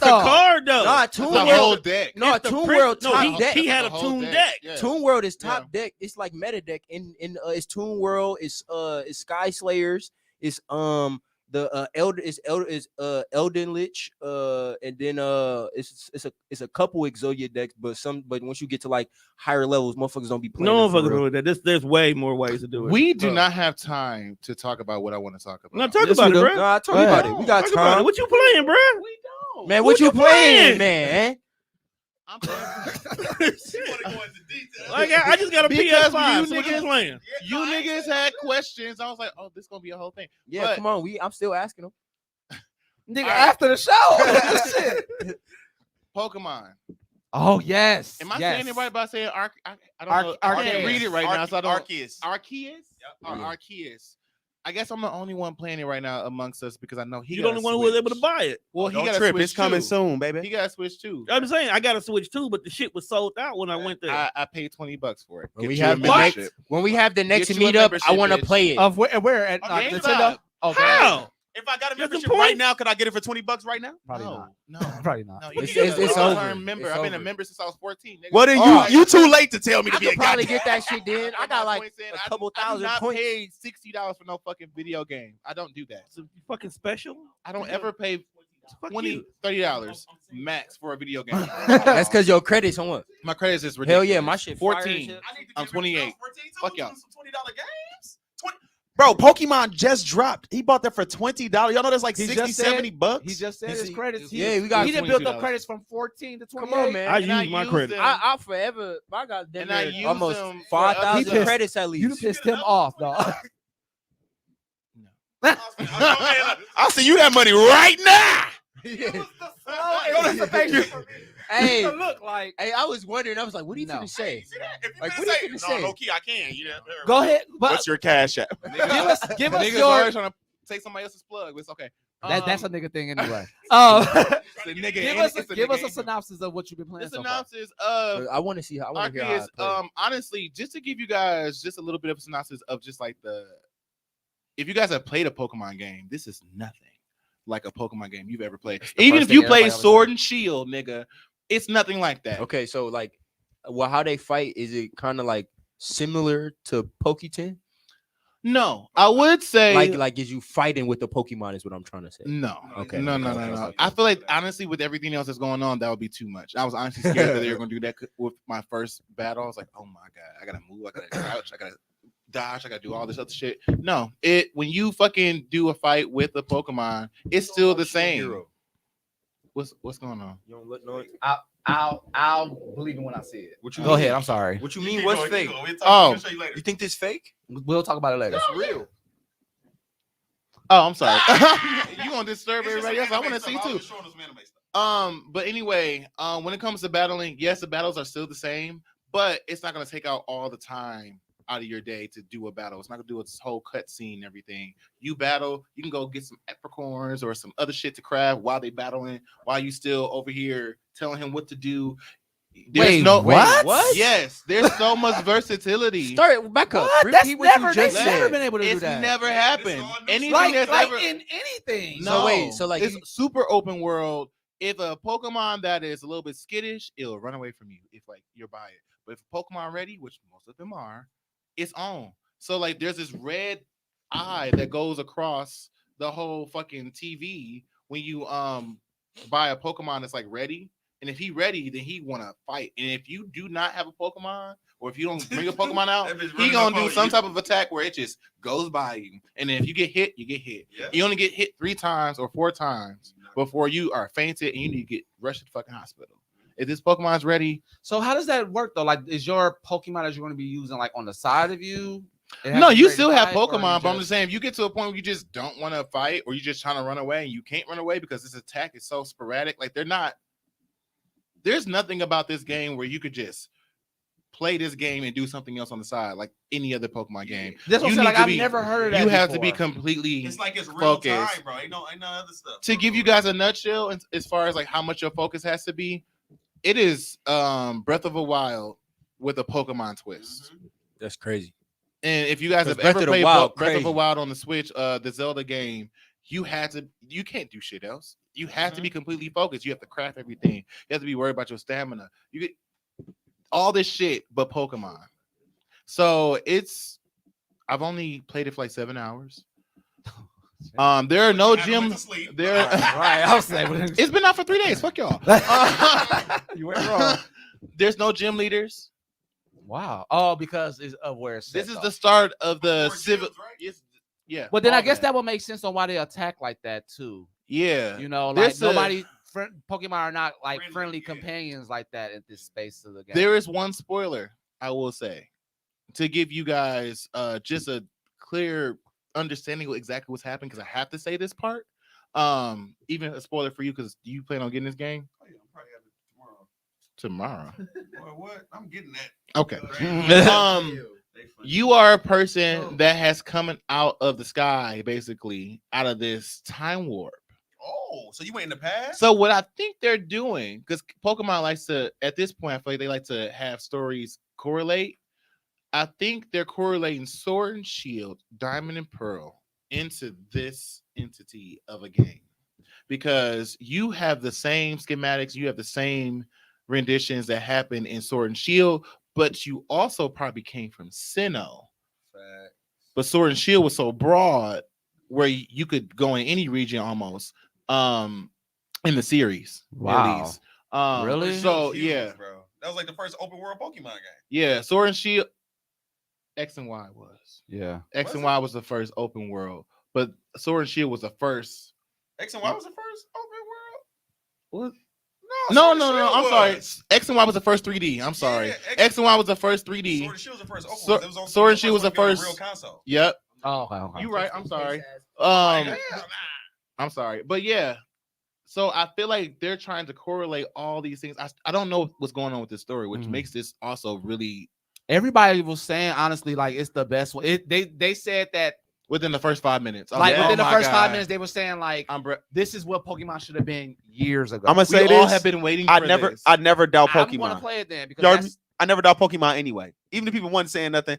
a card though. Nah, Toon World deck. No, Toon World top deck. He had a Toon deck. Yeah. Toon World is top deck. It's like meta deck. It's Toon World. It's Sky Slayers. It's Elden Lich. And then it's a couple Exodia decks, but once you get to like higher levels, motherfuckers don't be playing. No motherfuckers with that. There's way more ways to do it. We do not have time to talk about what I want to talk about. No, talk about it, bro. No, talk about it. We got time. What you playing, bro? We don't. Man, what you playing, man? I'm playing. Like I just got a PS5. So what you playing? You niggas had questions. I was like, oh, this gonna be a whole thing. Yeah, but, come on. I'm still asking them. Nigga, after the show. Pokemon. Oh yes. Am I saying it right by saying I don't know. I can't read it right now. So I don't. Arceus. Arceus. I guess I'm the only one playing it right now amongst us because I know you're the only one who was able to buy it. Well, he got a trip. Switch It's coming soon, baby. He got a Switch too. I'm saying I got a Switch too, but the shit was sold out when I went there. I paid $20 for it. When we have the next meetup, I want to play it. Of where at Nintendo? Oh, how? If I got a membership right now, could I get it for $20 right now? Probably not. No, probably not. No, it's over. I've been a member since I was 14. Nigga. Well, then you too late to tell me to I be a could probably goddamn. get that shit then. I got like a couple thousand points. I paid $60 for no fucking video game. I don't do that. So you fucking special? I don't ever pay $20-$30 max for a video game. That's because your credits on what? My credits is ridiculous. Hell yeah, my shit. 14. I'm 28. Fuck y'all. Some $20 games. Bro, Pokemon just dropped. He bought that for $20. Y'all know that's like 60, 70 bucks. He just said his credits. He didn't build up credits from 14 to 28. Come on, man. I use my credit. I forever. I got almost them 5,000 credits at least. You pissed him off, dog. I'll send you that money right now. Hey, look like. Hey, I was wondering. I was like, what are you gonna say? Like, what are you gonna say? No, key, I can. You know, Go ahead. But what's your cash app? give us Niggas your. always trying to take somebody else's plug, but it's okay. That's a nigga thing anyway. Give us a synopsis of what you've been playing. The so far. synopsis of I want to see how. I want to hear how. is, honestly, just to give you guys just a little bit of a synopsis of just like if you guys have played a Pokemon game, this is nothing like a Pokemon game you've ever played. Even if you play Sword and Shield, nigga, it's nothing like that. Okay, so like, how they fight, is it kind of like similar to Poke10? No, I would say like is you fighting with the Pokemon is what I'm trying to say. no. Okay. No. Okay. I feel like honestly, with everything else that's going on, that would be too much. I was honestly scared that they were gonna do that with my first battle. I was like, oh my god, I gotta move, I gotta crouch, I gotta dodge, I gotta do all this other shit. No, when you fucking do a fight with a Pokemon, it's still the same. What's going on? You don't look no. I'll believe it when I see it. What you Go mean? ahead. I'm sorry. What you mean? What's fake? Oh, You think this fake? We'll talk about it later. That's real. oh, I'm sorry. You gonna disturb everybody else? I want to see too. But anyway, when it comes to battling, yes, the battles are still the same, but it's not gonna take out all the time out of your day to do a battle. It's not gonna do this whole cutscene and everything. You battle, you can go get some apricorns or some other shit to craft while they battling, while you still over here telling him what to do. What? Yes, there's so much versatility. Start back up. What? Repeat what you just They've said. never been able to do It's that. never happened. Anything like that's ever in anything. No, So wait, so like it's super open world. If a Pokemon that is a little bit skittish, it'll run away from you if like you're by it. But if Pokemon ready, which most of them are, it's on. So like there's this red eye that goes across the whole fucking TV when you buy a Pokemon that's like ready. And if he ready, then he wanna fight. And if you do not have a Pokemon, or if you don't bring a Pokemon out, he gonna do some type of attack where it just goes by you. And then if you get hit, you get hit. Yeah. You only get hit 3 times or 4 times before you are fainted and you need to get rushed to the fucking hospital. If this Pokemon's ready. So how does that work though? Like, is your Pokemon that you're going to be using like on the side of you? No, you still have Pokemon, but I'm just saying, if you get to a point where you just don't want to fight, or you're just trying to run away and you can't run away because this attack is so sporadic, like there's nothing about this game where you could just play this game and do something else on the side like any other Pokemon game. That's what I'm saying. Like, I've never heard of that. You have to be completely It's like it's real focused. time, bro. Ain't no other stuff. To give you guys a nutshell, as far as like how much your focus has to be, it is Breath of the Wild with a Pokemon twist. That's crazy. And if you guys have ever played Breath of the Wild on the Switch, the Zelda game, you can't do shit else. You have to be completely focused. You have to craft everything. You have to be worried about your stamina. You get all this shit, but Pokemon. So I've only played it for like 7 hours. There are no gym. Right, I was saying It's been out for 3 days. Fuck y'all. You went wrong. There's no gym leaders. Wow. Oh, because it's of where it's This is the start of the civil. Yeah. But then I guess that would make sense on why they attack like that too. Yeah. You know, like Pokemon are not like friendly companions like that in this space of the game. There is one spoiler I will say to give you guys just a clear understanding of exactly what's happening, because I have to say this part. Even a spoiler for you, because do you plan on getting this game? Oh, yeah, I'm probably have it Tomorrow. Boy, what? I'm getting that. Okay. You are a person that has coming out of the sky, basically, out of this time warp. Oh, so you went in the past? So what I think they're doing, because Pokemon likes to, at this point, I feel like they like to have stories correlate. I think they're correlating Sword and Shield, Diamond and Pearl into this entity of a game, because you have the same schematics, you have the same renditions that happen in Sword and Shield, but you also probably came from Sinnoh. But Sword and Shield was so broad where you could go in any region almost. in the series. Wow. At least. Really? So Huge, yeah, bro. That was like the first open world Pokemon game. yeah. Sword and Shield, X and Y was. Yeah. X and Y was the first open world, but Sword and Shield was the first. X and Y was the first open world. What? No, No. I'm sorry. X and Y was the first 3D. I'm sorry. Yeah, X and Y was the first 3D. Sword and Shield was the first open Sword- world. It was on- Sword and Shield was one the to be on a first- real console. Yep. Oh, okay. You right. I'm sorry. Hell nah. I'm sorry, but yeah. So I feel like they're trying to correlate all these things. I don't know what's going on with this story, which makes this also really. Everybody was saying honestly, like it's the best one. They said that Within the first 5 minutes, like oh within the my first 5 God. minutes, they were saying like I'm this is what Pokemon should have been years ago. I'm gonna say we all this. have been waiting. I for never this. doubt I'm gonna Pokemon. play it then because Y'all- that's, I never doubt Pokemon anyway. Even if people weren't saying nothing,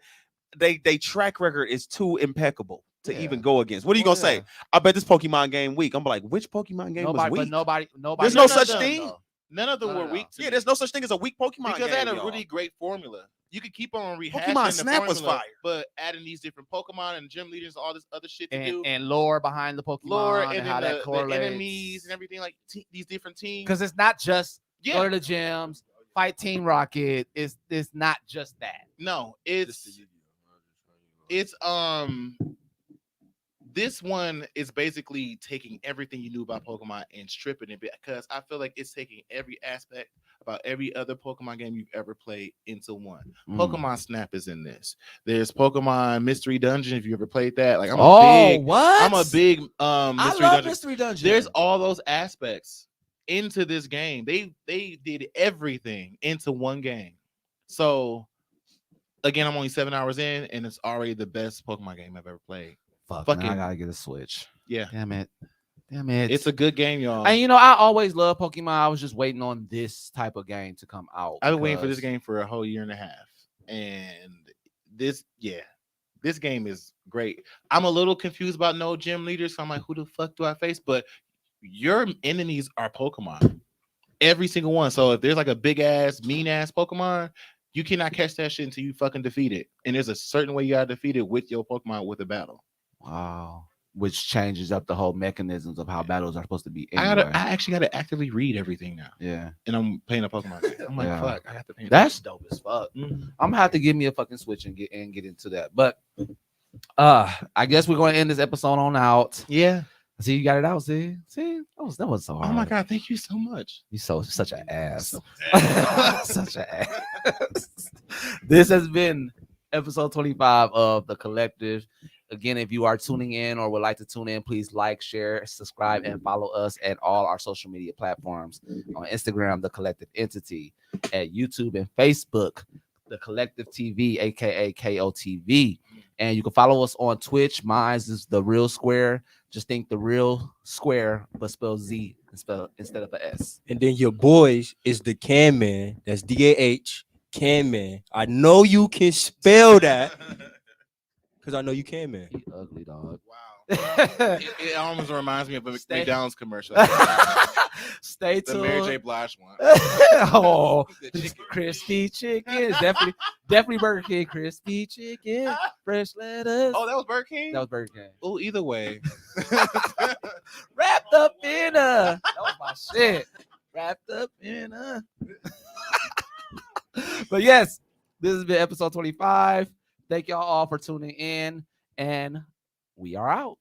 they track record is too impeccable to Yeah. even go against. What are you gonna say? I bet this Pokemon game weak. I'm like, which Pokemon game was nobody, weak? but nobody. There's no no such such thing. thing. None of them No, were no. weak. To Yeah, me. there's no such thing as a weak Pokemon because game. they had a y'all. really great formula. You could keep on rehashing Pokemon the Snap was formula, fire. but adding these different Pokemon and gym leaders, all this other shit to do, and lore behind the Pokemon lore and and how then that the correlates. enemies and everything, like these different teams. Because it's not just Yeah, go to the gyms, fight Team Rocket. It's not just that. no, it's this one is basically taking everything you knew about Pokemon and stripping it because I feel like it's taking every aspect about every other Pokemon game you've ever played into one. Pokemon Snap is in this. There's Pokemon Mystery Dungeon if you ever played that. Like I'm a big Mystery I love Dungeon. Mystery Dungeon. There's all those aspects into this game. They did everything into one game. So again, I'm only 7 hours in, and it's already the best Pokemon game I've ever played. Fuck, man, I gotta get a Switch. Yeah, Damn it. it's a good game, y'all. And I always love Pokemon. I was just waiting on this type of game to come out. I've been waiting for this because- game for a whole year and a half, and this game is great. I'm a little confused about no gym leaders. So I'm like, who the fuck do I face? But your enemies are Pokemon, every single one. So if there's like a big ass, mean ass Pokemon, you cannot catch that shit until you fucking defeat it. And there's a certain way you gotta defeat it with your Pokemon with a battle. Wow. Which changes up the whole mechanisms of how battles are supposed to be. I Anyway. actually gotta actively read everything now, Yeah. and I'm playing a Pokemon game. I'm like, Yeah. fuck, I have to pay. That's dope as fuck. Mhm. I'm gonna have to give me a fucking Switch and get into that. But I guess we're gonna end this episode on out. Yeah. See, you got it out. See, that was so hard. Oh my god, thank you so much. You such an ass. Such an ass. This has been episode 25 of The Collective. Again, if you are tuning in or would like to tune in, please like, share, subscribe, and follow us at all our social media platforms. On Instagram, The Collective Entity, at YouTube and Facebook, The Collective TV, aka KOTV. And you can follow us on Twitch. Mine is The Real Square. Just think The Real Square, but spell Z instead of an S. And then your boys is the Can Man. That's DAH Can Man. I know you can spell that because I know you can, man. He ugly, dog. Wow. It almost reminds me of a Stay- McDonald's commercial. Stay The tuned. Mary J. Blige one. Oh, The chicken. crispy chicken. Definitely Burger King. Crispy chicken, fresh lettuce. Oh, that was Burger King? That was Burger King. Oh, either way. Wrapped up in a. That was my shit. Wrapped up in a. But yes, this has been episode 25. Thank y'all all for tuning in, and we are out.